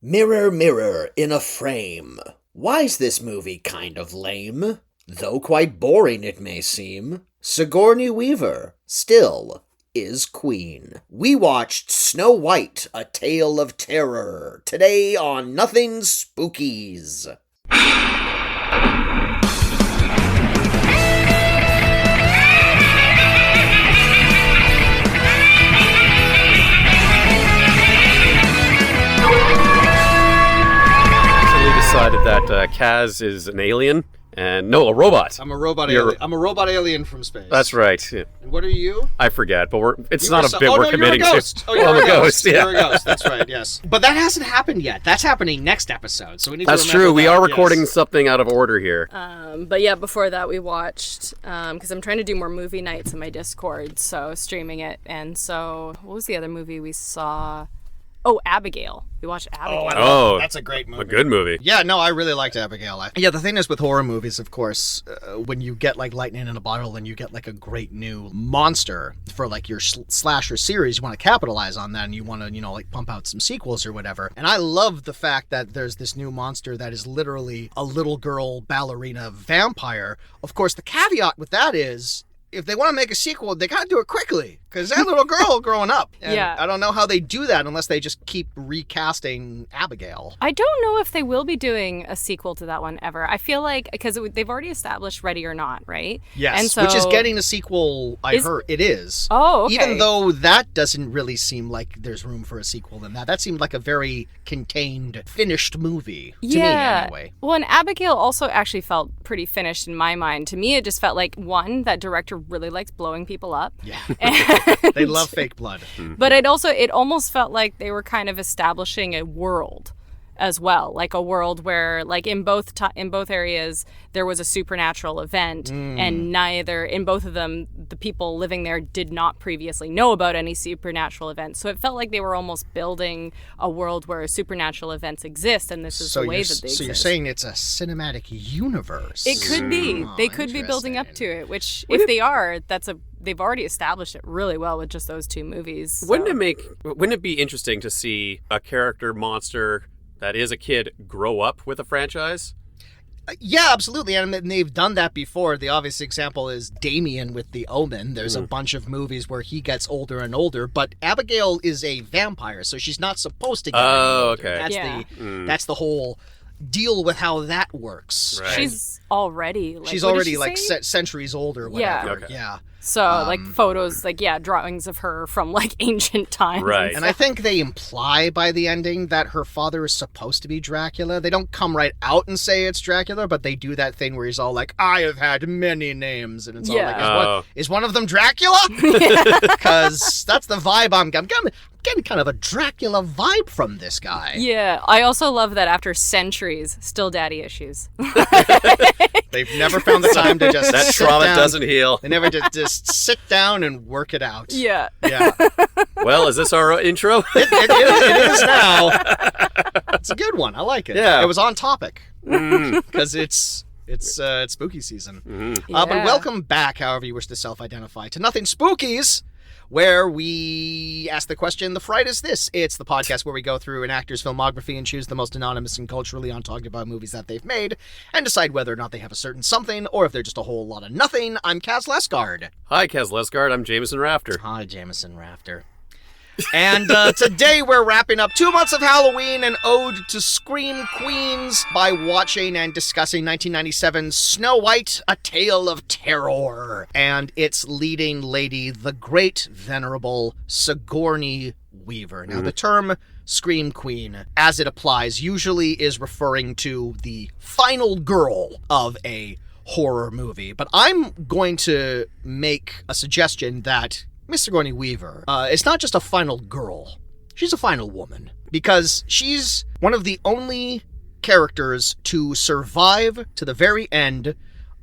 Mirror, mirror in a frame, why's this movie kind of lame? Though quite boring it may seem, Sigourney Weaver still is queen. We watched Snow White, A Tale of Terror, today on Nothing Spookies. Decided that Kaz is an alien, and no, a robot. I'm a robot alien. I'm a robot alien from space. That's right. Yeah. And what are you? I forget, but it's not a bit we're we're committing you're a ghost. to. Oh, you're I'm a ghost. Yeah. You're a ghost. That's right. Yes. But that hasn't happened yet. That's happening next episode. So we need That's to remember true. We that. are recording Yes. something out of order here. But yeah, before that we watched, because I'm trying to do more movie nights in my Discord, so streaming it. And so, what was the other movie we saw? Oh, Abigail. We watched Abigail. Oh, that's a great movie. A good movie. Yeah, no, I really liked Abigail. The thing is with horror movies, of course, when you get like lightning in a bottle and you get like a great new monster for like your slasher series, you want to capitalize on that and you want to, like pump out some sequels or whatever. And I love the fact that there's this new monster that is literally a little girl ballerina vampire. Of course, the caveat with that is, if they want to make a sequel, they got to do it quickly, because that little girl growing up. And yeah. I don't know how they do that unless they just keep recasting Abigail. I don't know if they will be doing a sequel to that one ever. I feel like, because they've already established Ready or Not, right? Yes, and so, which is getting a sequel, I heard. It is. Oh, okay. Even though that doesn't really seem like there's room for a sequel in that. That seemed like a very contained, finished movie, to me anyway. Well, and Abigail also actually felt pretty finished in my mind. To me, it just felt like, one, that director really likes blowing people up. Yeah. And, they love fake blood. But it almost felt like they were kind of establishing a world as well, like a world where, like in both areas, there was a supernatural event, and in both of them, the people living there did not previously know about any supernatural events. So it felt like they were almost building a world where supernatural events exist, and this is the way that they exist. So you're saying it's a cinematic universe? It could be. They could be building up to it, which, if they are, they've already established it really well with just those two movies. So. Wouldn't it be interesting to see a character monster that is a kid grow up with a franchise? Yeah, absolutely. And they've done that before. The obvious example is Damien with The Omen. There's a bunch of movies where he gets older and older, but Abigail is a vampire, so she's not supposed to get any older. Okay. That's the whole deal with how that works. Right. She's already centuries older or whatever. Yeah. Okay. Yeah. So, like, photos, drawings of her from, like, ancient times. Right. And I think they imply by the ending that her father is supposed to be Dracula. They don't come right out and say it's Dracula, but they do that thing where he's all like, I have had many names. And it's all like, is one of them Dracula? Because that's the vibe I'm getting kind of a Dracula vibe from this guy. Yeah. I also love that after centuries, still daddy issues. They've never found the time to just that trauma doesn't heal. They never just sit down and work it out. Yeah. Yeah. Well, is this our intro? It is now. It's a good one. I like it. Yeah. It was on topic because it's spooky season. Yeah. But welcome back, however you wish to self-identify, to Nothing Spookies, where we ask the question, the fright is this. It's the podcast where we go through an actor's filmography and choose the most anonymous and culturally untalked about movies that they've made and decide whether or not they have a certain something or if they're just a whole lot of nothing. I'm Kaz Lesgard. Hi, Kaz Lesgard. I'm Jameson Rafter. Hi, Jameson Rafter. And today we're wrapping up 2 months of Halloween, an ode to Scream Queens, by watching and discussing 1997's Snow White, A Tale of Terror, and its leading lady, the great, venerable Sigourney Weaver. Now, the term Scream Queen, as it applies, usually is referring to the final girl of a horror movie, but I'm going to make a suggestion that Miss Sigourney Weaver is not just a final girl. She's a final woman. Because she's one of the only characters to survive to the very end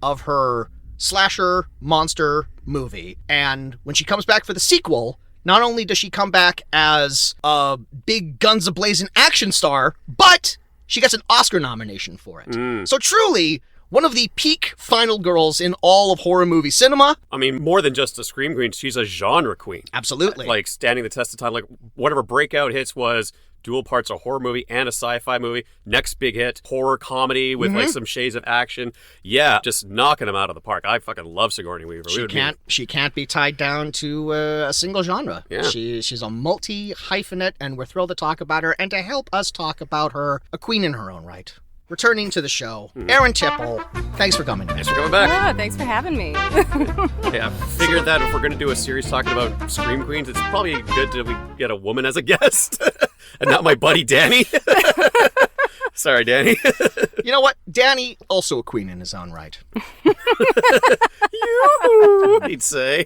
of her slasher monster movie. And when she comes back for the sequel, not only does she come back as a big guns a-blazing action star, but she gets an Oscar nomination for it. So truly, one of the peak final girls in all of horror movie cinema. I mean, more than just a Scream Queen, she's a genre queen. Absolutely. Like, standing the test of time. Like, one of her breakout hits was dual parts, a horror movie and a sci-fi movie. Next big hit, horror comedy with like some shades of action. Yeah, just knocking them out of the park. I fucking love Sigourney Weaver. She can't be tied down to a single genre. Yeah. She's a multi-hyphenate, and we're thrilled to talk about her. And to help us talk about her, a queen in her own right. Returning to the show, Erin Tipple. Thanks for coming. Thanks for coming back. Yeah, thanks for having me. Yeah, I figured that if we're going to do a series talking about Scream Queens, it's probably good that we get a woman as a guest and not my buddy Danny. Sorry, Danny. You know what? Danny, also a queen in his own right. He'd say.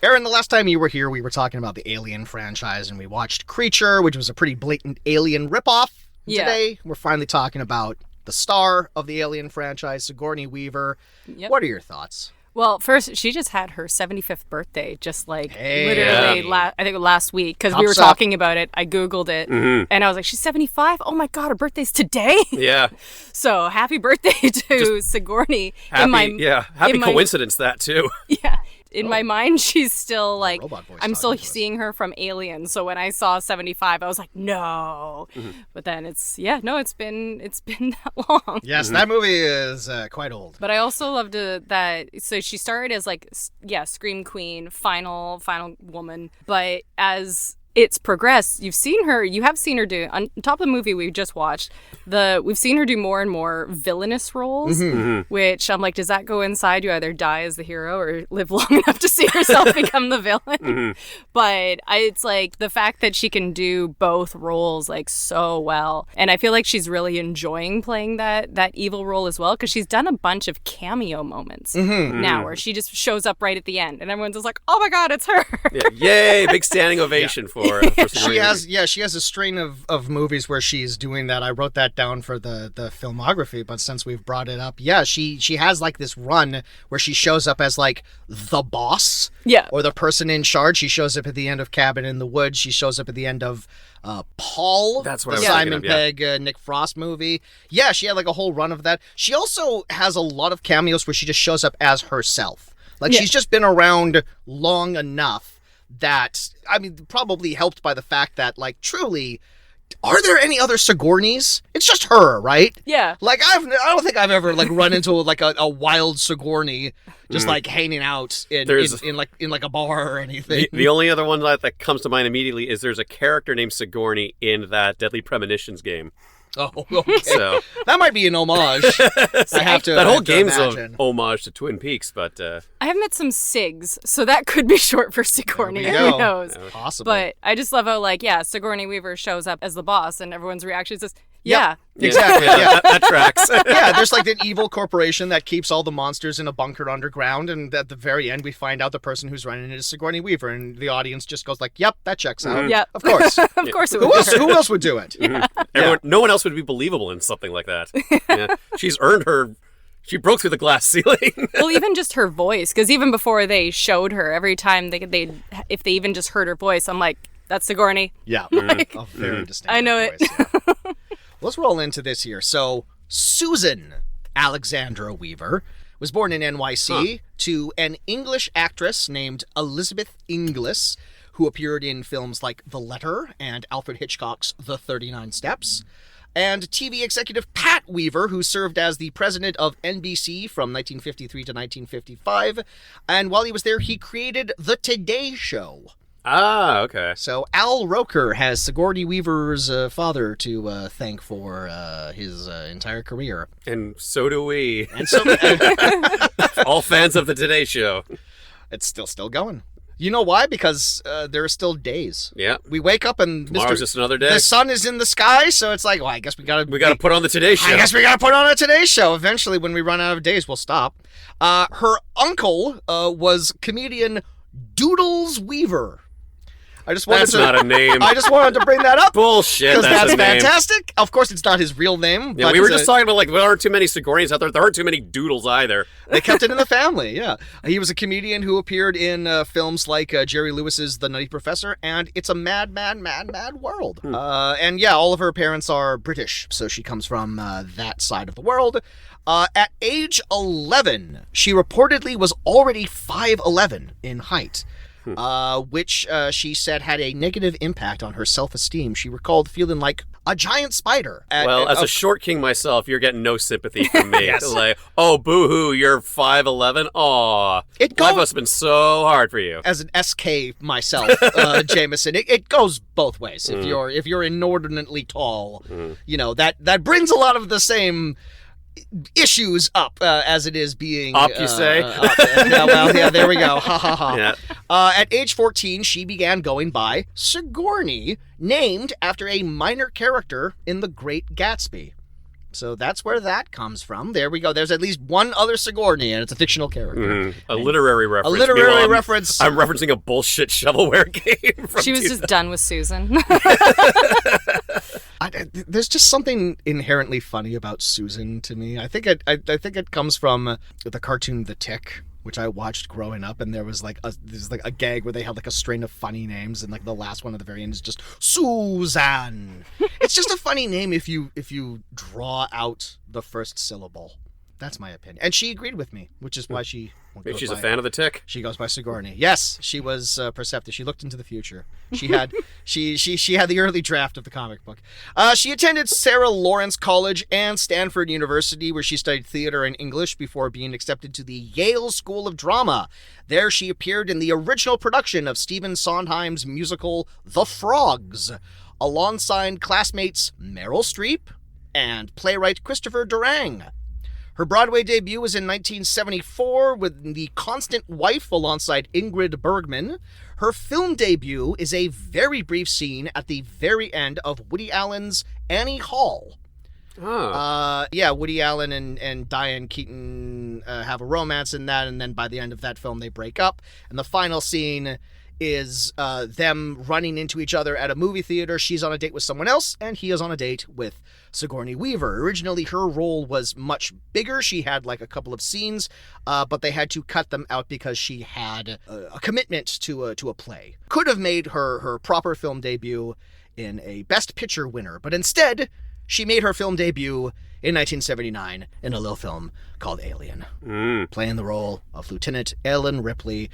Erin, the last time you were here, we were talking about the Alien franchise, and we watched Creature, which was a pretty blatant Alien ripoff. Yeah. Today, we're finally talking about the star of the Alien franchise, Sigourney Weaver. Yep. What are your thoughts? Well, first, she just had her 75th birthday, just like Hey. literally, I think last week, because we were Pops up. talking about it. I Googled it, and I was like, she's 75? Oh my God, her birthday's today? Yeah. So happy birthday to Sigourney. Happy coincidence that too. Yeah. In my mind, she's still like, Robot voice I'm still talking to us. seeing her from Alien. So when I saw 75, I was like, no. But then it's been that long. Yes, that movie is quite old. But I also loved that. So she started as like, Scream Queen, final woman. But as it's progressed, you have seen her do, on top of the movie we just watched, we've seen her do more and more villainous roles, which I'm like, does that go inside? You either die as the hero or live long enough to see yourself become the villain. But it's like the fact that she can do both roles like so well. And I feel like she's really enjoying playing that evil role as well, because she's done a bunch of cameo moments now where she just shows up right at the end and everyone's just like, oh my God, it's her. Yeah. Yay, big standing ovation for She has a strain of movies where she's doing that. I wrote that down for the filmography, but since we've brought it up, she has like this run where she shows up as like the boss, or the person in charge. She shows up at the end of Cabin in the Woods. She shows up at the end of Paul, That's what the I was Simon thinking of, Pegg, Nick Frost movie. Yeah, she had like a whole run of that. She also has a lot of cameos where she just shows up as herself. Like she's just been around long enough that, I mean, probably helped by the fact that, like, truly, are there any other Sigourneys? It's just her, right? Yeah. Like, I don't think I've ever, like, run into, like, a wild Sigourney just, like, hanging out in a bar or anything. The only other one that comes to mind immediately is there's a character named Sigourney in that Deadly Premonitions game. Oh, okay. So That might be an homage. I have to. that I whole have to game's imagine. an homage to Twin Peaks, but I have met some SIGs, so that could be short for Sigourney. There we Who go. knows? Possibly. But I just love how, like, Sigourney Weaver shows up as the boss, and everyone's reaction is just, yeah. Exactly. Yeah. that tracks. Yeah, there's like an evil corporation that keeps all the monsters in a bunker underground, and at the very end we find out the person who's running it is Sigourney Weaver, and the audience just goes like, yep, that checks out. Yep. Of course. Of course it would. Who else would do it? No one else would be believable in something like that. Yeah. She's earned her. She broke through the glass ceiling. Well, even just her voice, because even before they showed her, every time if they even just heard her voice, I'm like, that's Sigourney. Yeah. A very distinct I know it. voice, yeah. Let's roll into this here. So, Susan Alexandra Weaver was born in NYC to an English actress named Elizabeth Inglis, who appeared in films like The Letter and Alfred Hitchcock's The 39 Steps, and TV executive Pat Weaver, who served as the president of NBC from 1953 to 1955, and while he was there, he created The Today Show. Ah, okay. So Al Roker has Sigourney Weaver's father to thank for his entire career. And so do we. And so All fans of the Today Show. it's still going. You know why? Because there are still days. Yeah. We wake up and Tomorrow's just another day. the sun is in the sky, so it's like, well, I guess we gotta put on the Today Show. I guess we gotta put on a Today Show. Eventually, when we run out of days, we'll stop. Her uncle was comedian Doodles Weaver. That's not a name. I just wanted to bring that up. Bullshit. Because that's a name. fantastic. Of course, it's not his real name. Yeah, but we were just talking about, like, there aren't too many Sigourneys out there. There aren't too many Doodles either. They kept it in the family, yeah. He was a comedian who appeared in films like Jerry Lewis's The Nutty Professor and It's a Mad, Mad, Mad, Mad World. And yeah, all of her parents are British, so she comes from that side of the world. At age 11, she reportedly was already 5'11" in height. which she said had a negative impact on her self-esteem. She recalled feeling like a giant spider. Well, as a short king myself, you're getting no sympathy from me. Yes. Like, oh, boo-hoo, you're 5'11"? Aw, life must have been so hard for you. As an SK myself, Jameson, it goes both ways. If you're inordinately tall, that brings a lot of the same issues up as it is being up, you say? Up. Yeah, there we go. Ha ha ha. Yeah. At age 14, she began going by Sigourney, named after a minor character in The Great Gatsby. So that's where that comes from. There we go. There's at least one other Sigourney, and it's a fictional character. A literary reference. A literary Meanwhile, reference. I'm referencing a bullshit shovelware game. She was just done with Susan. There's just something inherently funny about Susan to me. I think it comes from the cartoon The Tick, which I watched growing up, and there's a gag where they have like a string of funny names, and like the last one at the very end is just Susan. It's just a funny name if you draw out the first syllable. That's my opinion. And she agreed with me, which is why she Maybe she's a fan of The Tick. She goes by Sigourney. Yes, she was perceptive. She looked into the future. She had she had the early draft of the comic book. She attended Sarah Lawrence College and Stanford University, where she studied theater and English before being accepted to the Yale School of Drama. There she appeared in the original production of Stephen Sondheim's musical The Frogs, alongside classmates Meryl Streep and playwright Christopher Durang. Her Broadway debut was in 1974 with The Constant Wife alongside Ingrid Bergman. Her film debut is a very brief scene at the very end of Woody Allen's Annie Hall. Oh. Woody Allen and Diane Keaton have a romance in that, and then by the end of that film they break up. And the final scene is them running into each other at a movie theater. She's on a date with someone else, and he is on a date with Sigourney Weaver. Originally, her role was much bigger. She had like a couple of scenes, but they had to cut them out because she had a commitment to a play. Could have made her proper film debut in a Best Picture winner, but instead, she made her film debut in 1979 in a little film called Alien, playing the role of Lieutenant Ellen Ripley,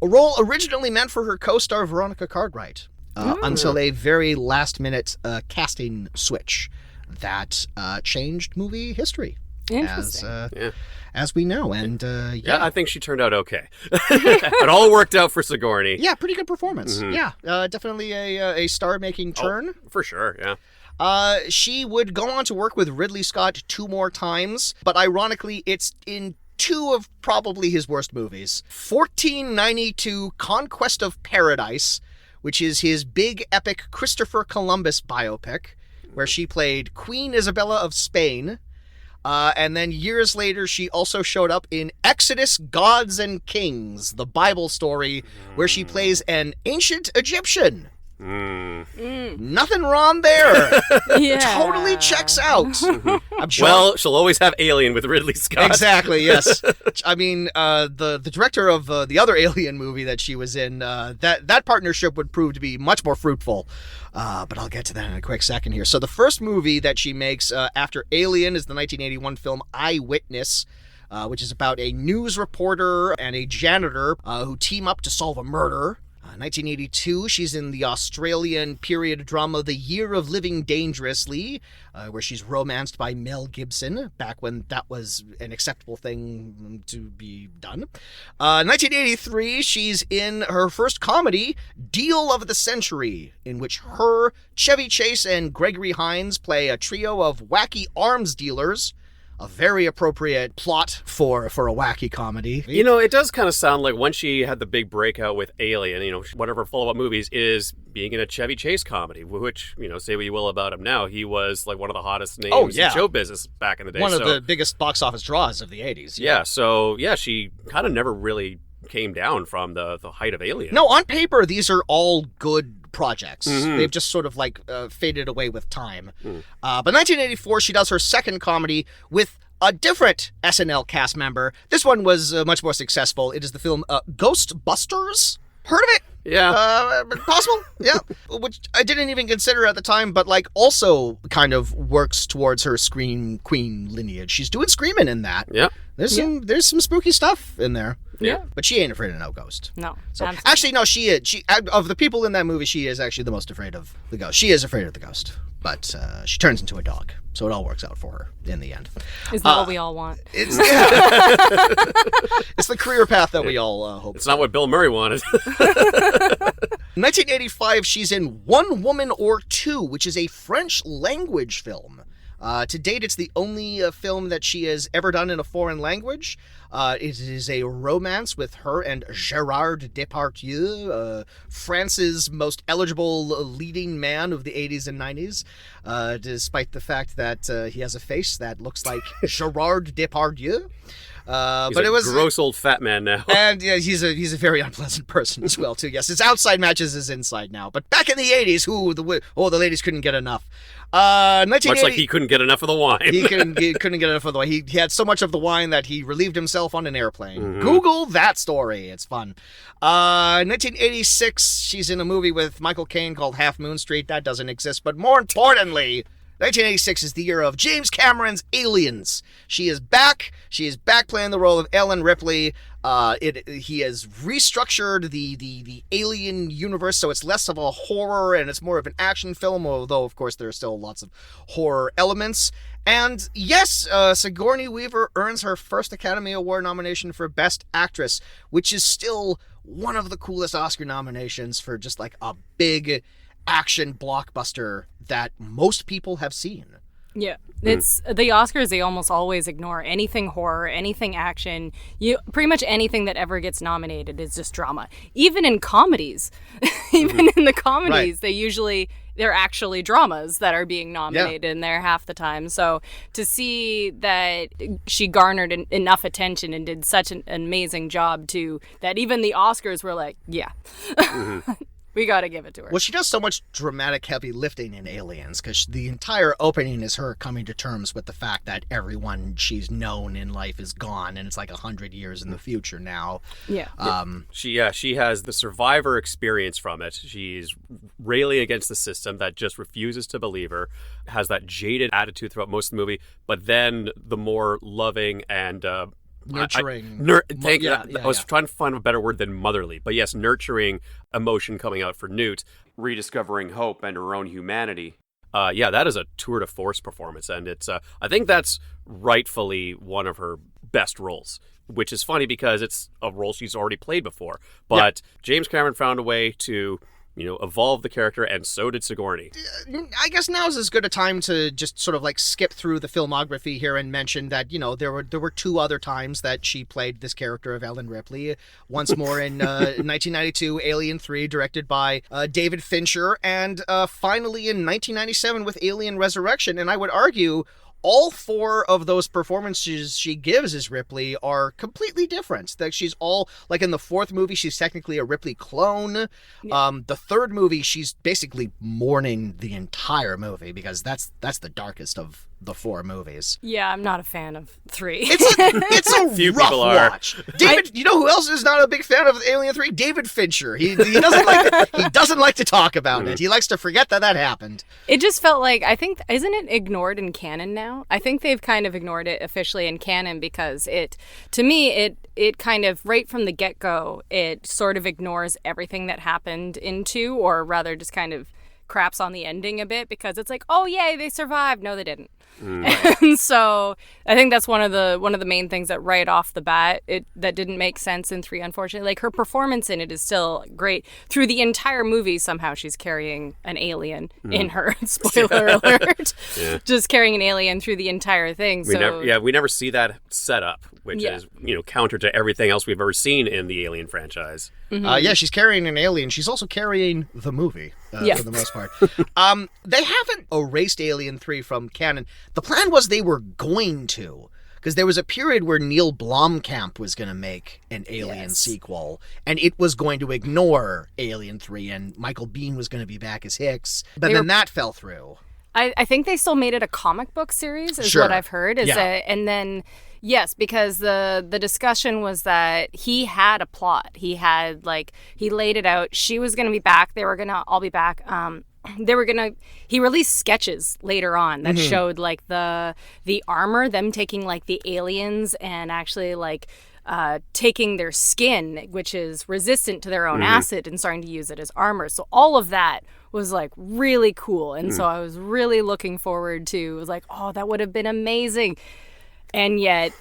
a role originally meant for her co-star Veronica Cartwright, until a very last-minute casting switch that changed movie history, as we know. And I think she turned out okay. It all worked out for Sigourney. Yeah, pretty good performance. Yeah, definitely a star-making turn. Oh, for sure, yeah. She would go on to work with Ridley Scott 2 more times, but ironically, it's in 2 of probably his worst movies. 1492 Conquest of Paradise, which is his big epic Christopher Columbus biopic, where she played Queen Isabella of Spain. And then years later, she also showed up in Exodus, Gods and Kings, the Bible story, where she plays an ancient Egyptian. Nothing wrong there. Yeah. Totally checks out. I'm sure. Well, she'll always have Alien with Ridley Scott. Exactly, yes. I mean, the director of the other Alien movie that she was in, that partnership would prove to be much more fruitful. But I'll get to that in a quick second here. So the first movie that she makes after Alien is the 1981 film Eyewitness, which is about a news reporter and a janitor who team up to solve a murder. 1982, she's in the Australian period drama The Year of Living Dangerously, where she's romanced by Mel Gibson, back when that was an acceptable thing to be done. 1983, she's in her first comedy, Deal of the Century, in which her, Chevy Chase, and Gregory Hines play a trio of wacky arms dealers. A very appropriate plot for a wacky comedy. You know, it does kind of sound like when she had the big breakout with Alien, one of her follow-up movies is being in a Chevy Chase comedy, which, say what you will about him now, he was like one of the hottest names in show business back in the day. One of the biggest box office draws of the 80s. Yeah, so, she kind of never really came down from the height of Alien. No, on paper, these are all good projects. They've just sort of faded away with time. But 1984, she does her second comedy with a different SNL cast member. This one was much more successful. It is the film Ghostbusters. Heard of it? Yeah. Possible, yeah. Which I didn't even consider at the time, but like also kind of works towards her Scream Queen lineage. She's doing screaming in that. Yeah. There's some spooky stuff in there. Yeah. But she ain't afraid of no ghost. No. So absolutely. actually, no, she is. She of the people in that movie, she is actually the most afraid of the ghost. She is afraid of the ghost, but she turns into a dog, so it all works out for her in the end. Is that what we all want? It's it's the career path that we all hope. It's not what Bill Murray wanted. 1985, she's in One Woman or Two, which is a French language film. To date, it's the only film that she has ever done in a foreign language. It is a romance with her and Gérard Depardieu, France's most eligible leading man of the 80s and 90s, despite the fact that he has a face that looks like Gérard Depardieu. But it was a gross old fat man now. And yeah, he's a very unpleasant person as well, too. Yes, his outside matches his inside now. But back in the 80s, the ladies couldn't get enough. 1980, much like he couldn't get enough of the wine. he couldn't get enough of the wine. He had so much of the wine that he relieved himself on an airplane. Google that story. It's fun. 1986, she's in a movie with Michael Caine called Half Moon Street. That doesn't exist. But more importantly, 1986 is the year of James Cameron's Aliens. She is back. She is back playing the role of Ellen Ripley. He has restructured the Alien universe, so it's less of a horror and it's more of an action film, although, of course, there are still lots of horror elements. And yes, Sigourney Weaver earns her first Academy Award nomination for Best Actress, which is still one of the coolest Oscar nominations for just like a big action blockbuster that most people have seen. Yeah. It's the Oscars, they almost always ignore anything horror, anything action. Pretty much anything that ever gets nominated is just drama. Even in comedies. Even in the comedies, right. they're actually dramas that are being nominated, and they're half the time. So to see that she garnered enough attention and did such an amazing job too, that even the Oscars were like, yeah. We gotta give it to her. Well, she does so much dramatic heavy lifting in Aliens, because the entire opening is her coming to terms with the fact that everyone she's known in life is gone, and it's like 100 years in the future now. Yeah. She has the survivor experience from it. She's railing against the system that just refuses to believe her, has that jaded attitude throughout most of the movie, but then the more loving and nurturing. I was trying to find a better word than motherly, but yes, nurturing emotion coming out for Newt, rediscovering hope and her own humanity. That is a tour de force performance, and it's I think that's rightfully one of her best roles, which is funny because it's a role she's already played before. But James Cameron found a way to evolve the character, and so did Sigourney. I guess now is as good a time to just sort of like skip through the filmography here and mention that, there were two other times that she played this character of Ellen Ripley. Once more in 1992, Alien 3, directed by David Fincher, and finally in 1997 with Alien Resurrection. And I would argue all four of those performances she gives as Ripley are completely different. That she's all, like in the fourth movie, she's technically a Ripley clone. Yeah. The third movie, she's basically mourning the entire movie, because that's the darkest of the four movies. Yeah, I'm not a fan of 3. It's a few rough people are. watch. David, you know who else is not a big fan of Alien 3? David Fincher. He doesn't like to talk about it. He likes to forget that happened. It just felt like, I think, isn't it ignored in canon now? I think they've kind of ignored it officially in canon, because it kind of, right from the get-go, it sort of ignores everything that happened in 2, or rather just kind of craps on the ending a bit, because it's like, oh yay, they survived. No, they didn't. And so I think that's one of the main things that right off the bat that didn't make sense in 3, unfortunately. Like, her performance in it is still great. Through the entire movie, somehow she's carrying an alien in her. Spoiler alert. Yeah. Just carrying an alien through the entire thing. We never see that set up, which is counter to everything else we've ever seen in the Alien franchise. Mm-hmm. She's carrying an alien. She's also carrying the movie for the most part. They haven't erased Alien 3 from canon. The plan was they were going to, because there was a period where Neil Blomkamp was going to make an Alien sequel, and it was going to ignore Alien 3, and Michael Biehn was going to be back as Hicks, but then that fell through. I think they still made it a comic book series, is Sure. what I've heard. Yeah. And then, yes, because the discussion was that he had a plot. He had, like, he laid it out. She was going to be back. They were going to all be back. He released sketches later on that showed, like, the armor, them taking, like, the aliens and actually, like, taking their skin, which is resistant to their own acid, and starting to use it as armor. So all of that was, like, really cool. And so I was really looking forward to, it was like, oh, that would have been amazing. And yet,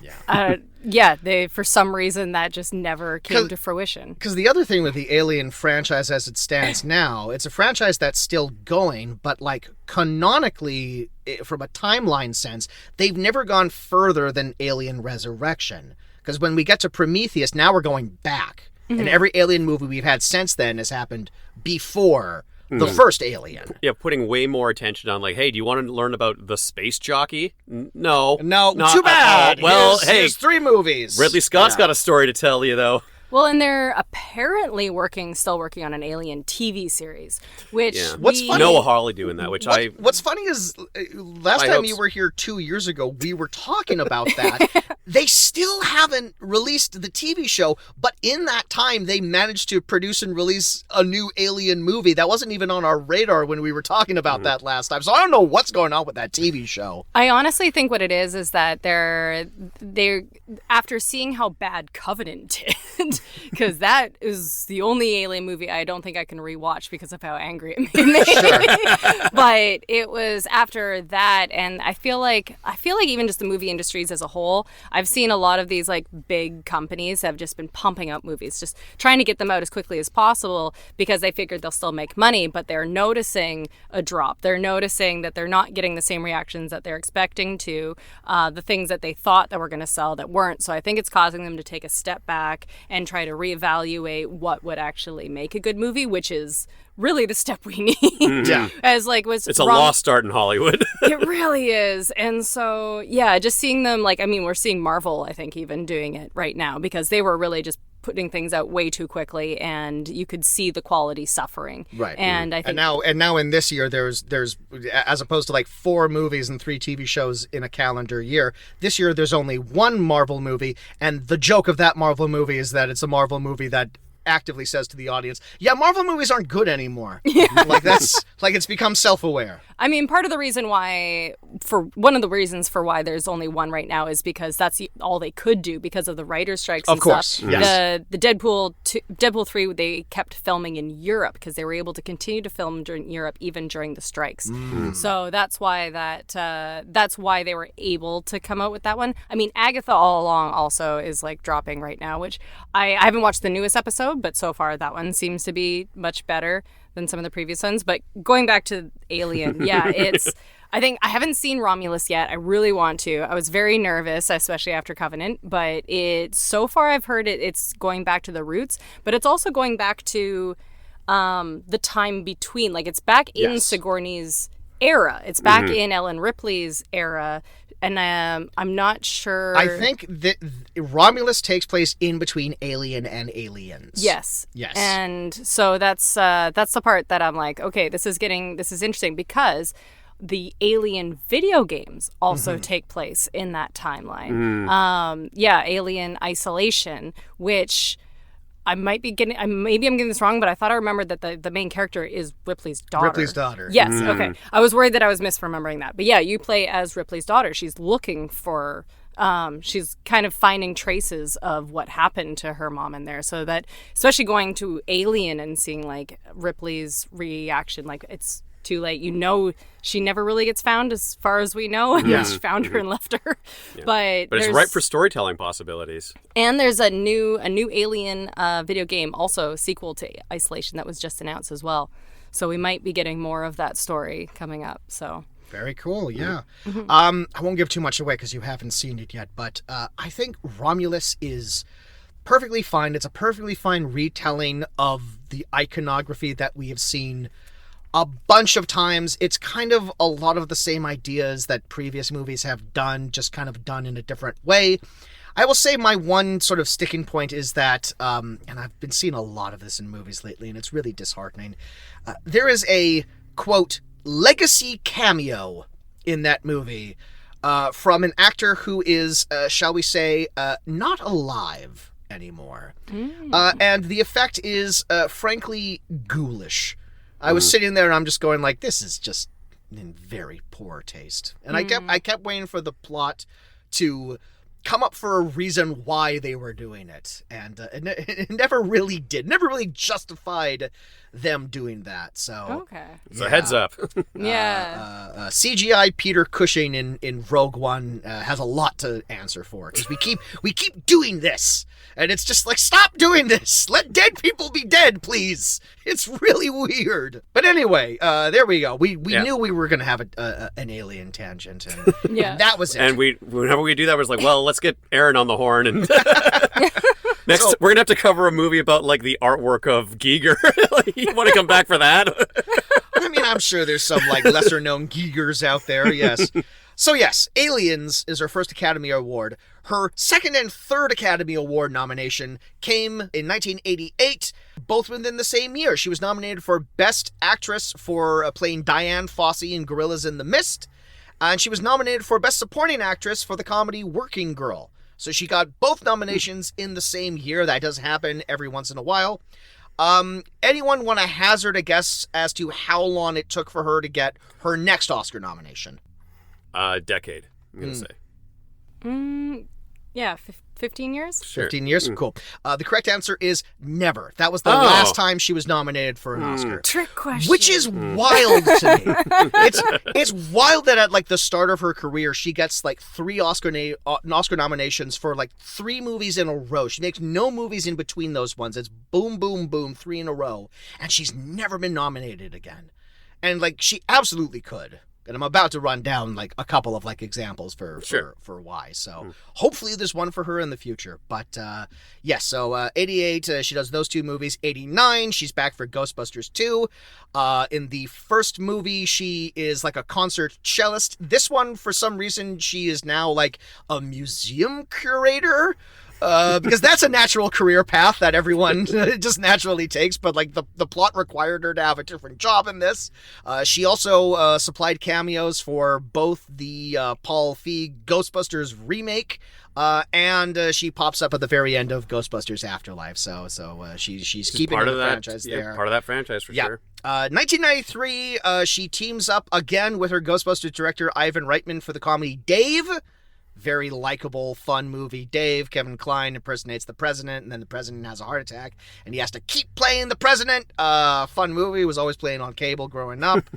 they, for some reason, that just never came to fruition. Because the other thing with the Alien franchise as it stands now, it's a franchise that's still going, but, like, canonically, from a timeline sense, they've never gone further than Alien Resurrection. Because when we get to Prometheus, now we're going back. And every Alien movie we've had since then has happened before the first Alien. Yeah, putting way more attention on, like, hey, do you want to learn about the space jockey? No. No, not too bad. at all. Well, here's 3 movies. Ridley Scott's got a story to tell you, though. Well, and they're apparently still working on an Alien TV series, which What's funny- Noah Hawley doing that, which What's funny is last time you were here 2 years ago, we were talking about that. They still haven't released the TV show, but in that time, they managed to produce and release a new Alien movie. That wasn't even on our radar when we were talking about that last time. So I don't know what's going on with that TV show. I honestly think what it is that they're after seeing how bad Covenant did, because that is the only Alien movie I don't think I can rewatch because of how angry it made me. Sure. But it was after that, and I feel like even just the movie industries as a whole, I've seen a lot of these, like, big companies have just been pumping out movies, just trying to get them out as quickly as possible because they figured they'll still make money, but they're noticing a drop. They're noticing that they're not getting the same reactions that they're expecting to, the things that they thought that were going to sell that weren't. So I think it's causing them to take a step back and try to reevaluate what would actually make a good movie, which is really the step we need. Yeah. It's a lost art in Hollywood. It really is. And so, yeah, just seeing them, like, I mean, we're seeing Marvel, I think, even doing it right now because they were really just putting things out way too quickly, and you could see the quality suffering. Right. And I think and now in this year, there's as opposed to, like, 4 movies and 3 TV shows in a calendar year, this year there's only 1 Marvel movie, and the joke of that Marvel movie is that it's a Marvel movie that actively says to the audience, yeah, Marvel movies aren't good anymore. Like, that's, like, it's become self-aware. I mean, part of the reason why, one of the reasons for why there's only 1 right now is because that's all they could do because of the writers' strikes and of course, stuff. yes. The Deadpool 3, they kept filming in Europe because they were able to continue to film during Europe even during the strikes. So that's why that's why they were able to come out with that one. I mean, Agatha All Along also is, like, dropping right now, which I haven't watched the newest episode, but so far that one seems to be much better than some of the previous ones. But going back to Alien, yeah, I think I haven't seen Romulus yet. I really want to. I was very nervous, especially after Covenant, but so far I've heard it's going back to the roots, but it's also going back to the time between, like, it's back in Sigourney's era. It's back in Ellen Ripley's era. And I'm not sure. I think that Romulus takes place in between Alien and Aliens. Yes. Yes. And so that's the part that I'm like, okay, this is interesting because the Alien video games also take place in that timeline. Alien Isolation, which maybe I'm getting this wrong, but I thought I remembered that the main character is Ripley's daughter. Ripley's daughter. Yes, okay. I was worried that I was misremembering that. But yeah, you play as Ripley's daughter. She's looking for, she's kind of finding traces of what happened to her mom in there. So that, especially going to Alien and seeing, like, Ripley's reaction, like, it's too late. You know, she never really gets found as far as we know, unless she found her and left her. Yeah. But it's ripe for storytelling possibilities. And there's a new Alien video game, also sequel to Isolation, that was just announced as well. So we might be getting more of that story coming up. So very cool, yeah. I won't give too much away because you haven't seen it yet, but I think Romulus is perfectly fine. It's a perfectly fine retelling of the iconography that we have seen a bunch of times. It's kind of a lot of the same ideas that previous movies have done, just kind of done in a different way. I will say my one sort of sticking point is that, and I've been seeing a lot of this in movies lately, and it's really disheartening. There is a, quote, legacy cameo in that movie from an actor who is, shall we say, not alive anymore. And the effect is, frankly, ghoulish. I was sitting there and I'm just going like, this is just in very poor taste. And I kept waiting for the plot to come up for a reason why they were doing it. And it never really did. Never really justified them doing that. So So heads up. CGI Peter Cushing in Rogue One has a lot to answer for, because we keep doing this, and it's just like, stop doing this. Let dead people be dead, please. It's really weird. But anyway, there we go. We knew we were gonna have an alien tangent, and that was it. And whenever we do that, we're just like, well, let's get Erin on the horn, and next we're gonna have to cover a movie about like the artwork of Giger. Like, you want to come back for that? I mean, I'm sure there's some like lesser known Gigers out there. Yes. So yes, Aliens is her first Academy Award. Her second and third Academy Award nomination came in 1988, both within the same year. She was nominated for Best Actress for playing Diane Fossey in Gorillas in the Mist, and she was nominated for Best Supporting Actress for the comedy Working Girl. So she got both nominations in the same year. That does happen every once in a while. Anyone want to hazard a guess as to how long it took for her to get her next Oscar nomination? Decade, I'm going to say. Yeah, 15 years? Sure. 15 years? Cool. The correct answer is never. That was the last time she was nominated for an Oscar. Trick question. Which is wild to me. It's wild that at like the start of her career, she gets like 3 Oscar nominations for like 3 movies in a row. She makes no movies in between those ones. It's boom, boom, boom, 3 in a row. And she's never been nominated again. And like, she absolutely could. And I'm about to run down like a couple of like examples for why. So hopefully there's one for her in the future. But yes, so 88, she does those 2 movies. 89, she's back for Ghostbusters 2. In the first movie, she is like a concert cellist. This one, for some reason, she is now like a museum curator. Because that's a natural career path that everyone just naturally takes, but like the plot required her to have a different job in this. She also supplied cameos for both the Paul Feig Ghostbusters remake, and she pops up at the very end of Ghostbusters Afterlife. So she's keeping part the of that franchise there. Part of that franchise for sure. 1993, she teams up again with her Ghostbusters director Ivan Reitman for the comedy Dave. Very likable, fun movie. Dave, Kevin Kline impersonates the president, and then the president has a heart attack, and he has to keep playing the president. Fun movie, was always playing on cable growing up.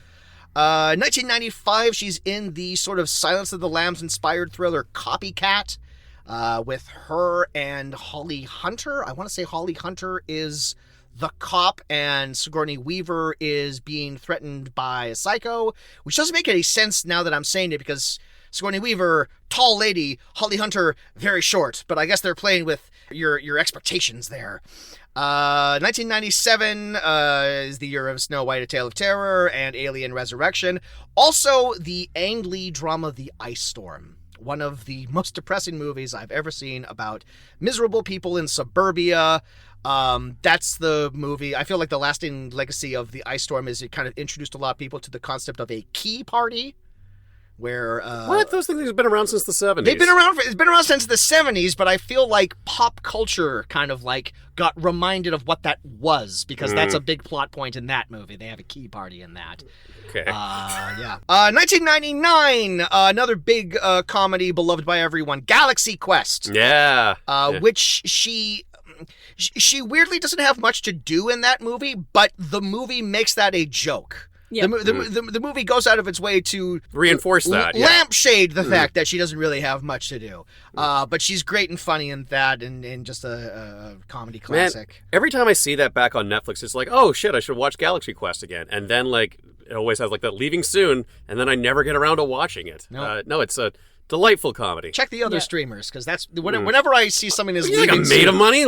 1995, she's in the sort of Silence of the Lambs-inspired thriller Copycat, with her and Holly Hunter. I want to say Holly Hunter is the cop, and Sigourney Weaver is being threatened by a psycho, which doesn't make any sense now that I'm saying it, because Sigourney Weaver, tall lady, Holly Hunter, very short, but I guess they're playing with your expectations there. 1997 is the year of Snow White, A Tale of Terror, and Alien Resurrection. Also, the Ang Lee drama The Ice Storm, one of the most depressing movies I've ever seen about miserable people in suburbia. That's the movie. I feel like the lasting legacy of The Ice Storm is it kind of introduced a lot of people to the concept of a key party. Where what? Those things have been around since the 70s. It's been around since the 70s, but I feel like pop culture kind of like got reminded of what that was, because that's a big plot point in that movie. They have a key party in that. Okay. 1999, another big comedy beloved by everyone, Galaxy Quest. Yeah. Which she weirdly doesn't have much to do in that movie, but the movie makes that a joke. Yep. The movie goes out of its way to reinforce that, lampshade the fact that she doesn't really have much to do. But she's great and funny in that, and just a comedy classic. Man, every time I see that back on Netflix, it's like, oh shit, I should watch Galaxy Quest again. And then like it always has like that leaving soon, and then I never get around to watching it. Nope. No, it's a delightful comedy. Check the other streamers, because that's whenever I see something is leaving leaving like made of money.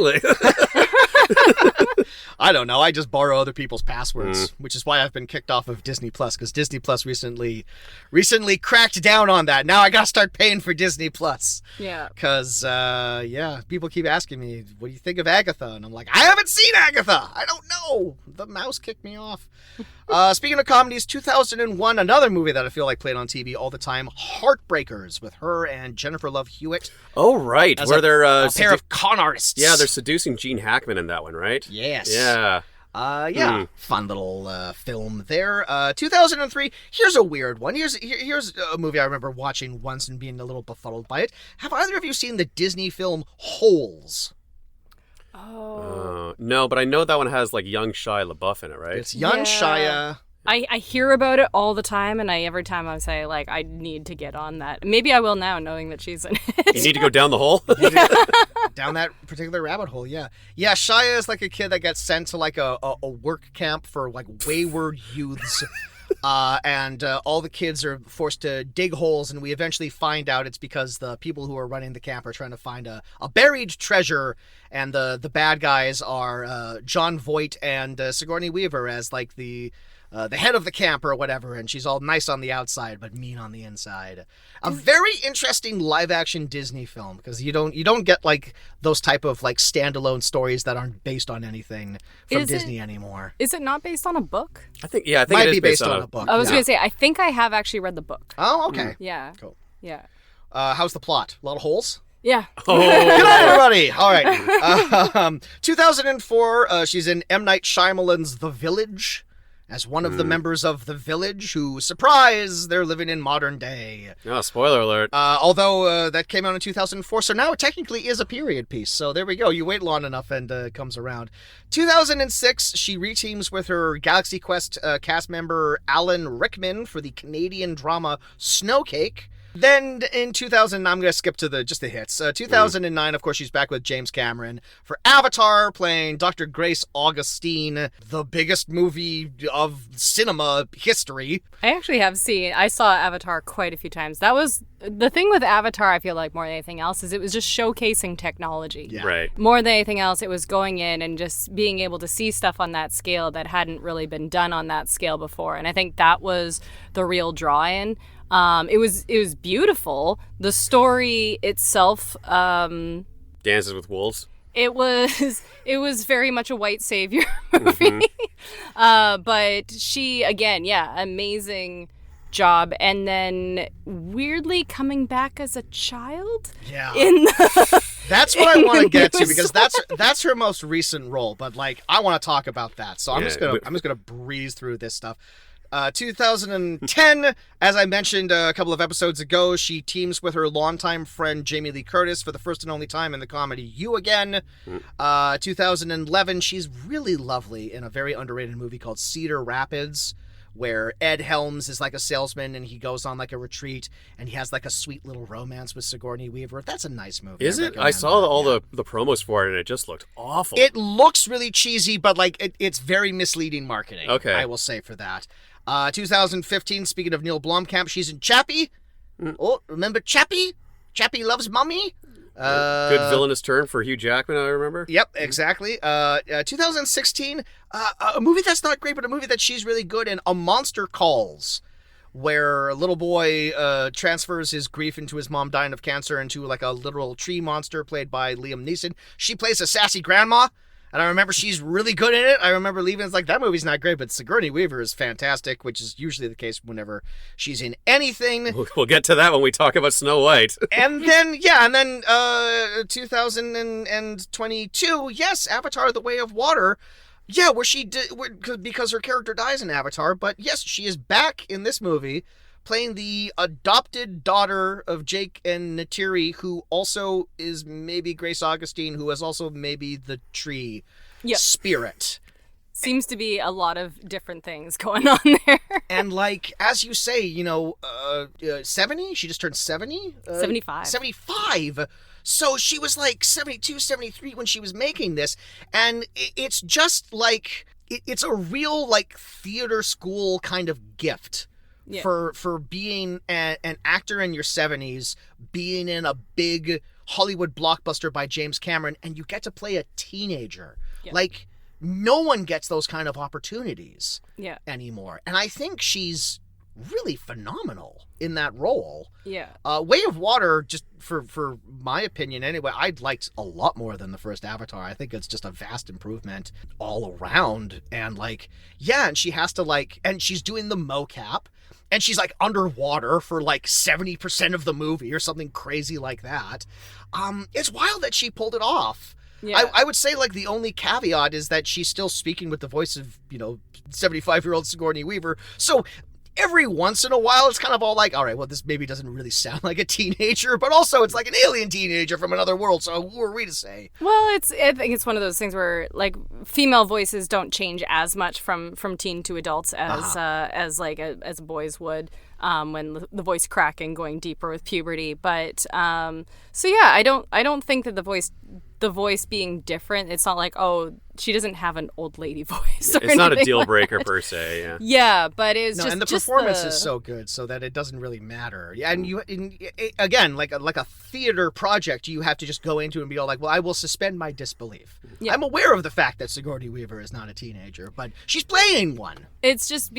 I don't know. I just borrow other people's passwords, which is why I've been kicked off of Disney Plus, because Disney Plus recently cracked down on that. Now I gotta start paying for Disney Plus. Yeah. Because, people keep asking me, what do you think of Agatha? And I'm like, I haven't seen Agatha. I don't know. The mouse kicked me off. Speaking of comedies, 2001, another movie that I feel like played on TV all the time, Heartbreakers, with her and Jennifer Love Hewitt. Oh, right. As Where they're a pair of con artists. Yeah, they're seducing Gene Hackman in that one, right? Yes. Yeah. Fun little film there. 2003, here's a weird one. Here's a movie I remember watching once and being a little befuddled by it. Have either of you seen the Disney film Holes? Oh. No, but I know that one has like young Shia LaBeouf in it, right? It's young Shia. I hear about it all the time, and every time I say, like, I need to get on that. Maybe I will now, knowing that she's in it. You need to go down the hole? Down that particular rabbit hole, yeah. Yeah, Shia is like a kid that gets sent to like a work camp for like wayward youths. And all the kids are forced to dig holes, and we eventually find out it's because the people who are running the camp are trying to find a buried treasure, and the bad guys are John Voight and Sigourney Weaver as like the head of the camp or whatever, and she's all nice on the outside but mean on the inside. A very interesting live-action Disney film, because you don't get like those type of like standalone stories that aren't based on anything from Disney anymore. Is it not based on a book? I think it might is be based on a book. I was going to say, I think I have actually read the book. Oh, okay. Yeah. Cool. Yeah. How's the plot? A lot of holes? Yeah. Oh. Good night, everybody. All right. 2004, she's in M. Night Shyamalan's The Village as one of the members of The Village who, surprise, they're living in modern day. Oh, spoiler alert. Although that came out in 2004, so now it technically is a period piece. So there we go. You wait long enough and it comes around. 2006, she reteams with her Galaxy Quest cast member Alan Rickman for the Canadian drama Snowcake. Then in 2000, I'm going to skip to just the hits. 2009, of course, she's back with James Cameron for Avatar, playing Dr. Grace Augustine, the biggest movie of cinema history. I saw Avatar quite a few times. That was the thing with Avatar, I feel like more than anything else, is it was just showcasing technology. Yeah. Right. More than anything else, it was going in and just being able to see stuff on that scale that hadn't really been done on that scale before. And I think that was the real draw in. It was beautiful. The story itself, Dances with Wolves. it was very much a white savior movie. But she, again, amazing job. And then weirdly coming back as a child. Yeah. That's That's what I want to get to, because that's her most recent role. But like, I want to talk about that. So I'm just gonna breeze through this stuff. 2010, as I mentioned a couple of episodes ago, she teams with her longtime friend Jamie Lee Curtis for the first and only time in the comedy You Again. 2011, she's really lovely in a very underrated movie called Cedar Rapids, where Ed Helms is like a salesman and he goes on like a retreat and he has like a sweet little romance with Sigourney Weaver. That's a nice movie. Is it? I saw all the promos for it and it just looked awful. It looks really cheesy, but like it's very misleading marketing. Okay. I will say for that. 2015, speaking of Neil Blomkamp, she's in Chappie. Oh, remember Chappie? Chappie Loves Mommy? Good villainous turn for Hugh Jackman, I remember. Yep, exactly. 2016, a movie that's not great, but a movie that she's really good in, A Monster Calls, where a little boy transfers his grief into his mom dying of cancer into like a literal tree monster played by Liam Neeson. She plays a sassy grandma, and I remember she's really good in it. I remember leaving, it's like, that movie's not great, but Sigourney Weaver is fantastic, which is usually the case whenever she's in anything. We'll get to that when we talk about Snow White. And then 2022, yes, Avatar: The Way of Water. Yeah, where she did, because her character dies in Avatar, but yes, she is back in this movie, playing the adopted daughter of Jake and Neytiri, who also is maybe Grace Augustine, who is also maybe the tree spirit. Seems to be a lot of different things going on there. And like, as you say, 70? She just turned 70? 75. 75! So she was like 72, 73 when she was making this. And it's just like, it's a real like theater school kind of gift. Yeah. For being an actor in your 70s, being in a big Hollywood blockbuster by James Cameron, and you get to play a teenager. Yeah. Like, no one gets those kind of opportunities anymore. And I think she's really phenomenal in that role. Yeah. Way of Water, just for my opinion anyway, I liked a lot more than the first Avatar. I think it's just a vast improvement all around. And like, yeah, and she has to and she's doing the mocap, and she's like underwater for like 70% of the movie or something crazy like that. It's wild that she pulled it off. Yeah. I would say like the only caveat is that she's still speaking with the voice of, 75-year-old Sigourney Weaver. So every once in a while, it's kind of all like, all right, well, this maybe doesn't really sound like a teenager, but also it's like an alien teenager from another world. So who are we to say? Well, I think it's one of those things where like female voices don't change as much from teen to adults as boys would. When the voice cracking, going deeper with puberty, but so yeah, I don't think that the voice being different, it's not like, oh, she doesn't have an old lady voice. It's not a deal breaker per se. Yeah. Yeah, but it's just and the performance is so good, so that it doesn't really matter. Yeah, and again, like a theater project, you have to just go into and be all like, well, I will suspend my disbelief. Yeah. I'm aware of the fact that Sigourney Weaver is not a teenager, but she's playing one. It's just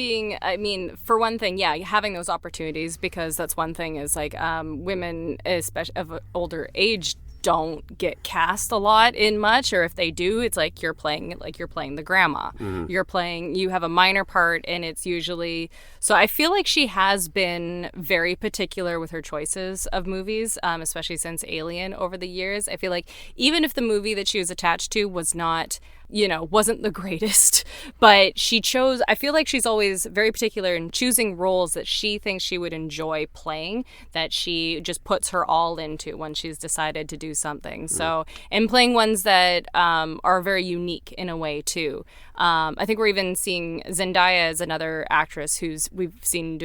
for one thing, yeah, having those opportunities, because that's one thing is like women, especially of older age, don't get cast a lot in much, or if they do, it's like you're playing the grandma. Mm-hmm. You have a minor part, and it's usually, so I feel like she has been very particular with her choices of movies, especially since Alien over the years. I feel like even if the movie that she was attached to was not, wasn't the greatest, but I feel like she's always very particular in choosing roles that she thinks she would enjoy playing, that she just puts her all into when she's decided to do something. So, and playing ones that are very unique in a way too. I think we're even seeing Zendaya as another actress we've seen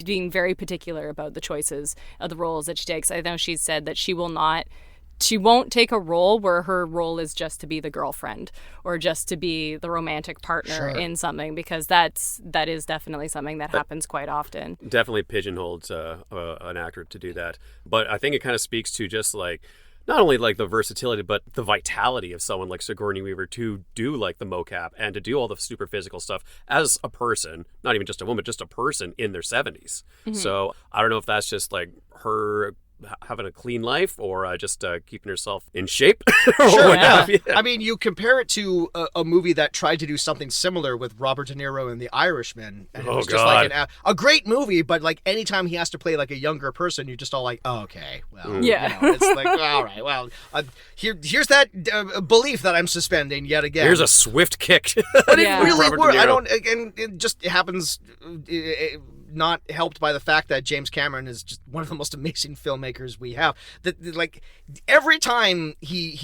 being very particular about the choices of the roles that she takes. I know she's said that she won't take a role where her role is just to be the girlfriend or just to be the romantic partner in something, because that is definitely something that happens quite often. Definitely pigeonholes an actor to do that. But I think it kind of speaks to just like not only like the versatility, but the vitality of someone like Sigourney Weaver to do like the mocap and to do all the super physical stuff as a person, not even just a woman, just a person in their 70s. Mm-hmm. So I don't know if that's just like her having a clean life or just keeping herself in shape. Sure, yeah. I mean, you compare it to a movie that tried to do something similar with Robert De Niro and The Irishman, and it was just like a great movie, but like anytime he has to play like a younger person, you're just all like, oh, okay, well, it's like, all right, well, here's that belief that I'm suspending yet again. Here's a swift kick. But it really worked. It just happens. Not helped by the fact that James Cameron is just one of the most amazing filmmakers we have. That like every time he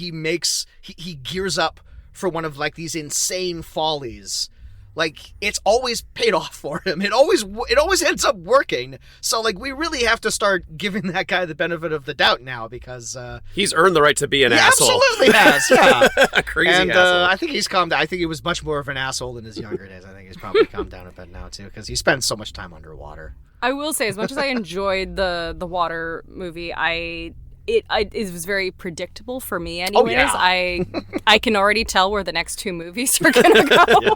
gears up for one of like these insane follies, like it's always paid off for him. It always ends up working. So like we really have to start giving that guy the benefit of the doubt now, because he's earned the right to be an asshole. Absolutely has. Yeah, a crazy asshole. I think he's calmed down. I think he was much more of an asshole in his younger days. I think he's probably calmed down a bit now too, because he spends so much time underwater. I will say, as much as I enjoyed the Water movie, it was very predictable for me anyways. Oh, yeah. I can already tell where the next two movies are going to go. Yeah.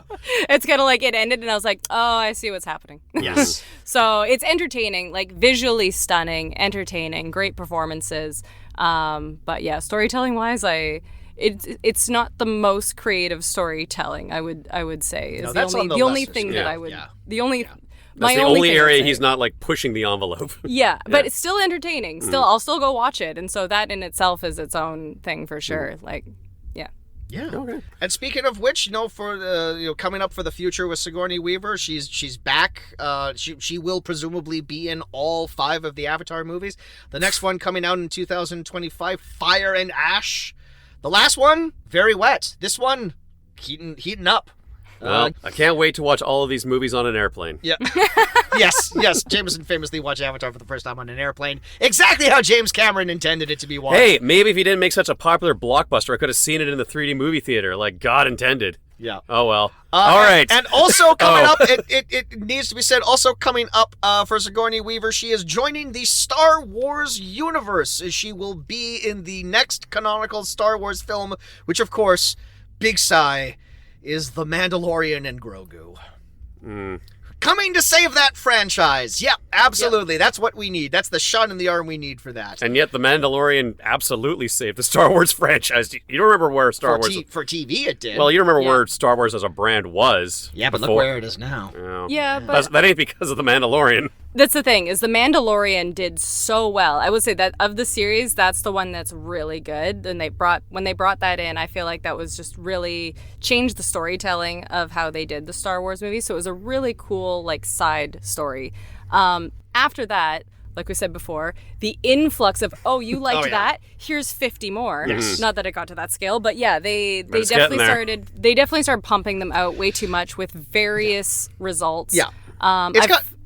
It's kind of like it ended and I was like, oh, I see what's happening. Yes. So it's entertaining, like visually stunning, entertaining, great performances. But yeah, storytelling wise, it's not the most creative storytelling, I would say. Is no, the only thing that I would... Yeah. The only... Yeah. That's the only area he's not like pushing the envelope. Yeah, but it's still entertaining. I'll still go watch it, and so that in itself is its own thing for sure. Like, yeah. Yeah. Okay. And speaking of which, for coming up for the future with Sigourney Weaver, she's back. She will presumably be in all 5 of the Avatar movies. The next one coming out in 2025, Fire and Ash. The last one, very wet. This one, heating up. Well, I can't wait to watch all of these movies on an airplane. Yeah. Yes. Jameson famously watched Avatar for the first time on an airplane. Exactly how James Cameron intended it to be watched. Hey, maybe if he didn't make such a popular blockbuster, I could have seen it in the 3D movie theater, like God intended. Yeah. Oh, well. All right. And also coming up, it needs to be said, also coming up for Sigourney Weaver, she is joining the Star Wars universe. She will be in the next canonical Star Wars film, which, of course, big sigh, is The Mandalorian and Grogu. Coming to save that franchise. Yep, absolutely. Yep. That's what we need. That's the shot in the arm we need for that. And yet The Mandalorian absolutely saved the Star Wars franchise. You don't remember where Star Wars... For TV, it did. Well, you remember where Star Wars as a brand was. Yeah, but before. look where it is now. Yeah, but... That ain't because of The Mandalorian. That's the thing, is The Mandalorian did so well. I would say that of the series, that's the one that's really good. And when they brought that in, I feel like that was just really changed the storytelling of how they did the Star Wars movies. So it was a really cool, like, side story. After that, like we said before, the influx of, you liked that? Here's 50 more. Yes. Not that it got to that scale, but yeah, they definitely started pumping them out way too much with various results. Yeah.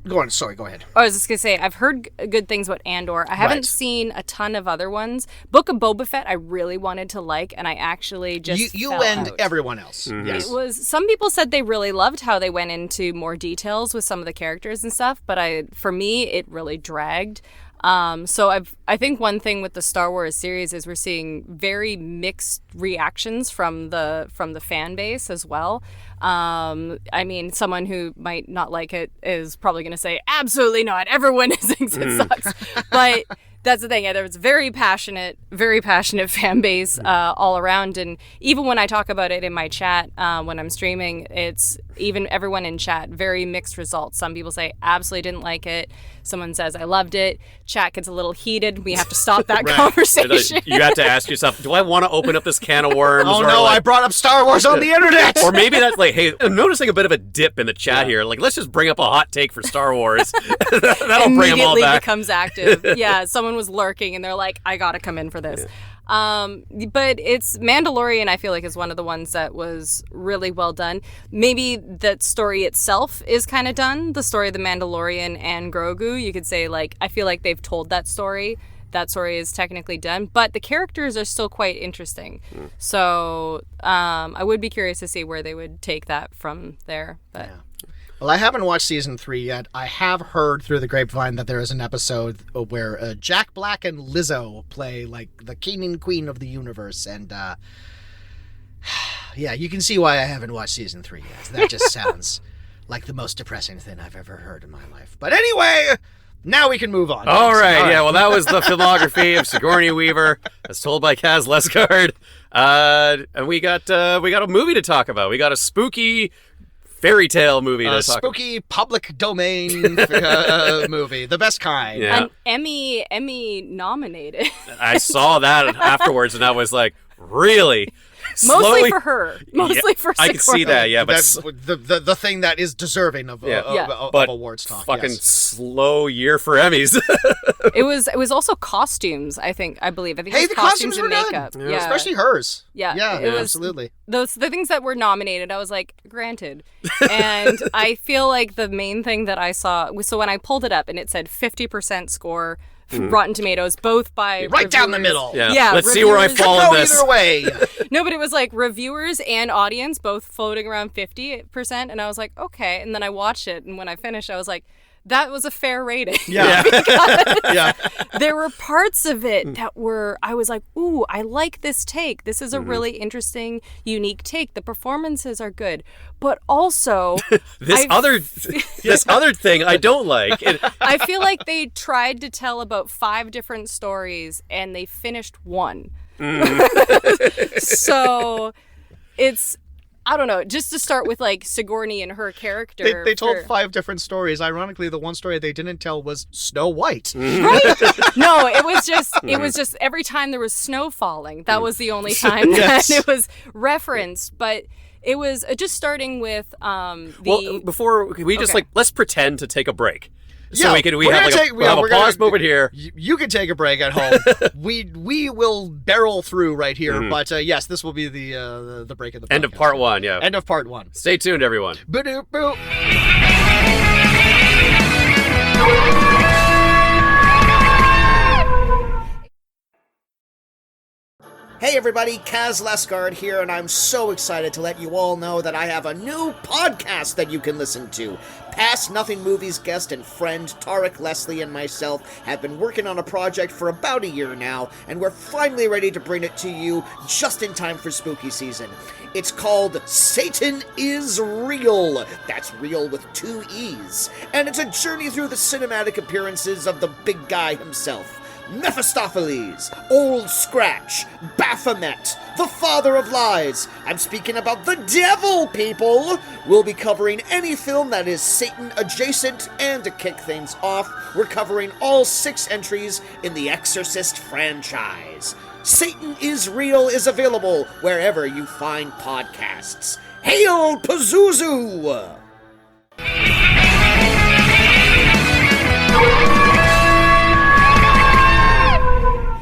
Go on. Sorry, go ahead. I was just going to say, I've heard good things about Andor. I haven't seen a ton of other ones. Book of Boba Fett, I really wanted to like, and I actually just You fell and out. everyone else. Mm-hmm. Yes. It was, some people said they really loved how they went into more details with some of the characters and stuff, but for me, it really dragged. So I think one thing with the Star Wars series is we're seeing very mixed reactions from the fan base as well. I mean, someone who might not like it is probably going to say, absolutely not. Everyone thinks it sucks. But that's the thing. There's very passionate fan base all around. And even when I talk about it in my chat, when I'm streaming, it's even everyone in chat, very mixed results. Some people say, absolutely didn't like it. Someone says, I loved it. Chat gets a little heated. We have to stop that conversation. You have to ask yourself, do I want to open up this can of worms? Oh, no, I brought up Star Wars on the internet. Or maybe that's like, hey, I'm noticing a bit of a dip in the chat here. Like, let's just bring up a hot take for Star Wars. That'll bring them all back. Immediately becomes active. Yeah, someone was lurking and they're like, I got to come in for this. Yeah. But it's Mandalorian, I feel like, is one of the ones that was really well done. Maybe that story itself is kind of done. The story of the Mandalorian and Grogu, you could say, like, I feel like they've told that story. That story is technically done, but the characters are still quite interesting. So I would be curious to see where they would take that from there. But. Yeah. Well, I haven't watched season 3 yet. I have heard through the grapevine that there is an episode where Jack Black and Lizzo play like the king and queen of the universe, and yeah, you can see why I haven't watched season 3 yet. That just sounds like the most depressing thing I've ever heard in my life. But anyway, now we can move on. All right. Yeah, well, that was the filmography of Sigourney Weaver, as told by Kaz Lesgard. And we got a movie to talk about. We got a spooky fairy tale movie to talk about. Spooky public domain movie, the best kind. Yeah. An Emmy nominated. I saw that afterwards, and I was like, really? Mostly for her. Mostly for Sigourney. I can see that, yeah. But the thing that is deserving of awards talk. Fucking slow year for Emmys. It was also costumes, I believe. Hey, it was the costumes and were makeup. Good. Yeah. Especially hers. Yeah, it was, absolutely. The things that were nominated, I was like, granted. And I feel like the main thing that I saw, so when I pulled it up and it said 50% score, Rotten Tomatoes, both by right reviewers. Down the middle. Yeah. Let's see where I fall in this. Either way. No, but it was like reviewers and audience both floating around 50%, and I was like, okay. And then I watched it, and when I finished, I was like, that was a fair rating. Yeah. Because there were parts of it that I was like, ooh, I like this take. This is a really interesting, unique take. The performances are good. But also this other thing I don't like. I feel like they tried to tell about 5 different stories and they finished one. So it's, I don't know, just to start with like Sigourney and her character. They told 5 different stories. Ironically, the one story they didn't tell was Snow White. Right? No, it was just every time there was snow falling, that was the only time that it was referenced. But it was just starting with well, before we just let's pretend to take a break. So we have a pause moment here. You can take a break at home. we will barrel through right here, but yes, this will be the break of the podcast. End of part 1. Yeah. End of part 1. Stay tuned, everyone. Boo-doo-boo. Hey everybody, Kaz Lesgard here, and I'm so excited to let you all know that I have a new podcast that you can listen to. Past Nothing Movies guest and friend Tarek Leslie and myself have been working on a project for about a year now, and we're finally ready to bring it to you just in time for spooky season. It's called Satan is Real. That's real with 2 E's. And it's a journey through the cinematic appearances of the big guy himself. Mephistopheles, Old Scratch, Baphomet, the father of lies. I'm speaking about the devil, people! We'll be covering any film that is Satan adjacent, and to kick things off, we're covering all 6 entries in the Exorcist franchise. Satan is Real is available wherever you find podcasts. Hail Pazuzu!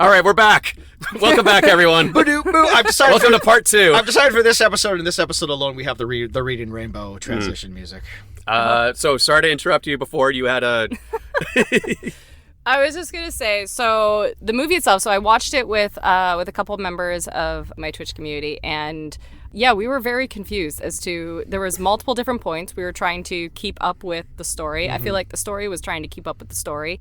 All right, we're back. Welcome back, everyone. Welcome to part 2. I've decided for this episode, and this episode alone, we have the Reading Rainbow transition music. So sorry to interrupt you before you had a... I was just going to say, so the movie itself, so I watched it with a couple of members of my Twitch community, and yeah, we were very confused as to, there was multiple different points. We were trying to keep up with the story. I feel like the story was trying to keep up with the story.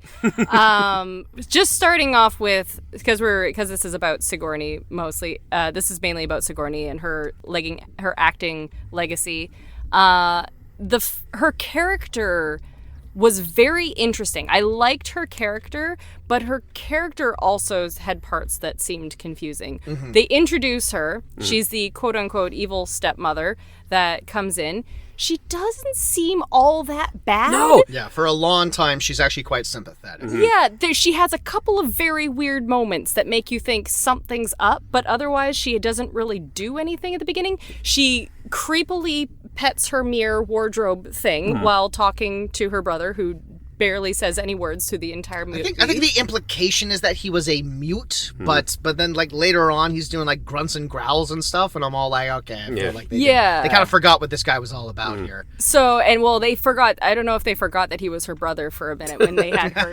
Just starting off with, because this is about Sigourney mostly, this is mainly about Sigourney and her acting legacy. Her character was very interesting. I liked her character, but her character also had parts that seemed confusing. They introduce her. She's the quote-unquote evil stepmother that comes in. She doesn't seem all that bad. No! Yeah, for a long time, she's actually quite sympathetic. Yeah, she has a couple of very weird moments that make you think something's up, but otherwise she doesn't really do anything at the beginning. She creepily pets her mirror wardrobe thing while talking to her brother, who barely says any words to the entire movie. I think the implication is that he was a mute, but then like later on he's doing like grunts and growls and stuff, and I'm all like, okay, I feel like they kind of forgot what this guy was all about here. So, and well, they forgot, I don't know if they forgot that he was her brother for a minute when they had her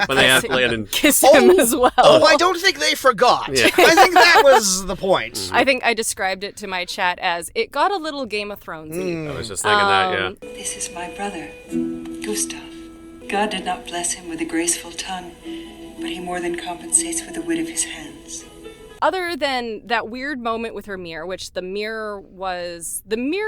kiss him as well. Oh, I don't think they forgot. Yeah. I think that was the point. I think I described it to my chat as, it got a little Game of Thrones-y. I was just thinking that, yeah. This is my brother, Gustav. God did not bless him with a graceful tongue, but he more than compensates for the wit of his hands. Other than that weird moment with her mirror, which the mirror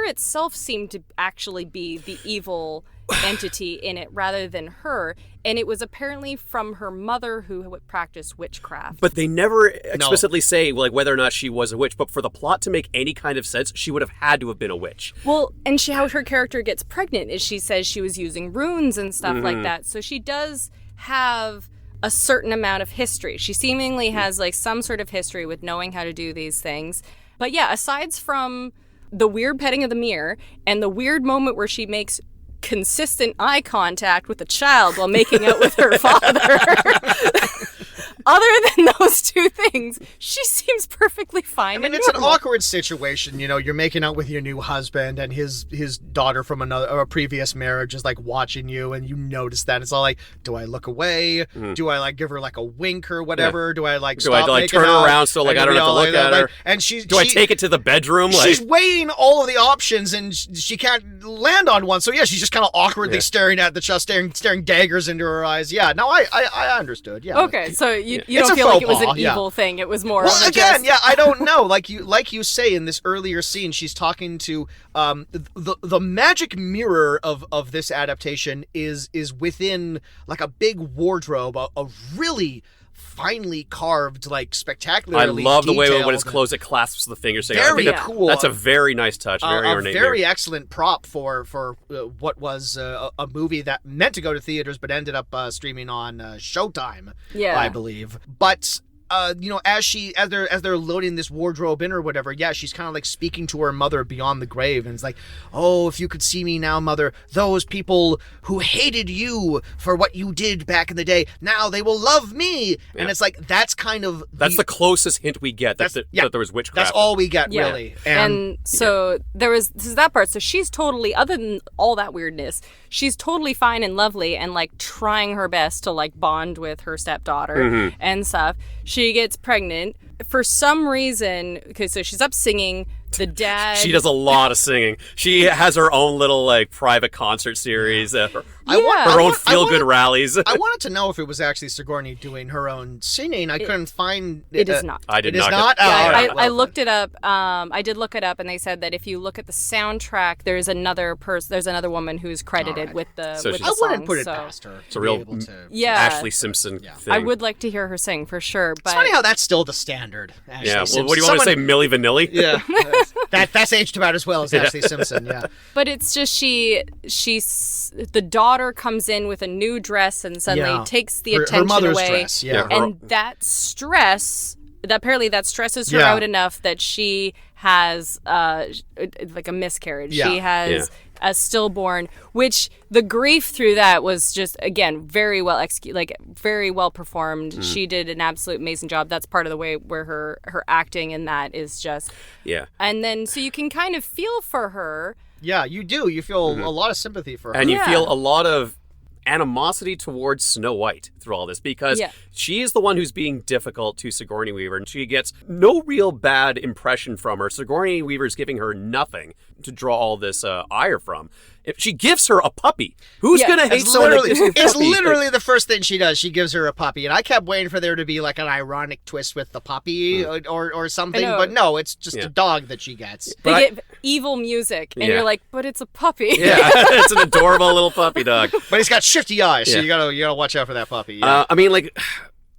itself seemed to actually be the evil entity in it rather than her, and it was apparently from her mother who would practice witchcraft. But they never explicitly say like whether or not she was a witch, but for the plot to make any kind of sense, she would have had to have been a witch. Well, and how her character gets pregnant is she says she was using runes and stuff like that, so she does have a certain amount of history. She seemingly has like some sort of history with knowing how to do these things. But yeah, aside from the weird petting of the mirror and the weird moment where she makes consistent eye contact with a child while making out with her father, other than those 2 things, she seems perfectly fine. I mean, it's an awkward situation. You know, you're making out with your new husband, and his daughter from a previous marriage is like watching you, and you notice that. It's all like, do I look away? Do I like give her like a wink or whatever? Yeah. Do I like stop like turn her around so like I don't have to look at her? And do I take it to the bedroom? She's weighing all of the options, and she can't land on one. So yeah, she's just kind of awkwardly staring at the chest, staring daggers into her eyes. Yeah, no, I understood. Yeah. Okay, so you don't feel like it was an evil thing. It was more. Well, again, I don't know. Like you say in this earlier scene, she's talking to the magic mirror of this adaptation is within like a big wardrobe, a really finely carved, like spectacularly I love the way detailed, when it's closed, it clasps the fingers together. Very cool. That's a very nice touch. Very ornate. Very excellent prop for what was a movie that meant to go to theaters but ended up streaming on Showtime, I believe. But as they're loading this wardrobe in or whatever, yeah, she's kind of like speaking to her mother beyond the grave, and it's like, oh, if you could see me now, mother, those people who hated you for what you did back in the day, now they will love me. Yeah. And it's like, that's the closest hint we get that there was witchcraft. That's all we get, really. And so this is that part. So she's totally, other than all that weirdness, she's totally fine and lovely and like trying her best to like bond with her stepdaughter and stuff. She gets pregnant for some reason. Okay, so she's up singing. the dad. She does a lot of singing. She has her own little like private concert series, her own feel-good rallies. I wanted to know if it was actually Sigourney doing her own singing. I couldn't find it. Is not. I did it not. Is not? I looked it up. I did look it up, and they said that if you look at the soundtrack, there's another woman who's credited with the. So with the I wouldn't songs, put it so. past her. It's a real Ashley Simpson thing. I would like to hear her sing for sure. But it's funny how that's still the standard. Ashley Simpson. Well, what do you want to say, Milli Vanilli? Yeah, that's aged about as well as Ashley Simpson. Yeah, but it's just the daughter comes in with a new dress and suddenly takes the attention her mother's away. Dress, and that stresses her out enough that she has like a miscarriage. Yeah. She has a stillborn, which the grief through that was just, again, very well executed, like very well performed. She did an absolute amazing job. That's part of the way where her acting in that is just and then so you can kind of feel for her. Yeah, you do. You feel a lot of sympathy for her. And you feel a lot of animosity towards Snow White through all this because she is the one who's being difficult to Sigourney Weaver, and she gets no real bad impression from her. Sigourney Weaver's giving her nothing to draw all this ire from. If she gives her a puppy, who's gonna hate someone that gives you a puppy? It's literally the first thing she does. She gives her a puppy, and I kept waiting for there to be like an ironic twist with the puppy or something, but no, it's just a dog that she gets. They get evil music, and you're like, but it's a puppy. Yeah, it's an adorable little puppy dog. But he's got shifty eyes, so you gotta watch out for that puppy. Yeah. I mean, like,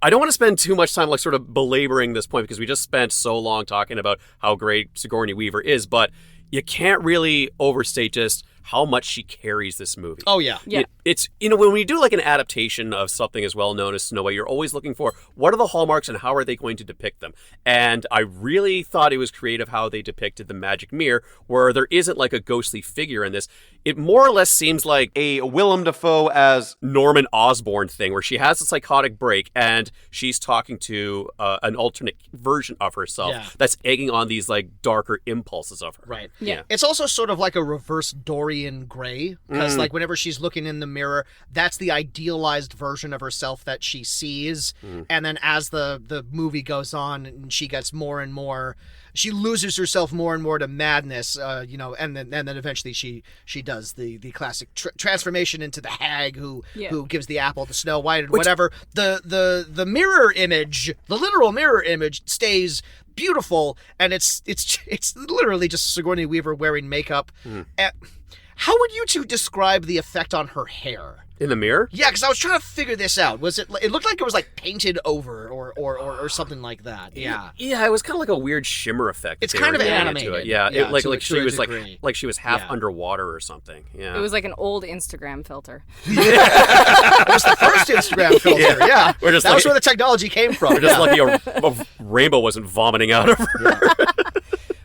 I don't want to spend too much time like sort of belaboring this point because we just spent so long talking about how great Sigourney Weaver is, but you can't really overstate just how much she carries this movie. Oh, yeah. It's, when we do like an adaptation of something as well known as Snow White, you're always looking for what are the hallmarks and how are they going to depict them. And I really thought it was creative how they depicted the magic mirror, where there isn't like a ghostly figure in this. It more or less seems like a Willem Dafoe as Norman Osborn thing, where she has a psychotic break and she's talking to an alternate version of herself that's egging on these like darker impulses of her. Right. Yeah. It's also sort of like a reverse Dorian Gray, because like whenever she's looking in the mirror, that's the idealized version of herself that she sees. And then as the movie goes on and she gets more and more, she loses herself more and more to madness, and then eventually she does the classic transformation into the hag who gives the apple to Snow White and whatever. The mirror image, the literal mirror image, stays beautiful, and it's literally just Sigourney Weaver wearing makeup. How would you two describe the effect on her hair? In the mirror? Yeah, because I was trying to figure this out. Was it looked like it was like painted over or something like that. Yeah. Yeah, it was kind of like a weird shimmer effect. It's kind of animated. Yeah, she was degree. like she was half underwater or something. Yeah. It was like an old Instagram filter. It was the first Instagram filter. Yeah. That was where the technology came from. We're just lucky a rainbow wasn't vomiting out of her.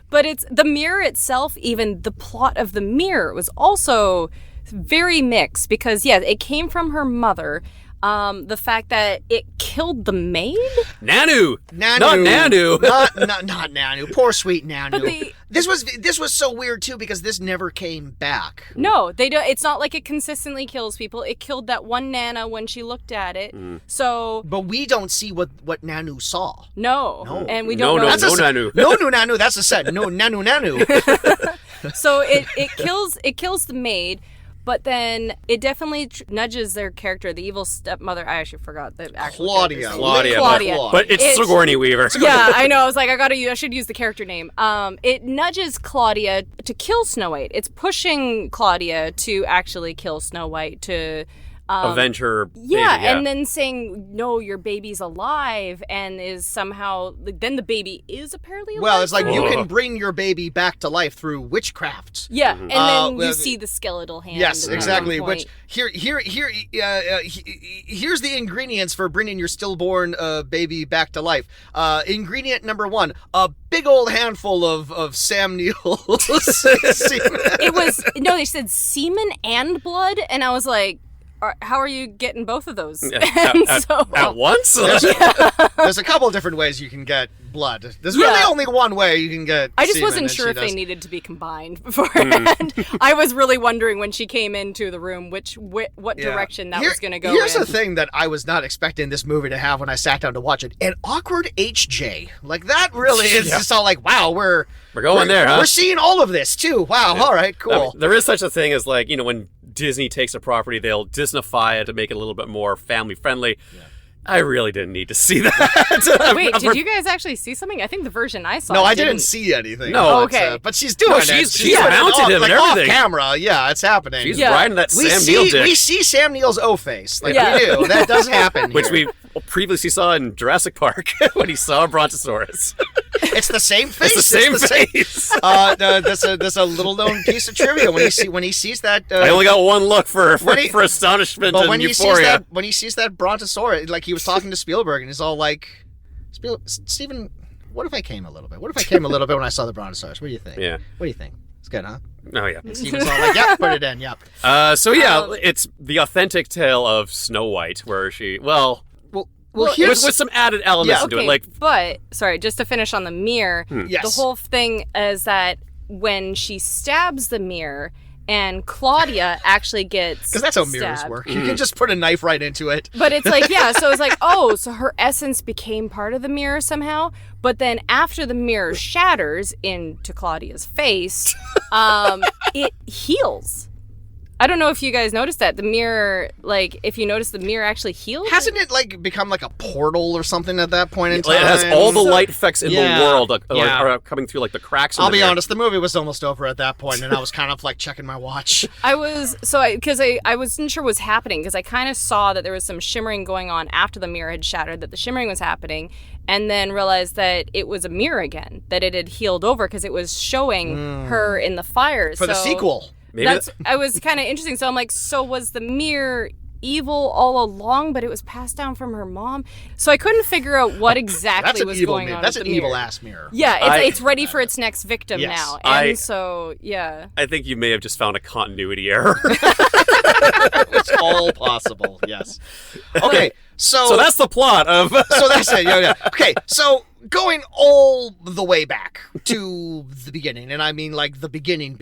But it's the mirror itself, even the plot of the mirror was also very mixed because, it came from her mother. The fact that it killed the maid? Nanu! Not Nanu! Not Nanu. Poor sweet Nanu. This was so weird, too, because this never came back. No, they don't. It's not like it consistently kills people. It killed that one Nana when she looked at it. So... But we don't see what Nanu saw. No. And we don't know. No Nanu. No Nanu, that's a set. No Nanu. So it kills the maid. But then it definitely nudges their character, the evil stepmother. I actually forgot the actual Claudia. But it's Sigourney Weaver. Yeah, I know. I was like, I should use the character name. It nudges Claudia to kill Snow White. It's pushing Claudia to actually kill Snow White to avenge her baby, and then saying, no, your baby's alive, and is somehow, then the baby is apparently alive. Well, it's like you can bring your baby back to life through witchcraft. Yeah, and then you see the skeletal hand. Yes, exactly. Which here's the ingredients for bringing your stillborn baby back to life. Ingredient number 1, a big old handful of Sam Neill's semen. It was, they said semen and blood, and I was like, how are you getting both of those? At once? There's a couple of different ways you can get blood. There's really only one way you can get I just semen, wasn't sure if they needed to be combined beforehand. I was really wondering when she came into the room what direction that was going to go Here's in. the thing that I was not expecting this movie to have when I sat down to watch it. An awkward HJ. Like, that really is just all like, wow, we're going there, huh? We're seeing all of this, too. Wow, all right, cool. I mean, there is such a thing as, like, when Disney takes a property, they'll Disneyfy it to make it a little bit more family-friendly. Yeah. I really didn't need to see that. Wait, did you guys actually see something? I think the version I saw. No, I didn't see anything. No, okay. But she's doing it. She's mounted him and everything. Off camera, yeah, it's happening. She's riding that Sam Neill dick. We see Sam Neill's O-face. Like, we do. That does happen Which here. we previously saw in Jurassic Park when he saw a Brontosaurus. It's the same face. It's the same face. There's a little known piece of trivia when he sees that. I only got one look for astonishment and euphoria. When he sees that Brontosaurus, like, he was talking to Spielberg, and he's all like, Steven, what if I came a little bit? What if I came a little bit when I saw the Brontosaurus? What do you think? Yeah. What do you think? It's good, huh? Oh, yeah. Steven's all like, yep, put it in, yep. It's the authentic tale of Snow White, where she, Well, with some added elements into it. Like, but, sorry, just to finish on the mirror, Yes. the whole thing is that when she stabs the mirror, and Claudia actually gets because that's how mirrors stabbed. work. You can just put a knife right into it. But it's like, so it's like, oh, so her essence became part of the mirror somehow. But then after the mirror shatters into Claudia's face, it heals. I don't know if you guys noticed that. The mirror, like, if you notice, the mirror actually healed. Hasn't it, like, become like a portal or something at that point in time? It has all the light effects in the world are coming through, like, the cracks in I'll the be mirror. honest, the movie was almost over at that point, and I was kind of, like, checking my watch. I wasn't sure what was happening, because I kind of saw that there was some shimmering going on after the mirror had shattered, that the shimmering was happening, and then realized that it was a mirror again, that it had healed over, because it was showing her in the fire. For the sequel. I was kind of interesting. So I'm like, so was the mirror evil all along, but it was passed down from her mom? So I couldn't figure out what exactly was going on. That's with an the mirror. evil ass mirror. Yeah, it's ready for its next victim now. And I think you may have just found a continuity error. It's all possible, yes. Okay, so that's the plot of... So that's it, yeah. Okay, so going all the way back to the beginning, and I mean, like, the beginning,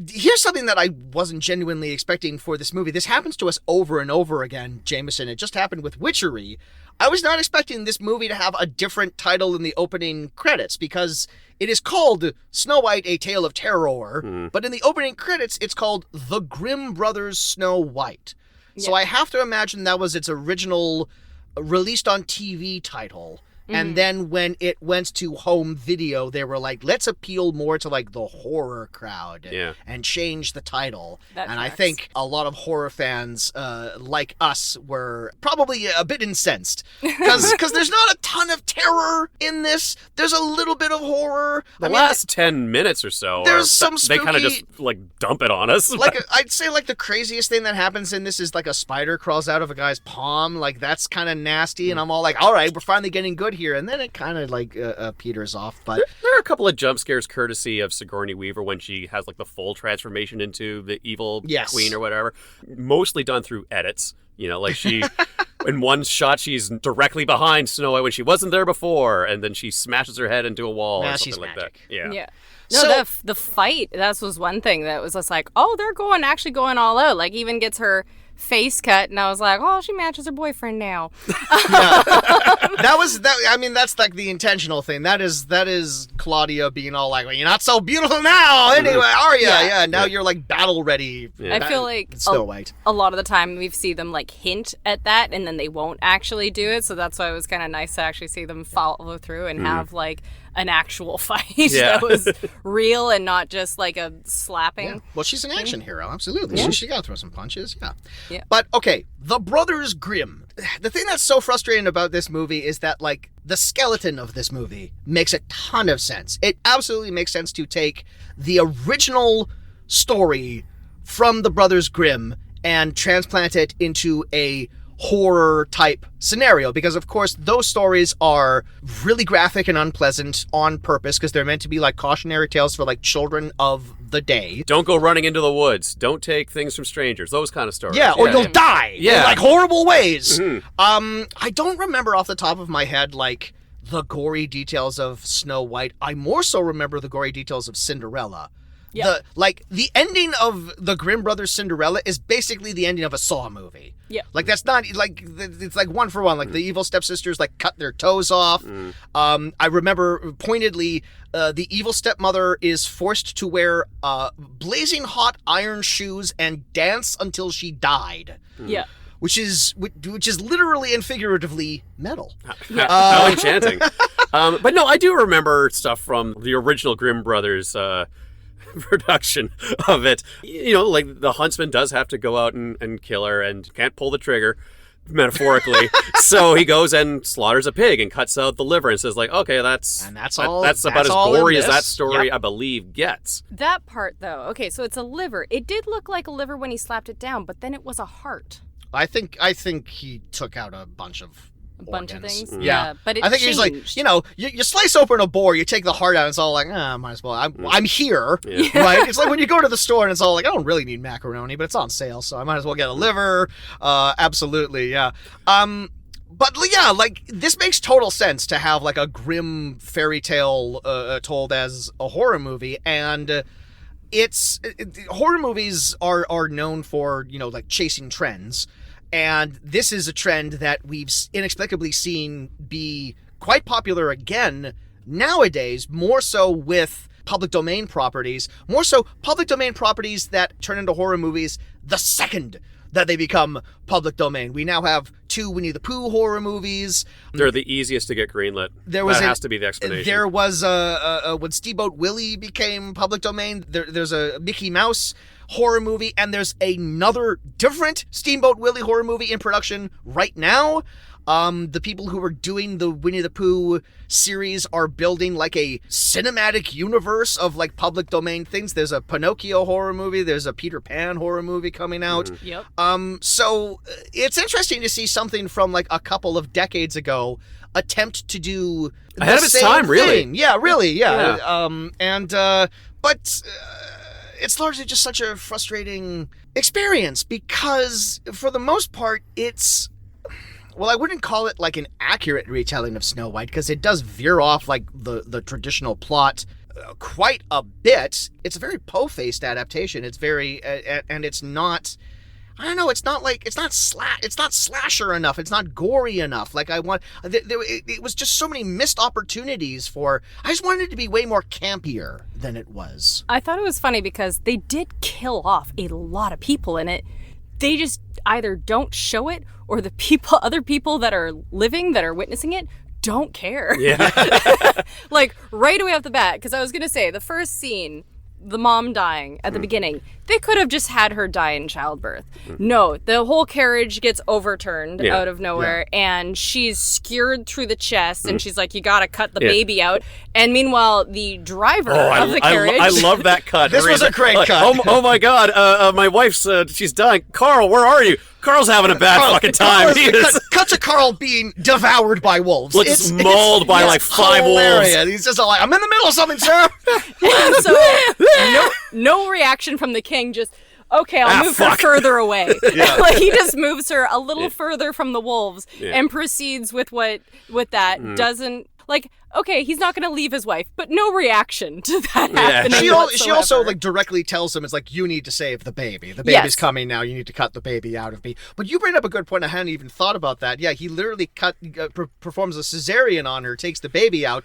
here's something that I wasn't genuinely expecting for this movie. This happens to us over and over again, Jameson. It just happened with Witchery. I was not expecting this movie to have a different title in the opening credits, because it is called Snow White, A Tale of Terror, but in the opening credits, it's called The Grimm Brothers Snow White. Yeah. So I have to imagine that was its original released on TV title. And then when it went to home video, they were like, let's appeal more to, like, the horror crowd and change the title. I think a lot of horror fans like us were probably a bit incensed because there's not a ton of terror in this. There's a little bit of horror. The last 10 minutes or so, there's some spooky, they kind of just, like, dump it on us. Like, I'd say, like, the craziest thing that happens in this is, like, a spider crawls out of a guy's palm. Like, that's kind of nasty. And I'm all like, all right, we're finally getting good here, and then it kind of like peters off. But there are a couple of jump scares courtesy of Sigourney Weaver when she has like the full transformation into the evil queen or whatever. Mostly done through edits. Like she in one shot she's directly behind Snow White when she wasn't there before, and then she smashes her head into a wall or something like that. Yeah. No, so, the fight, that was one thing that was just like, oh, they're actually going all out. Like, even gets her face cut, and I was like, oh, she matches her boyfriend now. That's like the intentional thing. That is Claudia being all like, well, you're not so beautiful now anyway, are you? Yeah, now you're like battle ready. I feel like Snow White. A lot of the time we see them like hint at that, and then they won't actually do it. So that's why it was kind of nice to actually see them follow through and have like an actual fight that was real and not just like a slapping. Yeah. Well, she's an action hero, absolutely. Yeah. She got to throw some punches, yeah. But, okay, the Brothers Grimm. The thing that's so frustrating about this movie is that, like, the skeleton of this movie makes a ton of sense. It absolutely makes sense to take the original story from the Brothers Grimm and transplant it into a horror type scenario, because of course those stories are really graphic and unpleasant on purpose because they're meant to be like cautionary tales for like children of the day. Don't go running into the woods. Don't take things from strangers. Those kind of stories. Yeah, or you'll die in like horrible ways. I don't remember off the top of my head like the gory details of Snow White. I more so remember the gory details of Cinderella. Yeah. The ending of the Grimm Brothers Cinderella is basically the ending of a Saw movie. Yeah. Like that's not like it's like one for one. Like the evil stepsisters like cut their toes off. I remember pointedly the evil stepmother is forced to wear blazing hot iron shoes and dance until she died. Yeah. Which is literally and figuratively metal. How enchanting. But no, I do remember stuff from the original Grimm Brothers production of it. You know, like the huntsman does have to go out and kill her and can't pull the trigger, metaphorically. So he goes and slaughters a pig and cuts out the liver and says like, okay, that's about as gory as that story, I believe, gets. That part though, okay, so it's a liver. It did look like a liver when he slapped it down, but then it was a heart. I think he took out a bunch of things. Yeah, but I think he's like, you slice open a boar, you take the heart out, and it's all like, might as well. I'm here, right? It's like when you go to the store and it's all like, I don't really need macaroni, but it's on sale, so I might as well get a liver. Absolutely, yeah. But yeah, like this makes total sense to have like a grim fairy tale told as a horror movie, and horror movies are known for like chasing trends. And this is a trend that we've inexplicably seen be quite popular again nowadays, more so with public domain properties, that turn into horror movies the second that they become public domain. We now have 2 Winnie the Pooh horror movies. They're the easiest to get greenlit. That has to be the explanation. There was when Steamboat Willie became public domain, there's a Mickey Mouse horror movie, and there's another different Steamboat Willie horror movie in production right now. The people who are doing the Winnie the Pooh series are building like a cinematic universe of like public domain things. There's a Pinocchio horror movie. There's a Peter Pan horror movie coming out. Yep. So it's interesting to see something from like a couple of decades ago attempt to do ahead of its time, really. Yeah, really, yeah. But it's largely just such a frustrating experience because for the most part it's, well, I wouldn't call it like an accurate retelling of Snow White because it does veer off like the traditional plot quite a bit. It's a very Poe-faced adaptation. It's very and it's not, I don't know, it's not slasher enough. It's not gory enough. Like it was just so many missed opportunities for, I just wanted it to be way more campier than it was. I thought it was funny because they did kill off a lot of people in it. They just either don't show it or other people that are living, that are witnessing it, don't care. Yeah. Like right away off the bat, because I was going to say the first scene, the mom dying at the beginning, they could have just had her die in childbirth. No, the whole carriage gets overturned out of nowhere, and she's skewered through the chest, and she's like, you gotta cut the baby out. And meanwhile, the driver of the carriage... I love that cut. This was a great cut. Oh my God, my wife's, she's dying. Carl, where are you? Carl's having a bad fucking time. Cut to Carl being devoured by wolves. It's mauled by like 5 wolves. He's just like, I'm in the middle of something, sir. And so, no reaction from the king, just, okay, I'll move her further away. Like, he just moves her a little further from the wolves and proceeds with that. Doesn't, like, okay, he's not going to leave his wife, but no reaction to that happening. She also like directly tells him, it's like, you need to save the baby. The baby's coming now. You need to cut the baby out of me. But you bring up a good point. I hadn't even thought about that. Yeah, he literally performs a cesarean on her, takes the baby out.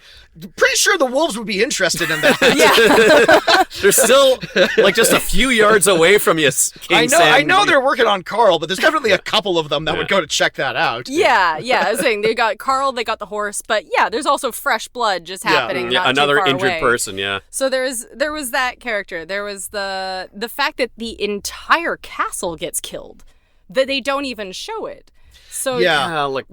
Pretty sure the wolves would be interested in that. They're still like just a few yards away from you, King Sam. I know they're working on Carl, but there's definitely a couple of them that would go to check that out. Yeah. I was saying they got Carl, they got the horse, but yeah, there's also fresh blood just happening. Not another too far injured away. person. Yeah. So there was that character. There was the fact that the entire castle gets killed, that they don't even show it. So like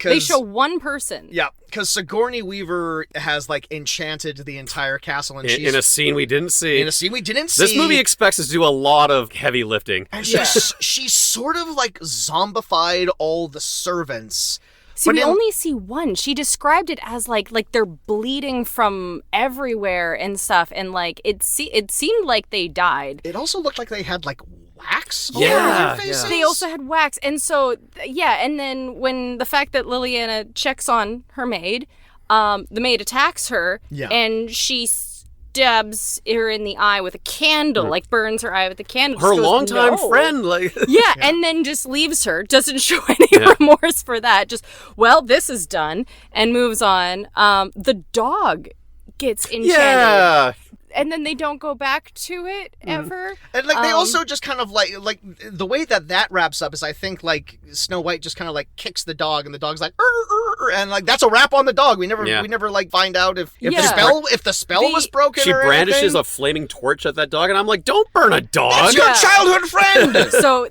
they show one person. Yeah, because Sigourney Weaver has like enchanted the entire castle, and she's in a scene we didn't see. This movie expects us to do a lot of heavy lifting. And she's sort of like zombified all the servants. See, we only see one. She described it as like they're bleeding from everywhere and stuff, and like it seemed like they died. It also looked like they had like wax yeah, over their faces. They also had wax, and so and then when the fact that Liliana checks on her maid, the maid attacks her, and she stabs her in the eye with a candle, like burns her eye with a candle. Her longtime friend, like and then just leaves her, doesn't show any remorse for that. Just, well, this is done, and moves on. The dog gets enchanted. And then they don't go back to it ever. And like they also just kind of like the way that wraps up is I think like Snow White just kind of like kicks the dog, and the dog's like and like that's a wrap on the dog. We never like find out if the spell was broken. She or brandishes anything. a flaming torch at that dog, and I'm like, don't burn a dog. That's your childhood friend. So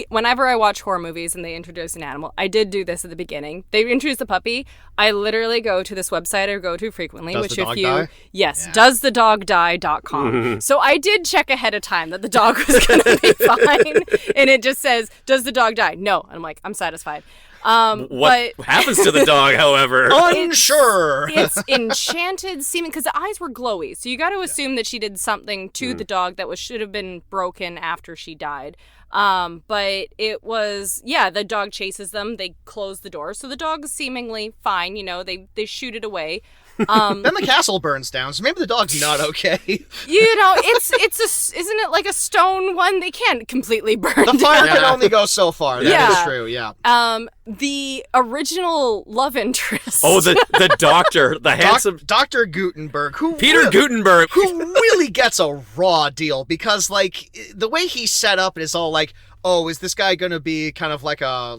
whenever I watch horror movies and they introduce an animal, I did do this at the beginning. They introduce the puppy. I literally go to this website I go to frequently, Does the dog die? Yes, does the dog die.com. So I did check ahead of time that the dog was going to be fine, and it just says, does the dog die? No. And I'm like, I'm satisfied. What happens to the dog, however? Unsure. It's enchanted seeming, because the eyes were glowy, so you got to assume that she did something to the dog that should have been broken after she died. But it was, the dog chases them. They close the door, so the dog's seemingly fine. They shoot it away. Then the castle burns down, so maybe the dog's not okay. Isn't it like a stone one? They can't completely burn The fire down. can only go so far. That is true, yeah. The original love interest. Oh, the doctor, the handsome Dr. Gutenberg, Peter Gutenberg, who really gets a raw deal, because like the way he's set up is all like, oh, is this guy going to be kind of like a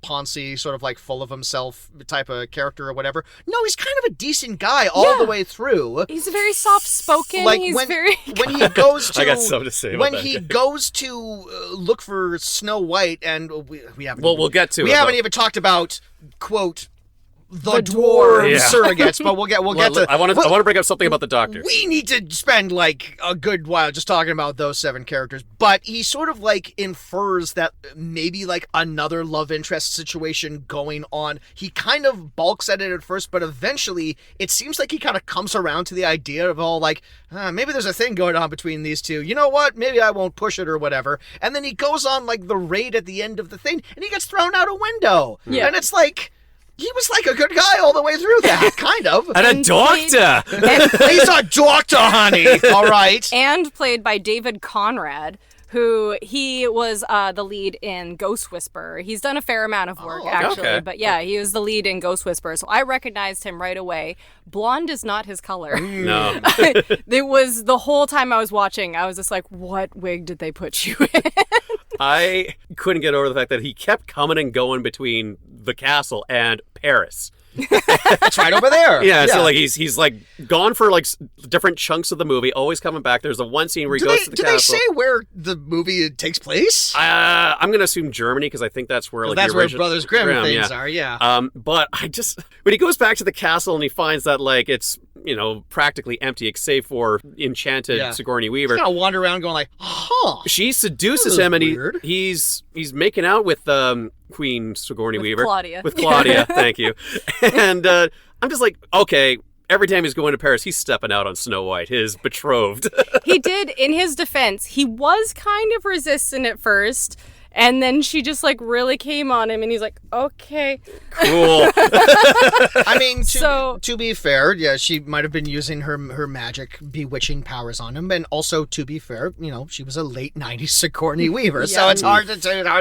Ponzi, sort of like full of himself type of character or whatever? No, he's kind of a decent guy all the way through. He's very soft-spoken. Like when he goes to, I got something to say about when that. he goes to look for Snow White, and we haven't. Well, we'll get to. We haven't even talked about quote. The dwarf surrogates, but we'll get to. I want to bring up something about the doctor. We need to spend like a good while just talking about those 7 characters, but he sort of like infers that maybe like another love interest situation going on. He kind of balks at it at first, but eventually it seems like he kind of comes around to the idea of all like, maybe there's a thing going on between these two. You know what? Maybe I won't push it or whatever. And then he goes on like the raid at the end of the thing, and he gets thrown out a window. Yeah. And it's like, he was like a good guy all the way through that, kind of. And a doctor! He's a doctor, honey! All right. And played by David Conrad, who he was the lead in Ghost Whisperer. He's done a fair amount of work, actually. Okay. But yeah, he was the lead in Ghost Whisperer, so I recognized him right away. Blonde is not his color. No. It was the whole time I was watching, I was just like, what wig did they put you in? I couldn't get over the fact that he kept coming and going between the castle and Paris. It's right over there. Yeah, so like he's like gone for like different chunks of the movie, always coming back. There's the one scene where he goes to the castle. Do they say where the movie takes place? I'm gonna assume Germany, because I think that's where like that's the original, where Brothers Grimm things are. Yeah. But when he goes back to the castle and he finds that like it's practically empty except for enchanted Sigourney Weaver. He's gonna wander around going like, She seduces him, and he's making out with Queen Sigourney Weaver. With Claudia, thank you. And I'm just like, okay, every time he's going to Paris, he's stepping out on Snow White, his betrothed. He did, in his defense, he was kind of resistant at first. And then she just like really came on him, and he's like, okay. Cool. I mean, to be fair, yeah, she might have been using her magic bewitching powers on him. And also, to be fair, she was a late 90s Sigourney Weaver. So it's hard to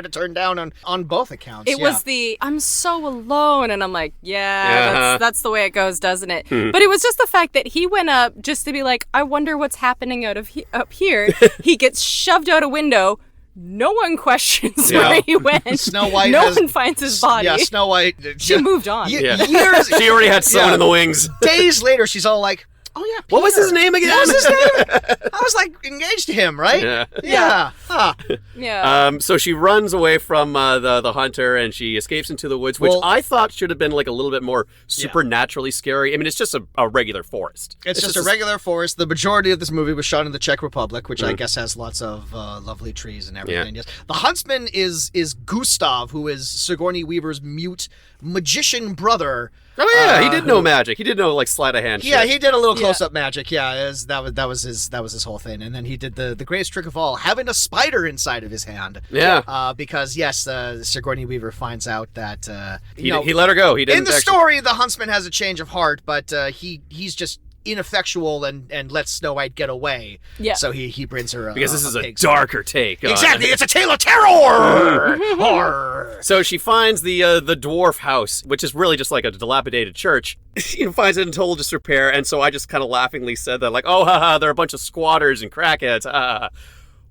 turn down on both accounts. It was I'm so alone. And I'm like, that's the way it goes, doesn't it? But it was just the fact that he went up just to be like, I wonder what's happening up here. He gets shoved out a window. No one questions where he went. Snow White no one finds his body. Yeah, Snow White. She moved on. Years. She already had someone in the wings. Days later, she's all like, Oh yeah. What was his Peter. name again? What was his name? I was like engaged to him, right? Yeah. Huh. Yeah. So she runs away from the hunter and she escapes into the woods, which I thought should have been like a little bit more supernaturally scary. I mean, it's just a regular forest. It's just a regular forest. The majority of this movie was shot in the Czech Republic, which I guess has lots of lovely trees and everything. Yeah. Yes. The huntsman is Gustav, who is Sigourney Weaver's mute magician brother. Oh yeah, he did know magic. He did know like sleight of hand. Yeah, shit. he did a little close-up magic. Yeah, that was his whole thing. And then he did the greatest trick of all, having a spider inside of his hand. Yeah. Because yes, Sigourney Weaver finds out that He let her go. He didn't. In the story, the huntsman has a change of heart, but he's just ineffectual and lets Snow White get away. Yeah. So he brings her because this is a pig. darker take. Exactly, it's a tale of terror. Horror. So she finds the dwarf house, which is really just like a dilapidated church. She finds it in total disrepair, and so I just kind of laughingly said that, like, oh, haha, they're a bunch of squatters and crackheads.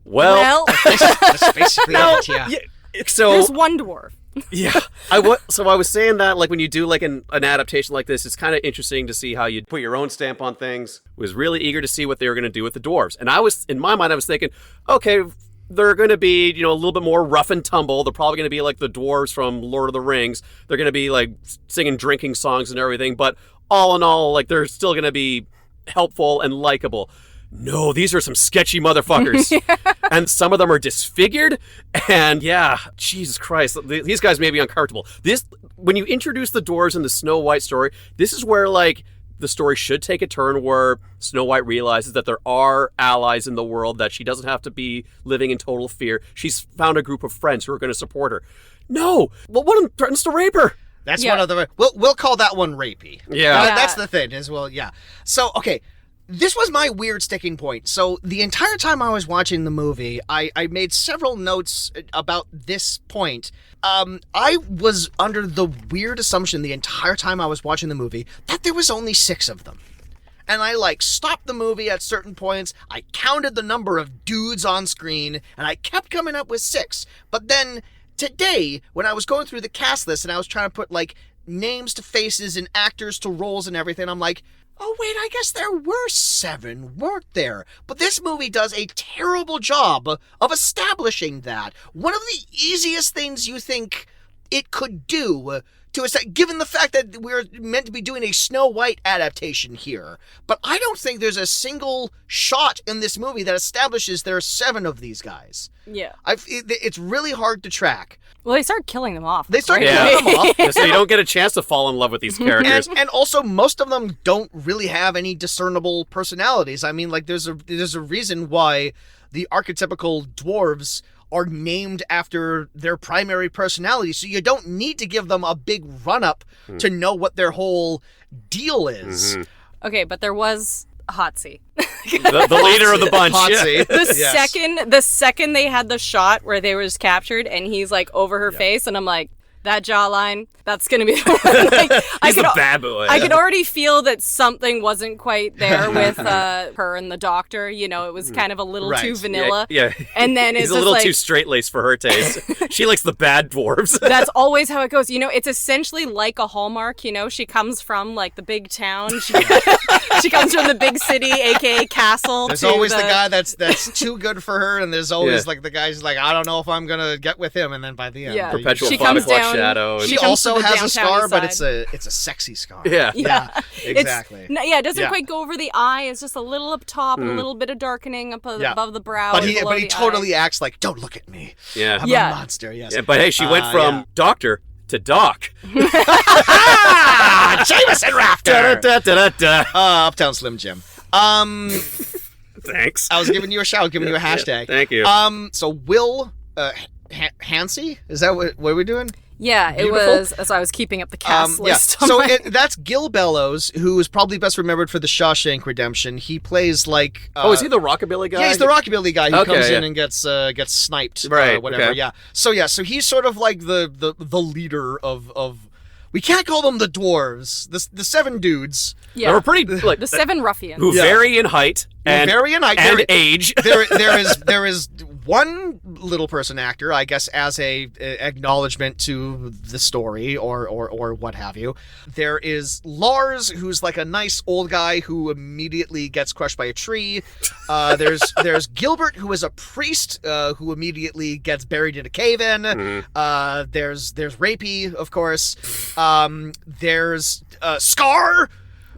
Well, That's basically it. Yeah. So there's one dwarf. Yeah, I was saying that, like, when you do like an adaptation like this, it's kind of interesting to see how you put your own stamp on things. Was really eager to see what they were going to do with the dwarves, and in my mind I was thinking, okay, they're going to be, a little bit more rough and tumble. They're probably going to be like the dwarves from Lord of the Rings. They're going to be like singing drinking songs and everything, but all in all, like, they're still going to be helpful and likable. No, these are some sketchy motherfuckers. And some of them are disfigured. And yeah, Jesus Christ, these guys may be uncomfortable. When you introduce the dwarves in the Snow White story, this is where, like, the story should take a turn where Snow White realizes that there are allies in the world, that she doesn't have to be living in total fear. She's found a group of friends who are going to support her. No, well, one of them threatens to rape her. That's one of the... We'll call that one rapey. Yeah. That's the thing, as well, yeah. So, okay, this was my weird sticking point. So the entire time I was watching the movie, I made several notes about this point. I was under the weird assumption the entire time I was watching the movie that there was only 6 of them. And I, like, stopped the movie at certain points, I counted the number of dudes on screen, and I kept coming up with 6. But then today, when I was going through the cast list and I was trying to put, like, names to faces and actors to roles and everything, I'm like, oh, wait, I guess there were 7, weren't there? But this movie does a terrible job of establishing that. One of the easiest things you think it could do, given the fact that we're meant to be doing a Snow White adaptation here. But I don't think there's a single shot in this movie that establishes there are 7 of these guys. Yeah. It's really hard to track. Well, they start killing them off. They start killing them off. So you don't get a chance to fall in love with these characters. And also, most of them don't really have any discernible personalities. I mean, like, there's a reason why the archetypical dwarves are named after their primary personality, so you don't need to give them a big run-up to know what their whole deal is. Mm-hmm. Okay, but there was Hotsy. the leader of the bunch. Hotsy. The second they had the shot where they was captured and he's like over her face, and I'm like, that jawline, that's gonna be the one. Like, He's the bad boy. I could already feel that something wasn't quite there with her and the doctor. You know, it was kind of a little too vanilla. Yeah. And then he's it's a little just too like, straight-laced for her taste. She likes the bad dwarves. that's always how it goes. You know, it's essentially like a Hallmark. You know, she comes from like the big town. She comes from the big city, aka castle. There's always the guy that's too good for her, and there's always like the guy's like, I don't know if I'm gonna get with him, and then by the end, perpetual she 5 comes o'clock down. shadow. She also has a scar, but it's a sexy scar. Yeah. Exactly. It doesn't quite go over the eye. It's just a little up top and a little bit of darkening above the brow. But and he below the totally eye. acts like, don't look at me. Yeah. I'm a monster. Yes. Yeah, but hey, she went from doctor to doc. Jameson Rafter. Da-da-da-da-da. Uptown Slim Jim. Thanks. I was giving you a shout, giving you a hashtag. Thank you. So Will Hansey, is that what are we doing? Yeah, Beautiful. it was. So I was keeping up the cast list. So that's Gil Bellows, who is probably best remembered for the Shawshank Redemption. He plays like... is he the rockabilly guy? Yeah, he's the rockabilly guy who comes in and gets sniped. Right, whatever, okay. yeah. So he's sort of like the leader of... We can't call them the dwarves. The 7 dudes. Yeah. They were pretty... like, the 7 ruffians. who vary in height and vary in height. and age. There is one little person actor, I guess, as a acknowledgement to the story or what have you. There is Lars, who's like a nice old guy who immediately gets crushed by a tree. There's Gilbert, who is a priest who immediately gets buried in a cave-in. There's Rapey, of course. There's Scar.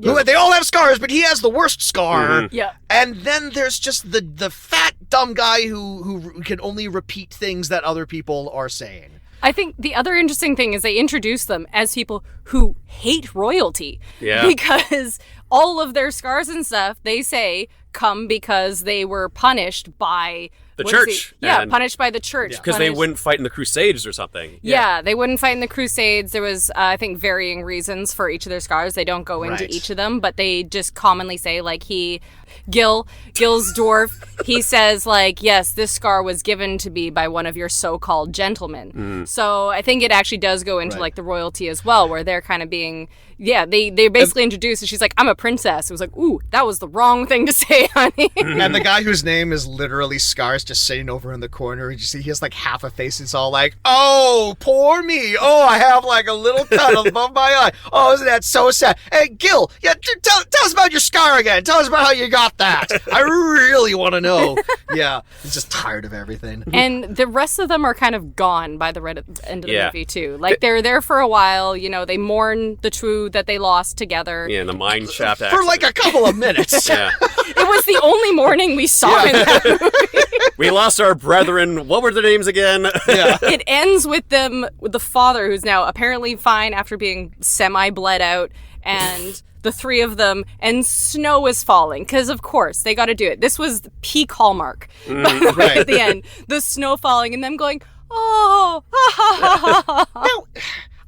Who, they all have scars, but he has the worst scar. Yeah. And then there's just the fat, dumb guy who can only repeat things that other people are saying. I think the other interesting thing is they introduce them as people who hate royalty. Yeah. Because all of their scars and stuff, they say, come because they were punished by... The church. Punished by the church. Because they wouldn't fight in the Crusades or something. Yeah, they wouldn't fight in the Crusades. There was, I think, varying reasons for each of their scars. They don't go into each of them, but they just commonly say, like, Gil's dwarf, he says, like, yes, this scar was given to me by one of your so-called gentlemen. So I think it actually does go into, like, the royalty as well, where they're kind of being... Yeah, they basically introduced, and she's like, I'm a princess. It was like, ooh, that was the wrong thing to say, honey. And the guy whose name is literally Scars just sitting over in the corner, you see he has like half a face. It's all like, oh, poor me. Oh, I have like a little cut above my eye. Oh, isn't that so sad? Hey, Gil, tell us about your scar again. Tell us about how you got that. I really want to know. Yeah, he's just tired of everything. And the rest of them are kind of gone by the end of the movie, too. Like, they're there for a while. You know, they mourn the two that they lost together. Yeah, in the mine shaft for like a couple of minutes. Yeah. It was the only mourning we saw in that movie. We lost our brethren. What were their names again? Yeah. It ends with the father, who's now apparently fine after being semi-bled out, and the three of them, and snow is falling. Because, of course, they got to do it. This was peak Hallmark. At the end. The snow falling, and them going, oh, ha, ha, ha, ha. Now,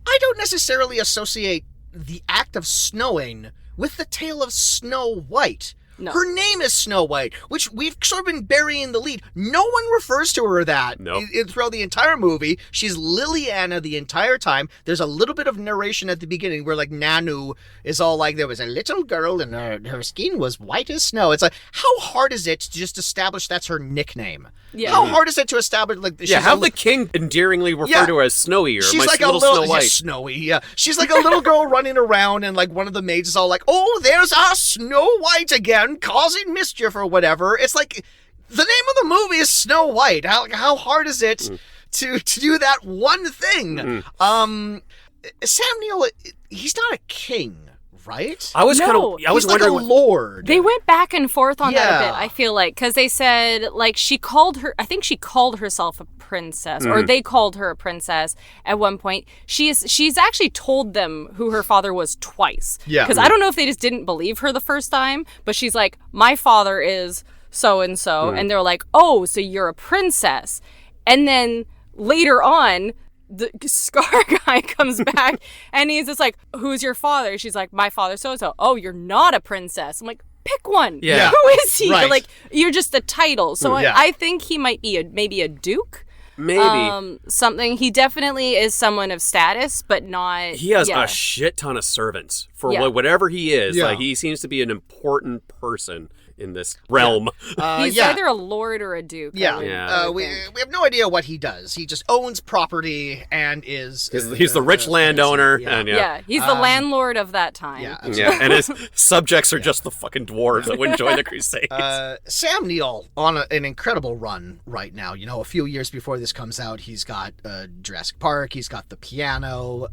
I don't necessarily associate the act of snowing with the tale of Snow White. No. Her name is Snow White, which we've sort of been burying the lead. No one refers to her that throughout the entire movie. She's Liliana the entire time. There's a little bit of narration at the beginning where, like, Nanu is all like, there was a little girl and her skin was white as snow. It's like, how hard is it to just establish that's her nickname? Yeah. How hard is it to establish, like... Have the king endearingly refer to her as Snowy or she's my like little Snow White. Snowy, yeah. She's like a little girl running around, and like one of the maids is all like, oh, there's our Snow White again, causing mischief or whatever. It's like, the name of the movie is Snow White. How hard is it to do that one thing? Sam Neill, he's not a king, right? I was wondering, like a lord. They went back and forth on that a bit, I feel like, because they said, like, I think she called herself a princess, or they called her a princess at one point. She's actually told them who her father was twice. Yeah. Because I don't know if they just didn't believe her the first time, but she's like, my father is so-and-so, and they're like, oh, so you're a princess. And then later on, the Scar guy comes back and he's just like, who's your father? She's like, my father so-and-so. Oh, you're not a princess. I'm like, pick one. Yeah. Who is he? Right. Like, you're just a title. So I think he might be maybe a duke. Maybe. Something. He definitely is someone of status, but not... He has a shit ton of servants. For whatever he is. Like, he seems to be an important person in this realm. He's either a lord or a duke. We have no idea what he does. He just owns property and is... He's the rich landowner. He's the landlord of that time. And his subjects are just the fucking dwarves that wouldn't join the Crusades. Sam Neill on an incredible run right now. You know, a few years before this comes out, he's got Jurassic Park, he's got The Piano,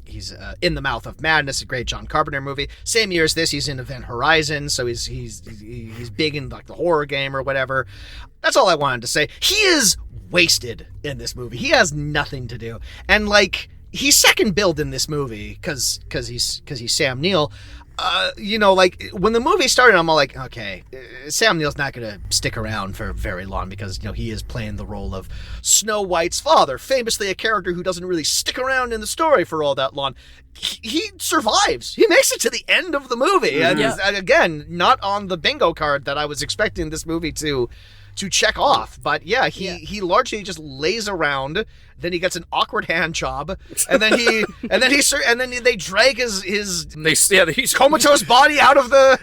he's In the Mouth of Madness, a great John Carpenter movie. Same year as this, he's in Event Horizon, so he's big in like the horror game or whatever. That's all I wanted to say. He is wasted in this movie. He has nothing to do, and like he's second billed in this movie because he's Sam Neill. You know, like when the movie started, I'm all like, okay, Sam Neill's not gonna stick around for very long because, you know, he is playing the role of Snow White's father, famously a character who doesn't really stick around in the story for all that long. He survives. He makes it to the end of the movie, and again, not on the bingo card that I was expecting this movie to to check off. But he largely just lays around. Then he gets an awkward hand job, and then they drag his comatose body out of the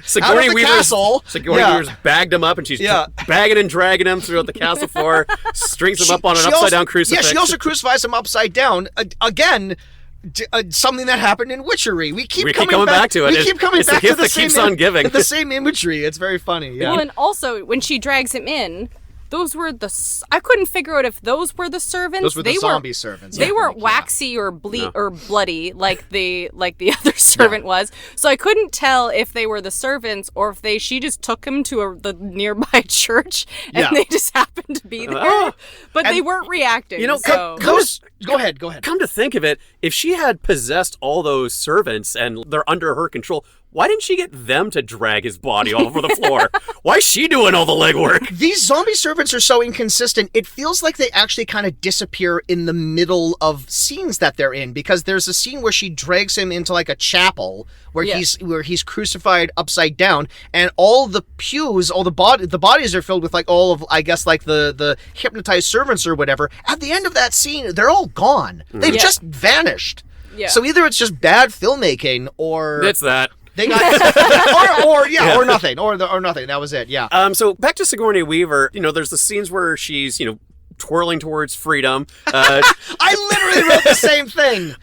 castle. Sigourney Weaver's bagged him up, and she's bagging and dragging him throughout the castle floor, strings him up on an upside down crucifix. Yeah, she also crucifies him upside down. Again, something that happened in Witchery. We keep coming back to it. We keep coming back to the same. Keeps on giving. The same imagery. It's very funny. Yeah. Well, and also when she drags him in. Those were I couldn't figure out if those were the servants. Those were the zombie servants. They weren't waxy or or bloody like the other servant was. So I couldn't tell if they were the servants or if she just took him to the nearby church and they just happened to be there. But they weren't reacting. You know, go ahead. Come to think of it, if she had possessed all those servants and they're under her control, why didn't she get them to drag his body all over the floor? Why is she doing all the legwork? These zombie servants are so inconsistent. It feels like they actually kind of disappear in the middle of scenes that they're in, because there's a scene where she drags him into like a chapel where he's crucified upside down, and all the pews, all the bodies are filled with like all of, I guess, like the hypnotized servants or whatever. At the end of that scene, they're all gone. They've just vanished. Yeah. So either it's just bad filmmaking or it's that. They got or nothing, or nothing. That was it. Yeah. So back to Sigourney Weaver. You know, there's the scenes where she's twirling towards freedom. I literally wrote the same thing.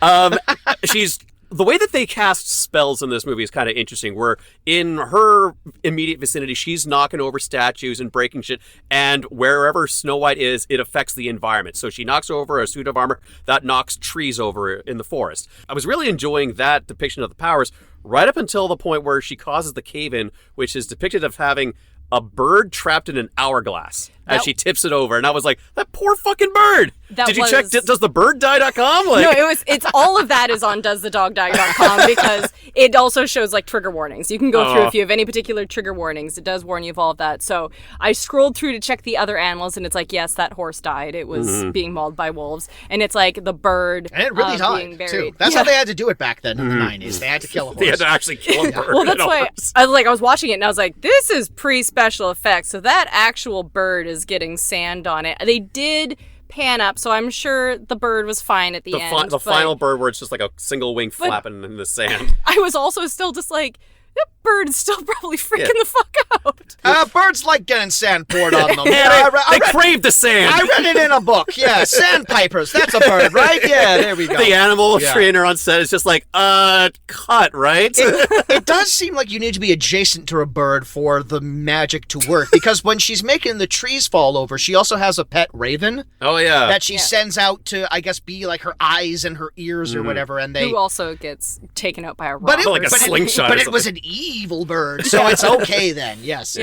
The way that they cast spells in this movie is kind of interesting, where in her immediate vicinity, she's knocking over statues and breaking shit, and wherever Snow White is, it affects the environment. So she knocks over a suit of armor that knocks trees over in the forest. I was really enjoying that depiction of the powers right up until the point where she causes the cave-in, which is depicted of having a bird trapped in an hourglass as she tips it over. And I was like, that poor fucking bird. Did you check doesthebirddie.com? No, it's all of that is on doesthedogdie.com because it also shows like trigger warnings. You can go through if you have any particular trigger warnings. It does warn you of all of that. So I scrolled through to check the other animals, and it's like, yes, that horse died. It was being mauled by wolves. And it's like the bird and it really died, too. That's how they had to do it back then in the 90s. They had to kill a horse. They had to actually kill a bird. Well, that's why I was watching it, and I was like, this is pre-special effects. So that actual bird is getting sand on it. They did pan up, so I'm sure the bird was fine at the end. The final bird where it's just like a single wing flapping in the sand. I was also still just like, that bird is still probably freaking the fuck out. Birds like getting sand poured on them. They crave the sand. I read it in a book. Yeah, sandpipers. That's a bird, right? Yeah, there we go. The animal trainer on set is just like, cut, right? It does seem like you need to be adjacent to a bird for the magic to work, because when she's making the trees fall over, she also has a pet raven. Oh, yeah. That she sends out to, I guess, be like her eyes and her ears or whatever. And who also gets taken out by a rock. Like a slingshot. But it was an evil bird, so it's okay then. Yes.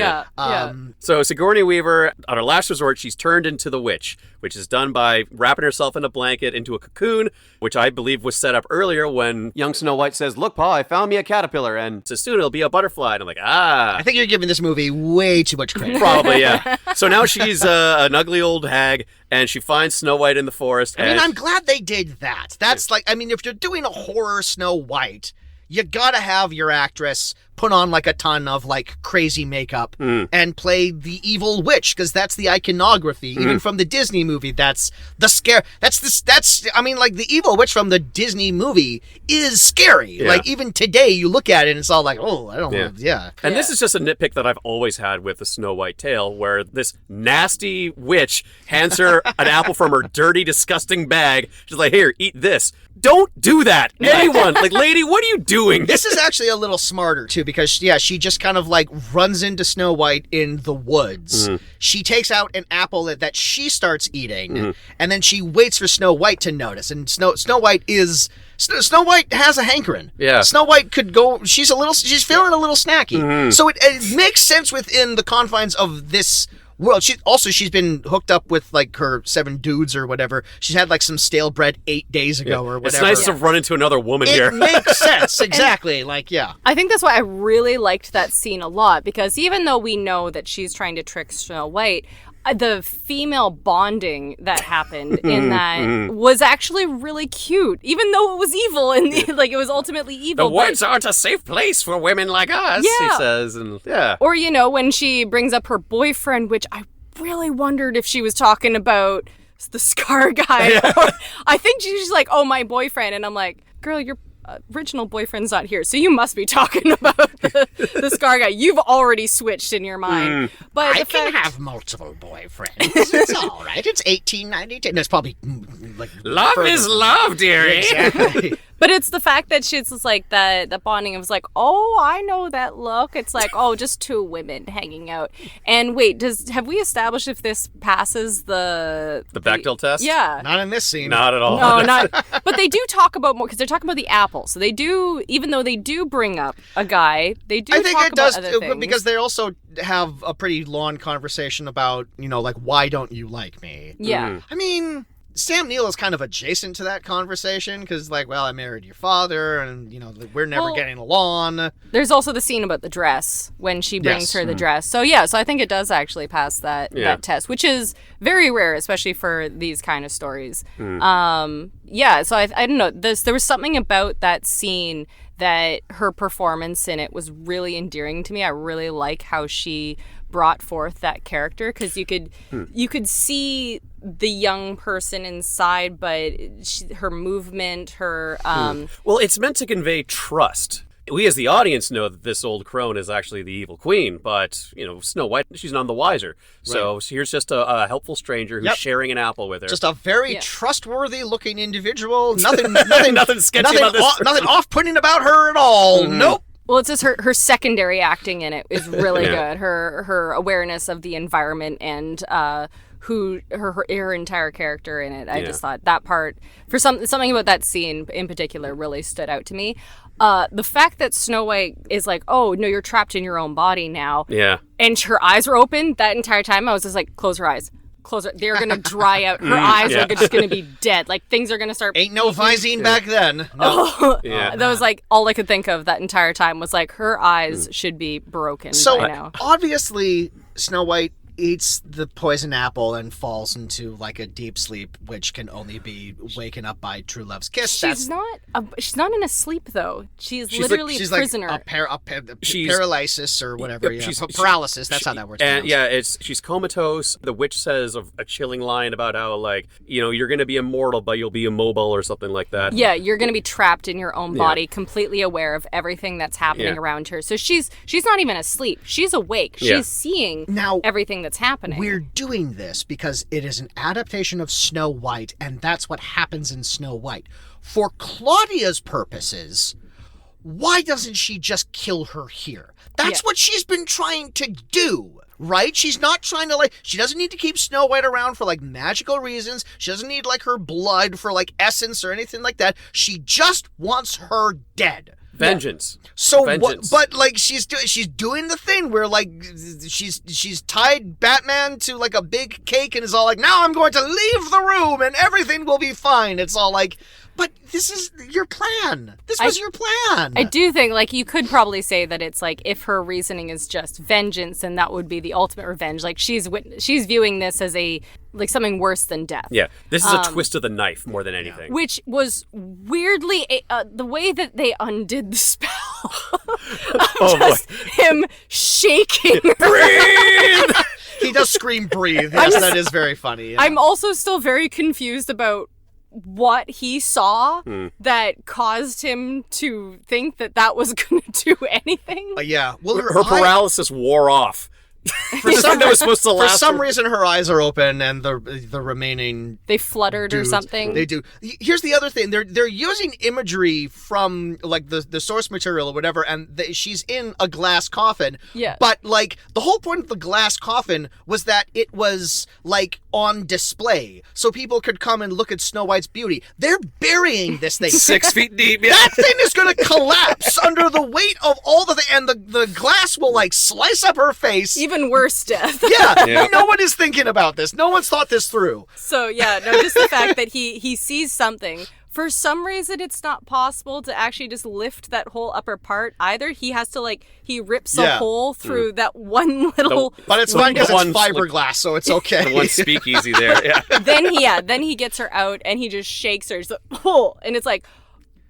So Sigourney Weaver, on her last resort, she's turned into the witch, which is done by wrapping herself in a blanket into a cocoon, which I believe was set up earlier when young Snow White says, "Look, Pa, I found me a caterpillar, and so soon it'll be a butterfly." And I'm like, I think you're giving this movie way too much credit. Probably, yeah. So now she's an ugly old hag, and she finds Snow White in the forest. I mean, I'm glad they did that. That's like, I mean, if you're doing a horror Snow White, you gotta have your actress put on like a ton of like crazy makeup and play the evil witch, because that's the iconography. Even from the Disney movie, that's the scare. I mean, like the evil witch from the Disney movie is scary. Like even today, you look at it and it's all like, oh, I don't know. Yeah. And this is just a nitpick that I've always had with the Snow White tale, where this nasty witch hands her an apple from her dirty, disgusting bag. She's like, here, eat this. Don't do that. Anyone. Like, lady, what are you doing? This is actually a little smarter, too, because, she just kind of, like, runs into Snow White in the woods. She takes out an apple that she starts eating, and then she waits for Snow White to notice. And Snow White has a hankering. Yeah. Snow White could go, she's feeling a little snacky. So it makes sense within the confines of this world. She's been hooked up with like her 7 dudes or whatever. She's had like some stale bread 8 days ago or whatever. It's nice to run into another woman here. It makes sense, exactly. I think that's why I really liked that scene a lot, because even though we know that she's trying to trick Snow White, the female bonding that happened in that was actually really cute, even though it was evil and it was ultimately evil. The woods aren't a safe place for women like us, he says. And Or, when she brings up her boyfriend, which I really wondered if she was talking about the Scar guy. Or I think she's like, oh, my boyfriend. And I'm like, girl, your original boyfriend's not here, so you must be talking about the Scar guy. You've already switched in your mind. But I can have multiple boyfriends. It's all right. It's 1892. No, it's probably like Love is love, dearie. Exactly. But it's the fact that she's just like the bonding of like, oh, I know that look. It's like, oh, just two women hanging out. And wait, have we established if this passes the Bechdel test? Yeah. Not in this scene. Not at all. No, not. But they do talk about more because they're talking about the apple. So they do, even though they do bring up a guy, they do. I think talk it does about other things. because they also have a pretty long conversation about, like, why don't you like me? Yeah. I mean, Sam Neill is kind of adjacent to that conversation because, like, well, I married your father and, we're never getting along. There's also the scene about the dress when she brings her the dress. So, so I think it does actually pass that test, which is very rare, especially for these kind of stories. So I don't know. There was something about that scene that her performance in it was really endearing to me. I really like how she brought forth that character because you could see the young person inside, but her movement, her Well, it's meant to convey trust. We as the audience know that this old crone is actually the evil queen, but Snow White, she's none the wiser. So here's just a helpful stranger who's sharing an apple with her. Just a very trustworthy looking individual. Nothing sketchy about this. Nothing off-putting about her at all. Nope. Well, it's just her secondary acting in it is really good. Her awareness of the environment and who her entire character in it. I just thought that part, for something about that scene in particular, really stood out to me. The fact that Snow White is like, oh no, you're trapped in your own body now. Yeah. And her eyes were open that entire time. I was just like, close her eyes. They're going to dry out. Her eyes are just going to be dead. Like, things are going to start... Ain't no Visine back then. No. That was, like, all I could think of that entire time was, like, her eyes should be broken by now. Obviously, Snow White eats the poison apple and falls into, like, a deep sleep, which can only be waken up by true love's kiss. She's not in a sleep, though. She's literally a prisoner. Like paralysis or whatever. Paralysis. That's how that works. And she's comatose. The witch says a chilling line about how, like, you're going to be immortal, but you'll be immobile or something like that. Yeah, you're going to be trapped in your own body, completely aware of everything that's happening around her. So she's not even asleep. She's awake. She's seeing everything that's happening. We're doing this because it is an adaptation of Snow White, and that's what happens in Snow White. For Claudia's purposes, why doesn't she just kill her here? That's what she's been trying to do, right? She's not trying to, she doesn't need to keep Snow White around for, magical reasons. She doesn't need, her blood for, essence or anything like that. She just wants her dead. Vengeance. So, Vengeance. but she's doing the thing where she's tied Batman to a big cake and is all like, now I'm going to leave the room and everything will be fine. It's all like, but this is your plan. This was your plan. I do think, you could probably say that it's, if her reasoning is just vengeance, then that would be the ultimate revenge. She's viewing this as something worse than death. Yeah, this is a twist of the knife more than anything. Which was weirdly, the way that they undid the spell. Him shaking her. Breathe! He does scream breathe. Yes, that is very funny. Yeah. I'm also still very confused about what he saw that caused him to think that was going to do anything. Yeah. Well, her paralysis wore off. For some, that was supposed to last. For some reason, her eyes are open, and the remaining they fluttered dudes, or something. They do. Here's the other thing: they're using imagery from the source material or whatever, and she's in a glass coffin. Yeah. But the whole point of the glass coffin was that it was on display, so people could come and look at Snow White's beauty. They're burying this thing 6 feet deep. Yeah. That thing is going to collapse under the weight of all and the glass will slice up her face. Even worse death. Yeah, no one is thinking about this. No one's thought this through. So, just the fact that he sees something. For some reason, it's not possible to actually just lift that whole upper part either. He has to, he rips a hole through that one little... But it's fine because it's fiberglass, so it's okay. The one speakeasy there, yeah. Then he gets her out, and he just shakes her. He's like, oh! And it's like...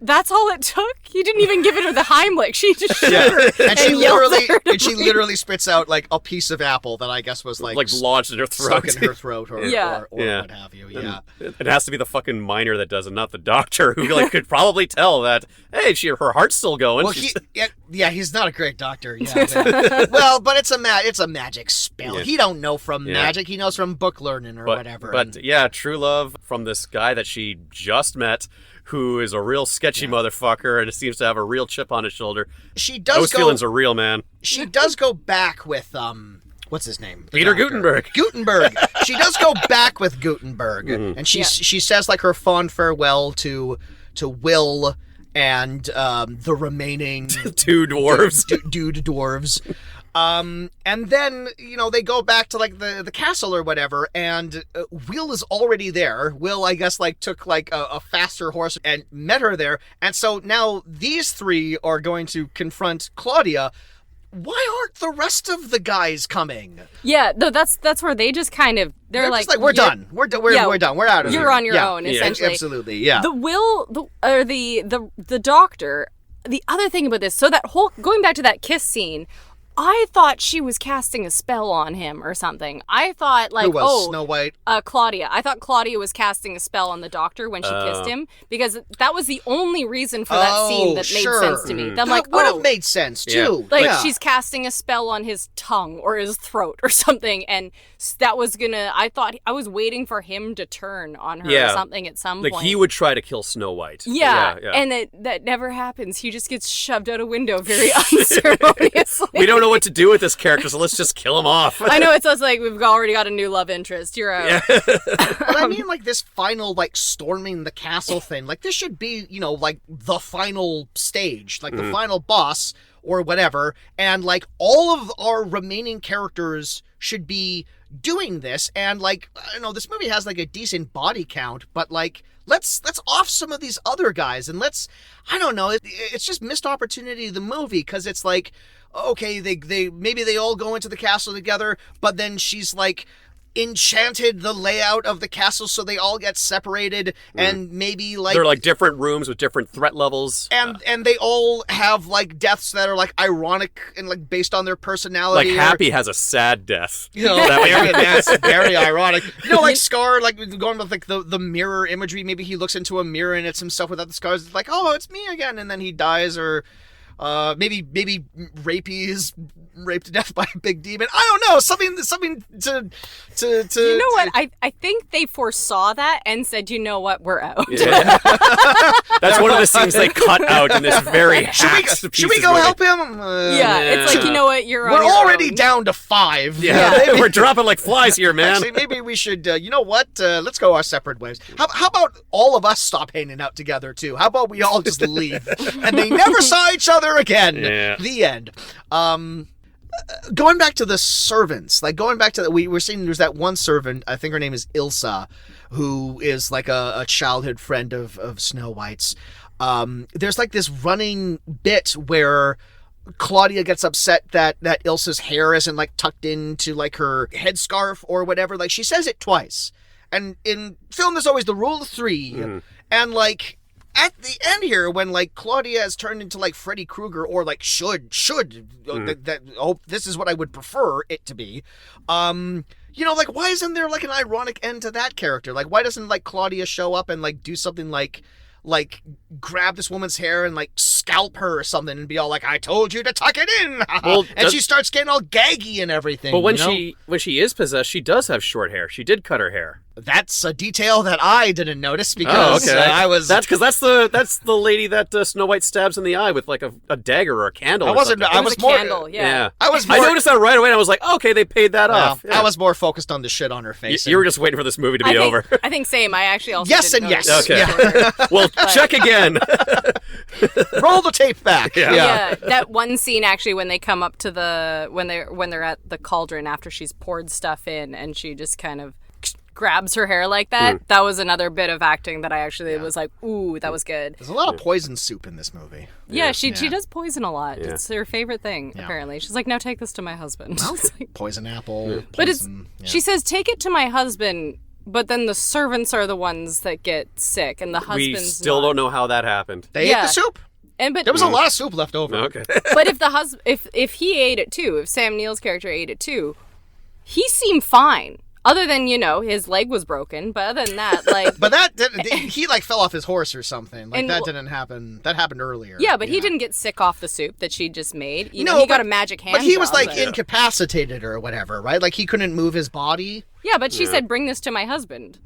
That's all it took? You didn't even give her the Heimlich. She just shivered and she leave. literally spits out like a piece of apple that I guess was like lodged in her throat. stuck in her throat or what have you. Yeah. It has to be the fucking miner that does it, not the doctor, who like could probably tell that, hey, her heart's still going. Well, he's not a great doctor. Yeah. Well, but it's a magic spell. Yeah. He don't know from magic. He knows from book learning or whatever. But yeah, true love from this guy that she just met, who is a real sketchy motherfucker and seems to have a real chip on his shoulder. Those feelings are real, man. She does go back with what's his name? Peter Gutenberg. She does go back with Gutenberg, and she says like her fond farewell to Will and the remaining two dwarves, dude dwarves. And then, they go back to, like, the castle or whatever, and Will is already there. Will, I guess, like, took, like, a faster horse and met her there. And so now these three are going to confront Claudia. Why aren't the rest of the guys coming? Yeah, no, that's where they just kind of, they're like, we're done. We're done. We're done. We're out of here. You're on your own, essentially. Absolutely, yeah. The doctor, the other thing about this, so that whole, going back to that kiss scene, I thought she was casting a spell on him or something. I thought, like, who was Snow White? Claudia. I thought Claudia was casting a spell on the doctor when she kissed him, because that was the only reason for that scene that made sense to me. That would have made sense, too. Like, she's casting a spell on his tongue or his throat or something, and that was gonna, I thought, I was waiting for him to turn on her or something at some point. Like, he would try to kill Snow White. Yeah. And that never happens. He just gets shoved out a window very unceremoniously. We don't know what to do with this character, so let's just kill him off. I know, it's like we've already got a new love interest. You're out. Yeah. But I mean, like, this final, like, storming the castle thing, like, this should be, like, the final stage, like, the final boss or whatever, and, like, all of our remaining characters should be doing this, and, like, I don't know, this movie has, like, a decent body count, but, like, let's off some of these other guys, and I don't know, it's just missed opportunity of the movie, because it's like, okay, they maybe they all go into the castle together, but then she's like enchanted the layout of the castle so they all get separated, and maybe like they're like different rooms with different threat levels, and they all have like deaths that are like ironic and like based on their personality. Like Happy has a sad death. That's very ironic. Like Scar, like going with like the mirror imagery. Maybe he looks into a mirror and it's himself without the scars. It's like, oh, it's me again, and then he dies, or maybe Rapey is raped to death by a big demon. I don't know, something to you know what? I think they foresaw that and said, you know what, we're out. Yeah. That's one of the scenes they cut out in this very should we go help him? It's like, you know what, we're already down to 5. Yeah. We're dropping like flies here, man. Actually, maybe we should, you know what? Let's go our separate ways. How about all of us stop hanging out together too? How about we all just leave? And they never saw each other again. Yeah. The end. Going back to the servants, like going back to we were seeing there's that one servant, I think her name is Ilsa, who is like a childhood friend of Snow White's. There's like this running bit where Claudia gets upset that Ilsa's hair isn't like tucked into like her headscarf or whatever. Like she says it twice. And in film, there's always the rule of 3. And like, at the end here, when like Claudia has turned into like Freddy Krueger, or like should this is what I would prefer it to be. Like why isn't there like an ironic end to that character? Like why doesn't like Claudia show up and like do something like grab this woman's hair and like scalp her or something and be all like, I told you to tuck it in. And she starts getting all gaggy and everything. But when she is possessed, she does have short hair. She did cut her hair. That's a detail that I didn't notice because I was. That's the lady that Snow White stabs in the eye with like a dagger or a candle. I wasn't. I was more. Candle, yeah. I noticed that right away. And I was like, okay, they paid that off. Yeah. I was more focused on the shit on her face. You were just waiting for this movie to be over. I think same. I actually also yes didn't and yes. notice. Okay. Yeah. Well, check again. Roll the tape back. Yeah. That one scene actually when they come up to when they're at the cauldron after she's poured stuff in and she just kind of grabs her hair like that. That was another bit of acting that I actually was like, ooh, that was good. There's a lot of poison soup in this movie. Yeah, she does poison a lot. Yeah. It's her favorite thing, apparently. She's like, now take this to my husband. Poison apple. But she says, take it to my husband, But then the servants are the ones that get sick, and the husband's We still don't know how that happened. They ate the soup. But There was a lot of soup left over. Okay. But if he ate it too, if Sam Neill's character ate it too, he seemed fine. Other than, his leg was broken, but other than that, like... But he fell off his horse or something. Like, that didn't happen. That happened earlier. Yeah, but he didn't get sick off the soup that she just made. He got a magic hand But he was, job, incapacitated or whatever, right? Like, he couldn't move his body. Yeah, but she said, bring this to my husband.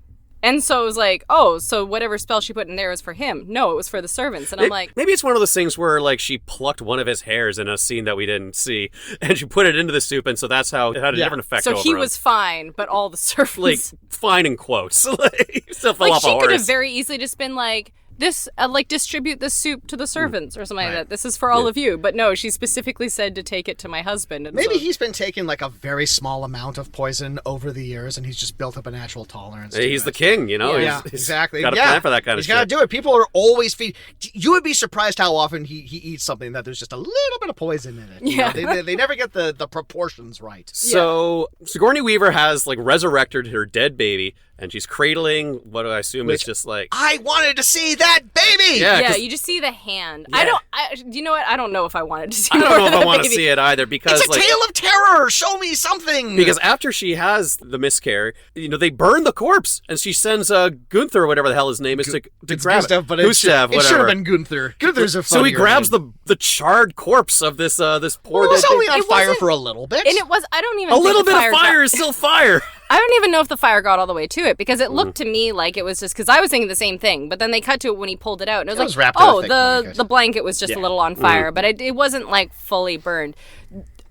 And so it was like, oh, so whatever spell she put in there was for him. No, it was for the servants. And I'm like... Maybe it's one of those things where, like, she plucked one of his hairs in a scene that we didn't see, and she put it into the soup, and so that's how it had a different effect over So he him. was fine, but all the servants... Like, fine in quotes. Like, still fell off a horse. She could have very easily just been like... This, distribute the soup to the servants or something like that. This is for all of you. But no, she specifically said to take it to my husband. And Maybe he's been taking, like, a very small amount of poison over the years, and he's just built up a natural tolerance. He's the king, Yeah, He's exactly. got a plan for that kind of shit. He's got to do it. People are always feeding. You would be surprised how often he eats something that there's just a little bit of poison in it. Yeah. They never get the proportions right. So Sigourney Weaver has, like, resurrected her dead baby, and she's cradling what I assume is just like... I wanted to see that baby! Yeah, you just see the hand. Yeah. You know what? I don't know if I wanted to see I don't more know if of I the want to baby. see it either, because... It's a tale of terror! Show me something! Because after she has the miscarriage, they burn the corpse, and she sends Gunther, or whatever the hell his name is, to grab Gustav, it. but Gustav, it should whatever. have been Gunther. Gunther's a So he funnier grabs name. the charred corpse of this poor It was dead only baby. on fire for a little bit. And it was, I don't even A think little the bit of fire got- is still fire. I don't even know if the fire got all the way to it, because it looked to me like it was just, because I was thinking the same thing, but then they cut to it when he pulled it out, and it was was like, wrapped in a thick the blanket. blanket was just a little on fire, but it wasn't like fully burned.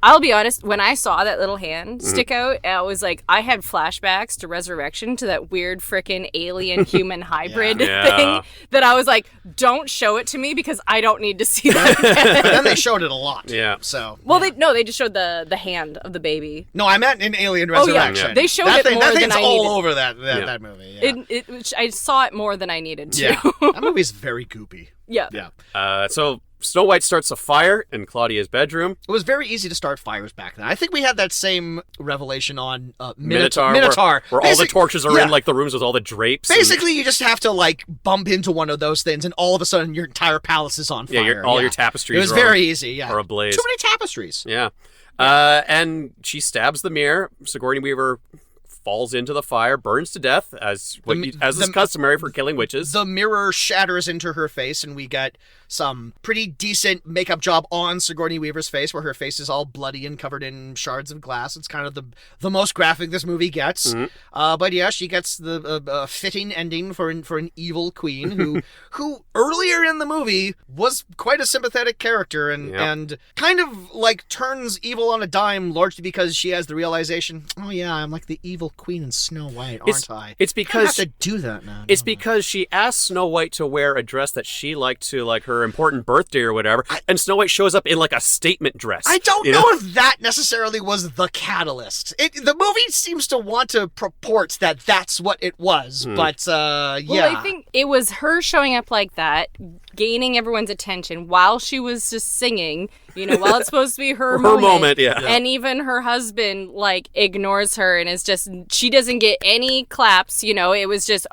I'll be honest, when I saw that little hand stick out, I was like, I had flashbacks to Resurrection, to that weird frickin' alien-human hybrid Yeah. thing, that I was like, don't show it to me, because I don't need to see that again. But then they showed it a lot. Yeah. So. Well, they just showed the hand of the baby. No, I meant in Alien Oh, yeah. Resurrection. They showed that it thing, more that than thing's I all needed. over that movie. Yeah. Which I saw it more than I needed to. Yeah. That movie's very goopy. Yeah. Yeah. So Snow White starts a fire in Claudia's bedroom. It was very easy to start fires back then. I think we had that same revelation on Minotaur. Minotaur. Where all the torches are in, like, the rooms with all the drapes. Basically, you just have to, like, bump into one of those things, and all of a sudden, your entire palace is on fire. All your tapestries It was are very easy, yeah. are ablaze. Too many tapestries. Yeah. And she stabs the mirror. Sigourney Weaver falls into the fire, burns to death, as is customary for killing witches. The mirror shatters into her face, and we get some pretty decent makeup job on Sigourney Weaver's face, where her face is all bloody and covered in shards of glass. It's kind of the most graphic this movie gets. But yeah, she gets the fitting ending for an evil queen who earlier in the movie was quite a sympathetic character and kind of like turns evil on a dime, largely because she has the realization, oh yeah, I'm like the evil queen in Snow White, aren't I? It's because I have to do that now. It's because she asked Snow White to wear a dress that she liked to, like, her important birthday or whatever, and Snow White shows up in, like, a statement dress. I don't know if that necessarily was the catalyst. The movie seems to want to purport that that's what it was, but yeah. Well, I think it was her showing up like that, gaining everyone's attention while she was just singing, while it's supposed to be her moment. Yeah. And even her husband, like, ignores her and is just, she doesn't get any claps, it was just,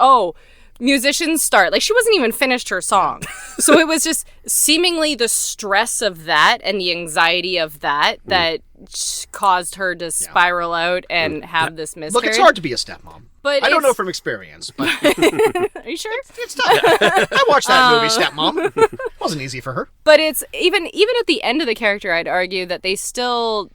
musicians start. Like, she wasn't even finished her song. So it was just seemingly the stress of that and the anxiety of that caused her to spiral out and have this miscarriage. Look, it's hard to be a stepmom. But I don't know from experience, but are you sure? it's tough. I watched that movie, Stepmom. It wasn't easy for her. But it's even at the end of the character, I'd argue that they still,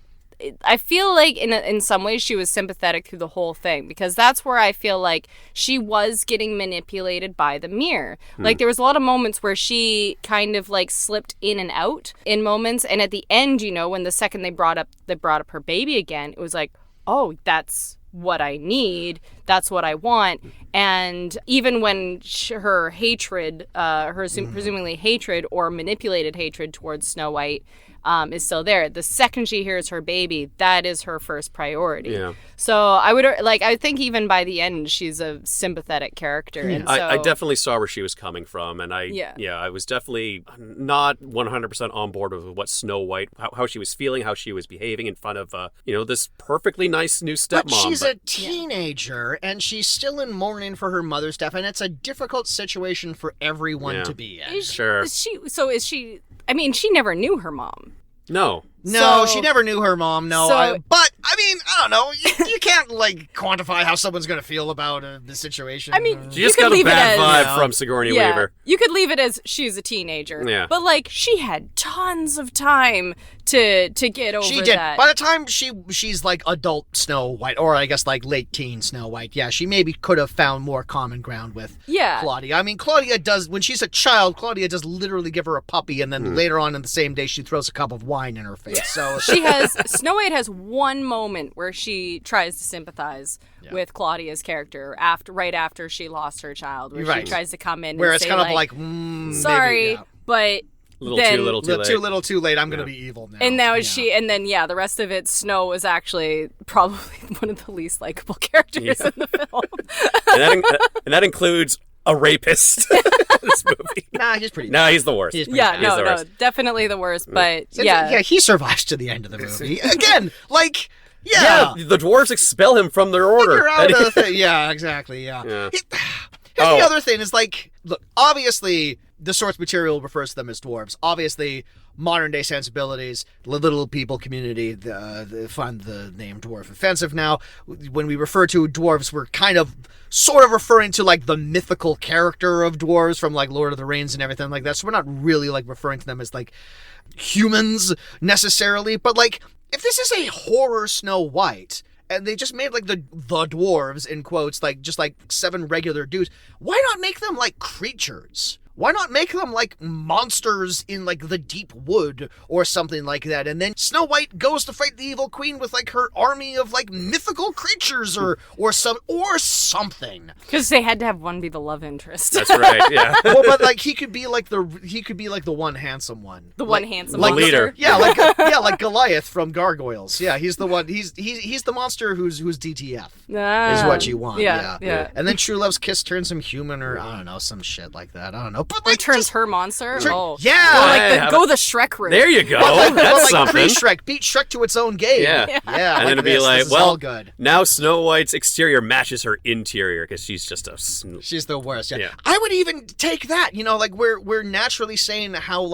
I feel like in some ways she was sympathetic through the whole thing, because that's where I feel like she was getting manipulated by the mirror. Like, there was a lot of moments where she kind of like slipped in and out in moments, and at the end, when the second they brought up her baby again, it was like, oh, that's what I need, that's what I want. And even when her hatred, presumably hatred or manipulated hatred towards Snow White is still there. The second she hears her baby, that is her first priority. Yeah. So I think even by the end, she's a sympathetic character. And so, I definitely saw where she was coming from, and I was definitely not 100% on board with what Snow White, how she was feeling, how she was behaving in front of, this perfectly nice new stepmom. But she's a teenager, and she's still in mourning for her mother's death, and it's a difficult situation for everyone to be in. Sure. Is she? I mean, she never knew her mom. No. No, So- she never knew her mom, no. So- But, I mean, I don't know. You can't, quantify how someone's going to feel about the situation. I mean, She you just could got a leave it bad as- vibe from Sigourney Weaver. You could leave it as she's a teenager. Yeah. But she had tons of time to get over she did. that. By the time she's adult Snow White, or I guess late teen Snow White, yeah, she maybe could have found more common ground with Claudia. I mean, Claudia does, when she's a child, Claudia does literally give her a puppy, and then later on in the same day, she throws a cup of wine in her face. So Snow White has one moment where she tries to sympathize with Claudia's character right after she lost her child, where she tries to come in where and it's say, kind of sorry, maybe, but Little too late. Too late. I'm going to be evil now. and now the rest of it, Snow was actually probably one of the least likable characters in the film. and that includes a rapist in this movie. Nah, he's pretty No, he's the worst. He's pretty Yeah, bad. no, definitely the worst. But yeah, he survives to the end of the movie. Again, Yeah, the dwarves expel him from their order. Figure out the thing. Yeah, exactly. Yeah. Yeah. Here's the other thing is look, obviously the source material refers to them as dwarves. Obviously, modern day sensibilities, the little people community find the name dwarf offensive now. When we refer to dwarves, we're kind of sort of referring to the mythical character of dwarves from Lord of the Rings and everything like that. So we're not really referring to them as humans necessarily, but if this is a horror Snow White, and they just made the dwarves in quotes, just 7 regular dudes, why not make them creatures? Why not make them monsters in the deep wood or something like that? And then Snow White goes to fight the evil queen with her army of mythical creatures or something. because they had to have one be the love interest. That's right. Yeah. Well, but he could be the one handsome one. The one handsome the monster. leader. Yeah, like Goliath from Gargoyles. Yeah, he's the one. He's the monster who's DTF. Is what you want. Yeah. And then True Love's kiss turns him human, or I don't know, some shit like that. I don't know. But Or turns her monster. yeah. Go the Shrek route. There you go. Well, That's something. pre-Shrek, beat Shrek to its own game. Yeah. And then it'd be this is all good. now Snow White's exterior matches her interior because she's just a. She's the worst. Yeah. Yeah. I would even take that. We're naturally saying how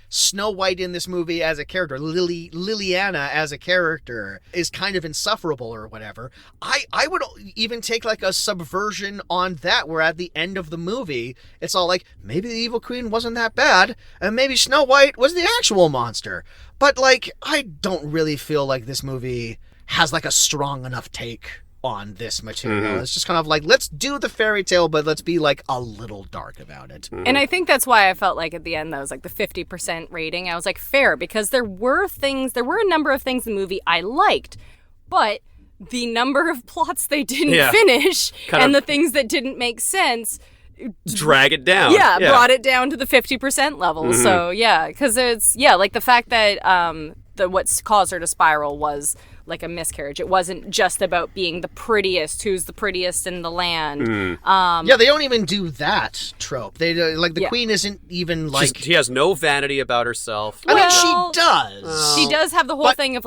Snow White in this movie as a character, Liliana as a character, is kind of insufferable or whatever. I would even take a subversion on that, where at the end of the movie, it's all maybe the evil queen wasn't that bad, and maybe Snow White was the actual monster. But I don't really feel this movie has a strong enough take on this material. It's just kind of let's do the fairy tale, but let's be a little dark about it. And I think that's why I felt at the end that was the 50% rating. I was fair, because there were a number of things in the movie I liked, but the number of plots they didn't finish and the things that didn't make sense Drag it down. brought it down to the 50% level. So because it's the fact that what's caused her to spiral was a miscarriage. It wasn't just about being the prettiest, who's the prettiest in the land. Yeah, they don't even do that trope. They the queen isn't even She has no vanity about herself. I mean, Well, she does. She does have the whole thing of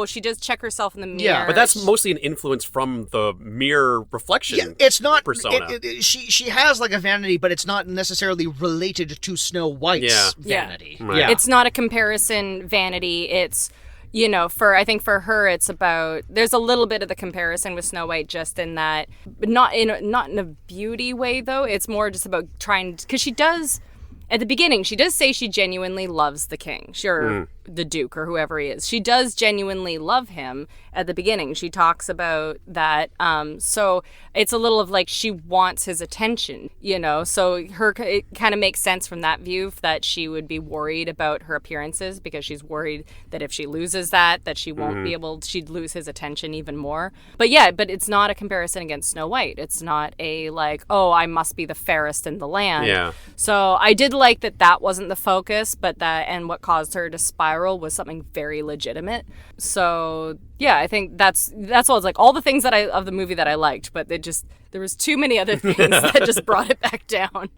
she does check herself in the mirror. Yeah, But that's mostly an influence from the mirror reflection. Yeah, it's not persona. She has a vanity, but it's not necessarily related to Snow White's vanity. Right. Yeah. It's not a comparison vanity. It's I think for her, it's about, there's a little bit of the comparison with Snow White, just in that, but not in a beauty way though. It's more just about trying, because she does, at the beginning, she does say she genuinely loves the king, the Duke or whoever he is. She does genuinely love him at the beginning. She talks about that. So it's a little of she wants his attention, so it kind of makes sense from that view that she would be worried about her appearances, because she's worried that if she loses that she won't be able, she'd lose his attention even more. But it's not a comparison against Snow White. It's not a I must be the fairest in the land. Yeah. So I did like that wasn't the focus, but and what caused her to spiral spiral was something very legitimate. So yeah, I think that's all. It's like all the things of the movie that I liked, but there was too many other things that just brought it back down.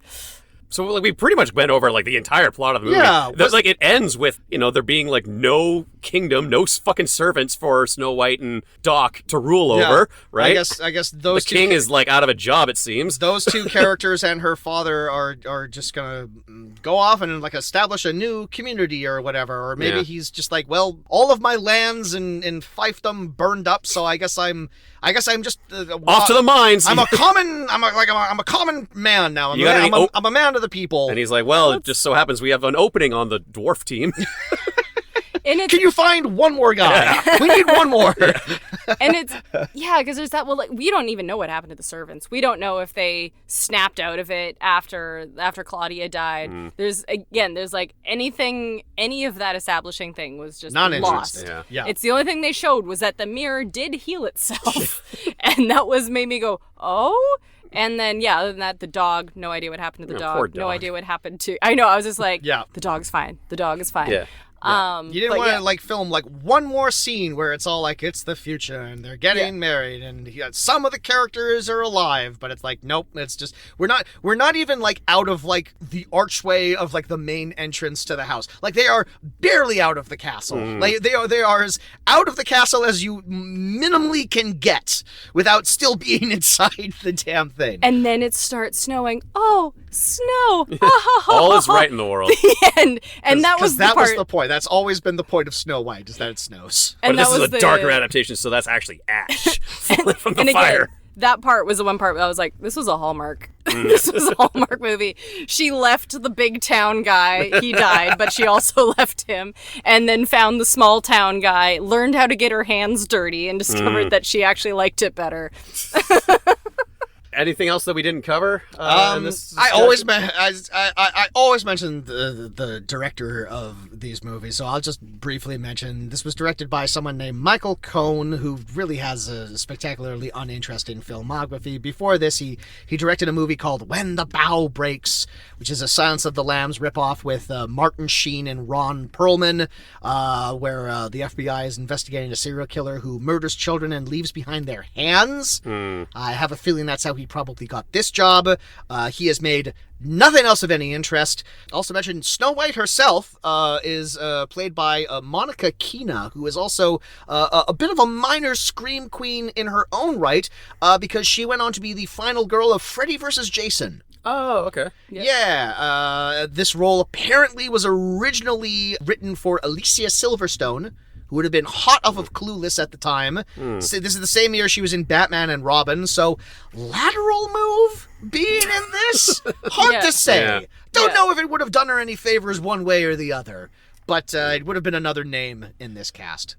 So like we pretty much went over like the entire plot of the movie. Yeah, like it ends with there being like no kingdom, no fucking servants for Snow White and Doc to rule over, right? I guess those the king is like out of a job, it seems. Those two characters and her father are just gonna go off and like establish a new community or whatever, or maybe he's just like, well, all of my lands in fiefdom burned up, so I guess I'm just off to the mines. I'm a common man now. I'm a man of the people. And he's like, well, it just so happens we have an opening on the dwarf team. Can you find one more guy? We need one more. And it's, because there's that, well, like, we don't even know what happened to the servants. We don't know if they snapped out of it after Claudia died. There's like any of that establishing thing was just lost. Yeah. It's the only thing they showed was that the mirror did heal itself. And that made me go, oh? And then, other than that, the dog, no idea what happened to the dog. Poor dog. No idea what happened to... I know, I was just like, Yeah. The dog's fine. The dog is fine. Yeah. You didn't want to like film like one more scene where it's all like it's the future and they're getting married and some of the characters are alive, but it's like nope, it's just we're not even like out of like the archway of like the main entrance to the house. Like they are barely out of the castle. Like they are as out of the castle as you minimally can get without still being inside the damn thing. And then it starts snowing. Oh, snow! All is right in the world. And that was the point. That's always been the point of Snow White, is that it snows. And but this is a darker adaptation, so that's actually ash from the fire. Again, that part was the one part where I was like, this was a Hallmark. This was a Hallmark movie. She left the big town guy. He died, but she also left him. And then found the small town guy, learned how to get her hands dirty, and discovered that she actually liked it better. Anything else that we didn't cover? I always mention the director of these movies, so I'll just briefly mention this was directed by someone named Michael Cohn, who really has a spectacularly uninteresting filmography. Before this, he directed a movie called When the Bough Breaks, which is a Silence of the Lambs ripoff with Martin Sheen and Ron Perlman, where the FBI is investigating a serial killer who murders children and leaves behind their hands. I have a feeling that's how he probably got this job. He has made nothing else of any interest. Also mentioned Snow White herself is played by Monica Keena, who is also a bit of a minor scream queen in her own right, because she went on to be the final girl of Freddy vs. Jason. Oh, okay. Yeah. This role apparently was originally written for Alicia Silverstone, who would have been hot off of Clueless at the time. So this is the same year she was in Batman and Robin, so lateral move being in this? Hard to say. Yeah. Don't know if it would have done her any favors one way or the other, but it would have been another name in this cast.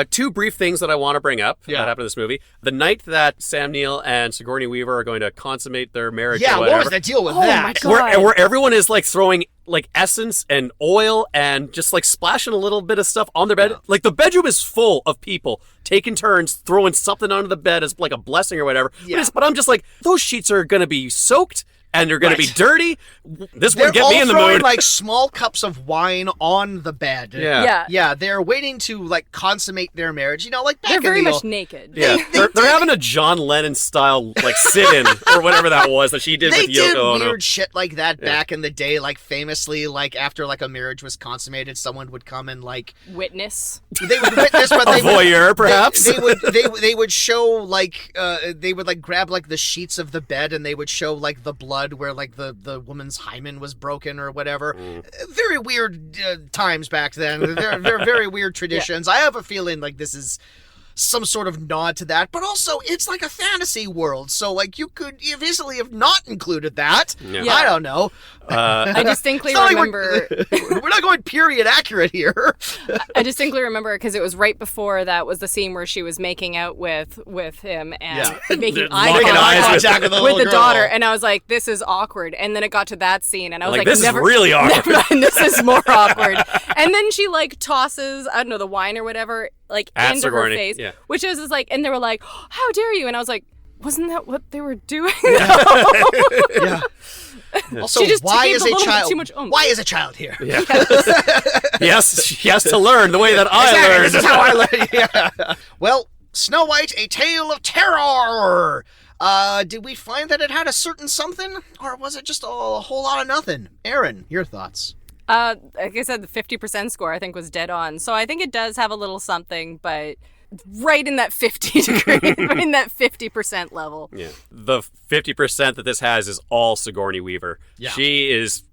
Two brief things that I want to bring up that happened in this movie. The night that Sam Neill and Sigourney Weaver are going to consummate their marriage or whatever. What was the deal with that? My God. Where everyone is like throwing like essence and oil and just like splashing a little bit of stuff on their bed. Like the bedroom is full of people taking turns throwing something onto the bed as like a blessing or whatever. But I'm just like, those sheets are going to be soaked and they're going to be dirty. This would get me in the mood. They're all throwing like small cups of wine on the bed. Yeah, they're waiting to like consummate their marriage. You know, like back They're very in the much naked. Yeah, they're having a John Lennon style like sit-in or whateber that was that she did with Yoko Ono. They did weird shit like that back in the day. Like famously, like after like a marriage was consummated, someone would come and like Witness. They would witness, but a voyeur, perhaps. They would show like they would like grab like the sheets of the bed and they would show like the blood where like the woman's hymen was broken or whatever. Very weird times back then. They're very weird traditions. I have a feeling like this is some sort of nod to that, but also it's like a fantasy world, so like you could easily have not included that. I don't know. I distinctly remember. We're not going period accurate here. I distinctly remember because it was right before that was the scene where she was making out with him and making eye contact with the daughter, and I was like, "This is awkward." And then it got to that scene, and I was like, "This is really awkward." And this is more awkward. And then she like tosses, I don't know, the wine or whatever, like at into Sigourney. her face, which is like, and they were like, "How dare you?" And I was like, wasn't that what they were doing? Yeah. Also, She just why gave is a a little bit child? too much oomph. Why is a child here? Yeah. He has to learn the way that I learned. This is how I learned. Yeah. Well, Snow White: A Tale of Terror. Did we find that it had a certain something, or was it just a whole lot of nothing? Erin, your thoughts? Like I said, the 50% score I think was dead on. So I think it does have a little something, but right in that 50 degree, in that 50% level. Yeah. The 50% that this has is all Sigourney Weaver. Yeah. She is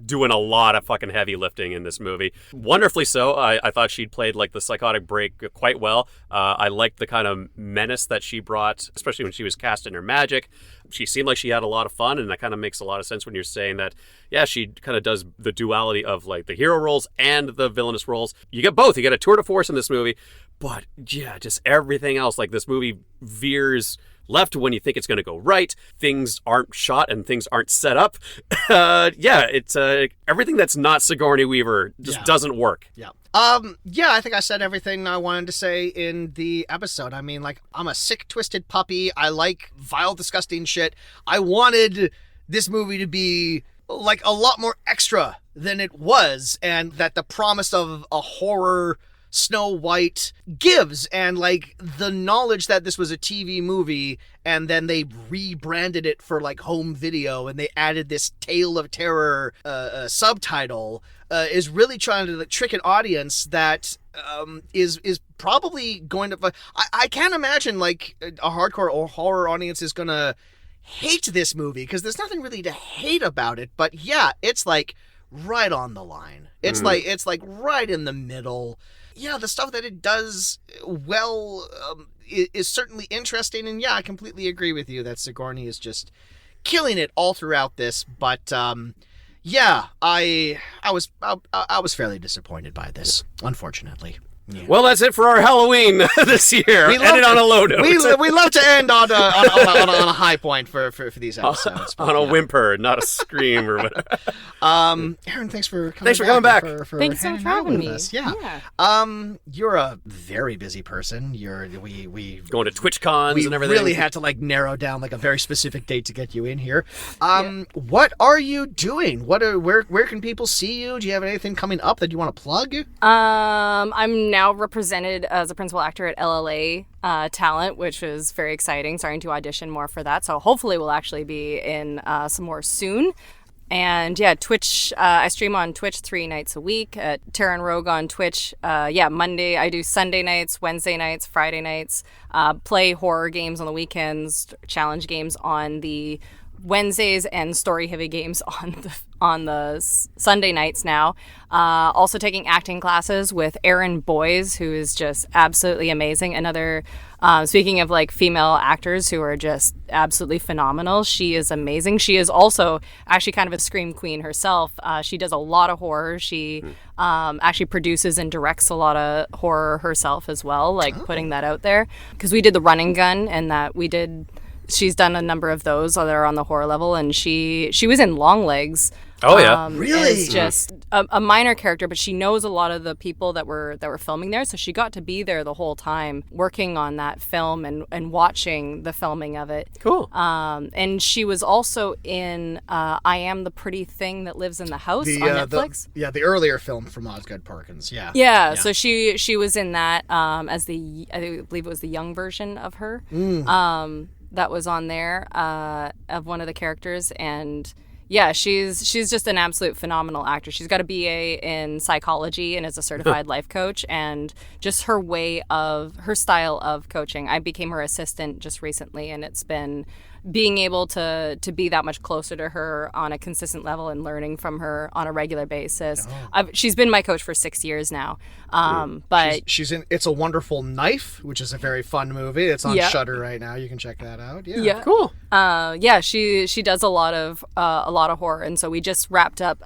doing a lot of fucking heavy lifting in this movie. Wonderfully so. I thought she'd played like the psychotic break quite well. I liked the kind of menace that she brought, especially when she was casting her magic. She seemed like she had a lot of fun, and that kind of makes a lot of sense when you're saying that, yeah, she kind of does the duality of like the hero roles and the villainous roles. You get both. You get a tour de force in this movie, but yeah, just everything else. Like this movie veers left when you think it's going to go right. Things aren't shot and things aren't set up. It's everything that's not Sigourney Weaver just doesn't work. Yeah. I think I said everything I wanted to say in the episode. I mean, like, I'm a sick, twisted puppy. I like vile, disgusting shit. I wanted this movie to be like a lot more extra than it was, and that the promise of a horror Snow White gives, and like the knowledge that this was a TV movie and then they rebranded it for like home video and they added this Tale of Terror subtitle is really trying to trick an audience that is probably going to... I can't imagine like a hardcore or horror audience is gonna hate this movie, because there's nothing really to hate about it, but yeah, it's like right on the line. It's like right in the middle. Yeah, the stuff that it does well is certainly interesting, and yeah, I completely agree with you that Sigourney is just killing it all throughout this. But yeah, I was fairly disappointed by this, unfortunately. Yeah. Well, that's it for our Halloween this year. Ended on a low note. We love to end on a high point for these episodes. On a whimper, not a scream or whatever. Erin, thanks for coming back. Thanks so much for having me. Yeah. You're a very busy person. We going to Twitch cons and everything. We really had to like narrow down like a very specific date to get you in here. What are you doing? Where can people see you? Do you have anything coming up that you want to plug? I'm now represented as a principal actor at LLA Talent, which is very exciting. Starting to audition more for that, so hopefully we'll actually be in some more soon. And yeah, Twitch, I stream on Twitch 3 nights a week at Terran Rogue on Twitch. Monday I do Sunday nights, Wednesday nights, Friday nights, play horror games on the weekends, challenge games on the Wednesdays, and story heavy games on the Sunday nights now. Also taking acting classes with Erin Boys, who is just absolutely amazing. Another, speaking of like female actors who are just absolutely phenomenal, she is amazing. She is also actually kind of a scream queen herself. She does a lot of horror. She actually produces and directs a lot of horror herself as well, putting that out there. Because we did the Run and Gun, and that we did... She's done a number of those that are on the horror level, and she was in Longlegs. Oh yeah, really? It's just a minor character, but she knows a lot of the people that were filming there, so she got to be there the whole time, working on that film and watching the filming of it. Cool. And she was also in I Am the Pretty Thing That Lives in the House on Netflix. The earlier film from Osgood Perkins. Yeah. So she was in that as I believe it was the young version of her. That was on there of one of the characters, and yeah, she's just an absolute phenomenal actor. She's got a BA in psychology and is a certified life coach, and just her style of coaching. I became her assistant just recently, and it's been being able to be that much closer to her on a consistent level and learning from her on a regular basis. She's been my coach for 6 years now. But she's in It's a Wonderful Knife, which is a very fun movie. It's on Shudder right now. You can check that out. Yeah. Cool. She does a lot of horror, and so we just wrapped up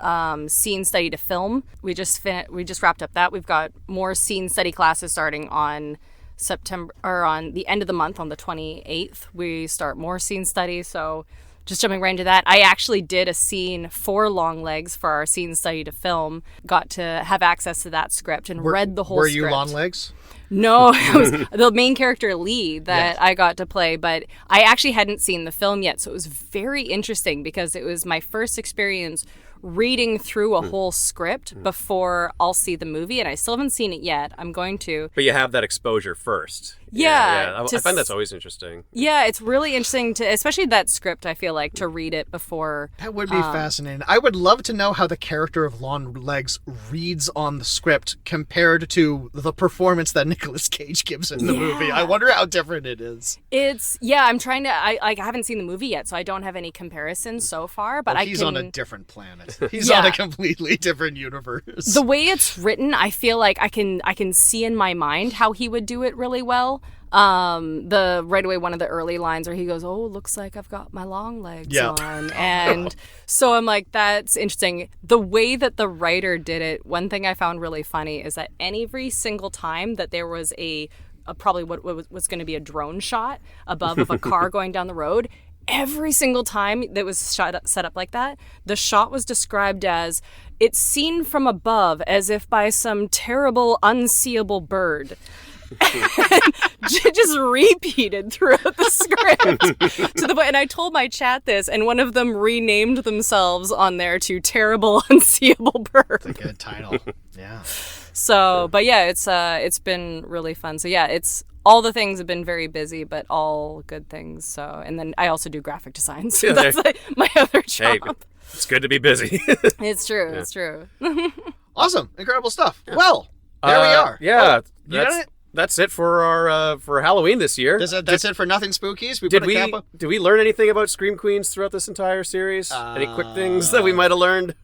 scene study to film. We just wrapped up that. We've got more scene study classes starting on September, or on the end of the month on the 28th. We start more scene study, so just jumping right into that, I actually did a scene for Longlegs for our scene study to film. Got to have access to that script and read the whole script. Were you Longlegs? No, it was the main character Lee that I got to play, but I actually hadn't seen the film yet, so it was very interesting because it was my first experience reading through a whole script before I'll see the movie, and I still haven't seen it yet. I'm going to. But you have that exposure first. Yeah. I find that's always interesting. Yeah, it's really interesting to, especially that script, I feel like, to read it before. That would be fascinating. I would love to know how the character of Longlegs reads on the script compared to the performance that Nicolas Cage gives in the movie. I wonder how different it is. I'm trying to, I haven't seen the movie yet, so I don't have any comparisons so far, but he's on a different planet. He's on a completely different universe. The way it's written, I feel like I can see in my mind how he would do it really well. Right away, one of the early lines where he goes, "Oh, looks like I've got my long legs on," and so I'm like, that's interesting. The way that the writer did it, one thing I found really funny is that every single time that there was probably what was going to be a drone shot above of a car going down the road, every single time that was set up like that, the shot was described as it's seen from above as if by some terrible unseeable bird. Just repeated throughout the script to the point, and I told my chat this, and one of them renamed themselves on there to Terrible Unseeable Bird. That's a good title. Yeah. So, but yeah, it's been really fun. So yeah, it's all the things have been very busy, but all good things. So, and then I also do graphic design, so that's like my other job. Hey, it's good to be busy. It's true. Yeah. It's true. Awesome, incredible stuff. Well, there we are. Yeah, oh, that's it for our for Halloween this year. That's it for Nothing Spookies. Did we learn anything about Scream Queens throughout this entire series? Any quick things that we might have learned?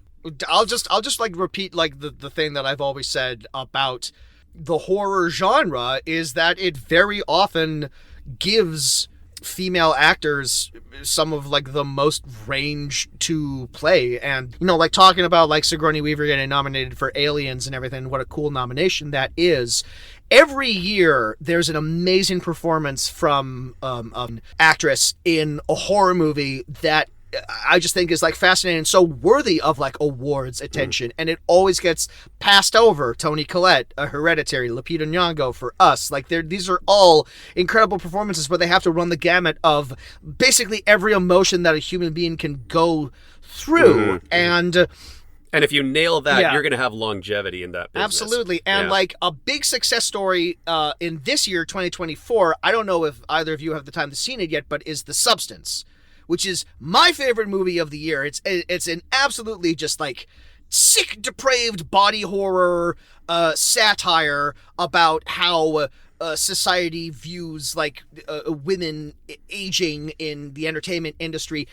I'll just like repeat like the thing that I've always said about the horror genre is that it very often gives female actors some of like the most range to play. And like talking about like Sigourney Weaver getting nominated for Aliens and everything, what a cool nomination that is. Every year there's an amazing performance from an actress in a horror movie that I just think is like fascinating and so worthy of like awards attention, and it always gets passed over. Toni Collette, Hereditary, Lupita Nyong'o for Us, like these are all incredible performances where they have to run the gamut of basically every emotion that a human being can go through, and if you nail that, you're going to have longevity in that business. Absolutely. And like a big success story in this year, 2024, I don't know if either of you have the time to see it yet, but is The Substance, which is my favorite movie of the year. It's an absolutely just like sick, depraved body horror satire about how society views like women aging in the entertainment industry.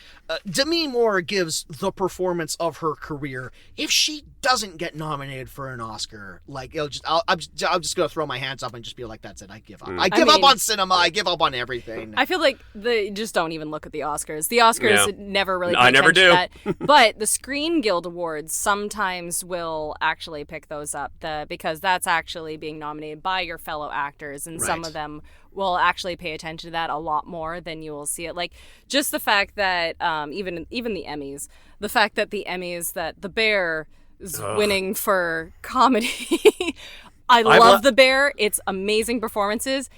Demi Moore gives the performance of her career. If she doesn't get nominated for an Oscar, like I'm just gonna throw my hands up and just be like, that's it. I give up. I give up on cinema. I give up on everything. I feel like they just don't even look at the Oscars. The Oscars never really. I never do. To that. But the Screen Guild Awards sometimes will actually pick those up because that's actually being nominated by your fellow actors, and some of them will actually pay attention to that a lot more than you will see it. Like just the fact that even the Emmys, the fact that The Bear is winning for comedy. I love The Bear. It's amazing performances.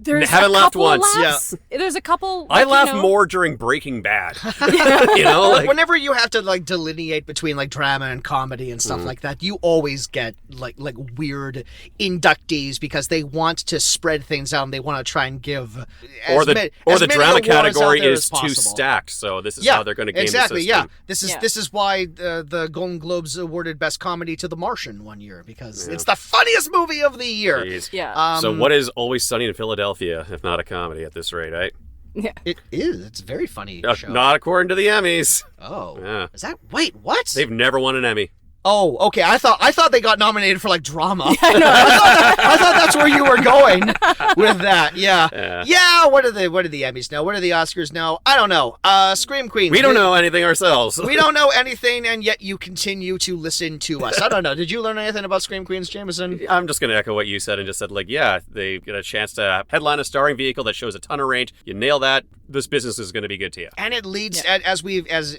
Haven't laughed once. Laughs. Yeah. There's a couple. I laugh more during Breaking Bad. Whenever you have to like delineate between like drama and comedy and stuff like that, you always get like weird inductees because they want to spread things out and they want to try and give the drama category is too stacked. So this is how they're going to game the system. Yeah. This is why the Golden Globes awarded Best Comedy to The Martian one year because it's the funniest movie of the year. Jeez. Yeah. So what is Always Sunny in Philadelphia if not a comedy at this rate, right? Yeah. It is. It's a very funny show. Not according to the Emmys. Oh. Yeah. Is that... Wait, what? They've never won an Emmy. Oh, okay. I thought they got nominated for like drama. I thought that's where you were going with that. Yeah. What do the Emmys know? What do the Oscars know? I don't know. Scream Queens. We don't know anything ourselves. We don't know anything, and yet you continue to listen to us. I don't know. Did you learn anything about Scream Queens, Jameson? I'm just going to echo what you said and just said, like, yeah, they get a chance to headline a starring vehicle that shows a ton of range. You nail that, this business is going to be good to you. And it leads, as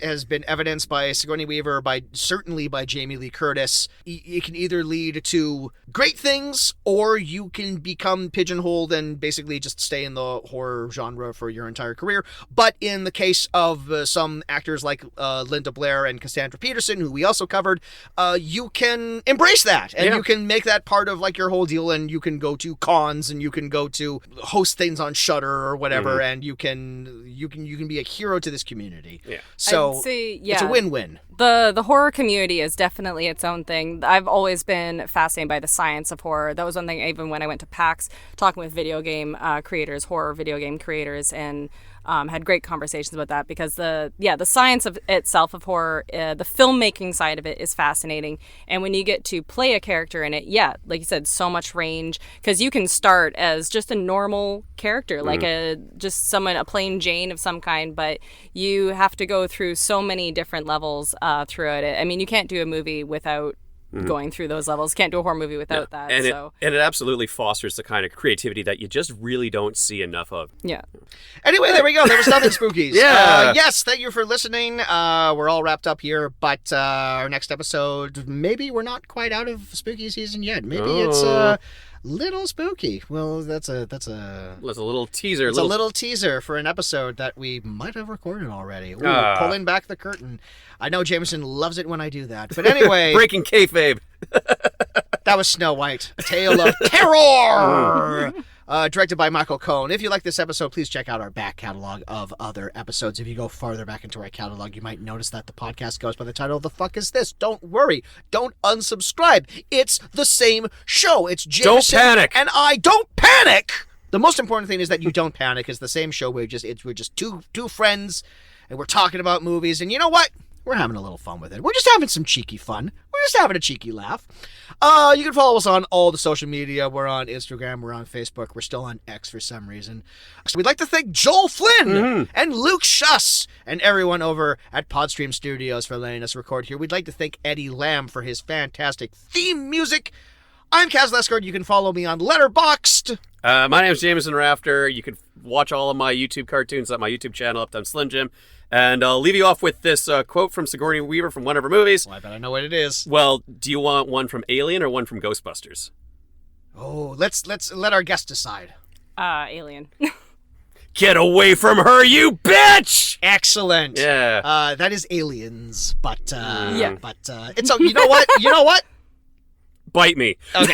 has been evidenced by Sigourney Weaver, certainly by Jamie Lee Curtis, it can either lead to great things, or you can become pigeonholed and basically just stay in the horror genre for your entire career. But in the case of some actors like Linda Blair and Cassandra Peterson, who we also covered, you can embrace that, and you can make that part of like your whole deal, and you can go to cons, and you can go to host things on Shudder or whatever, and you can be a hero to this community. Yeah. So I'd say, it's a win-win. The horror community is definitely its own thing. I've always been fascinated by the science of horror. That was one thing, even when I went to PAX, talking with video game creators, horror video game creators, and had great conversations about that, because the science of itself of horror, the filmmaking side of it is fascinating. And when you get to play a character in it, like you said, so much range, because you can start as just a normal character, like a plain Jane of some kind, but you have to go through so many different levels throughout it. I mean, you can't do a movie without going through those levels. Can't do a horror movie without that. And it absolutely fosters the kind of creativity that you just really don't see enough of. Yeah. Anyway, there we go. There was nothing Spookies. Yeah. Yes, thank you for listening. We're all wrapped up here, but our next episode, maybe we're not quite out of spooky season yet. Maybe it's little spooky. Well, that's a little teaser. It's a little teaser for an episode that we might have recorded already. Ooh, pulling back the curtain. I know Jameson loves it when I do that. But anyway, breaking kayfabe. That was Snow White, A Tale of Terror. Directed by Michael Cohen. If you like this episode, please check out our back catalog of other episodes. If you go farther back into our catalog, you might notice that the podcast goes by the title of The Fuck Is This? Don't worry. Don't unsubscribe. It's the same show. It's Jameson Don't panic. And I don't panic. The most important thing is that you don't panic. It's the same show. We're just two friends, and we're talking about movies. And you know what? We're having a little fun with it. We're just having some cheeky fun. We're just having a cheeky laugh. You can follow us on all the social media. We're on Instagram. We're on Facebook. We're still on X for some reason. So we'd like to thank Joel Flynn and Luke Schuss and everyone over at Podstream Studios for letting us record here. We'd like to thank Eddie Lamb for his fantastic theme music. I'm Kaz Lesgard. You can follow me on Letterboxd. My name is Jameson Rafter. You can watch all of my YouTube cartoons at my YouTube channel, Uptown Slim Jim. And I'll leave you off with this quote from Sigourney Weaver from one of her movies. Well, I bet I know what it is. Well, do you want one from Alien or one from Ghostbusters? Oh, let's let our guest decide. Alien. Get away from her, you bitch! Excellent. Yeah. That is Aliens, but yeah. But it's you know what? You know what? Bite me. Okay.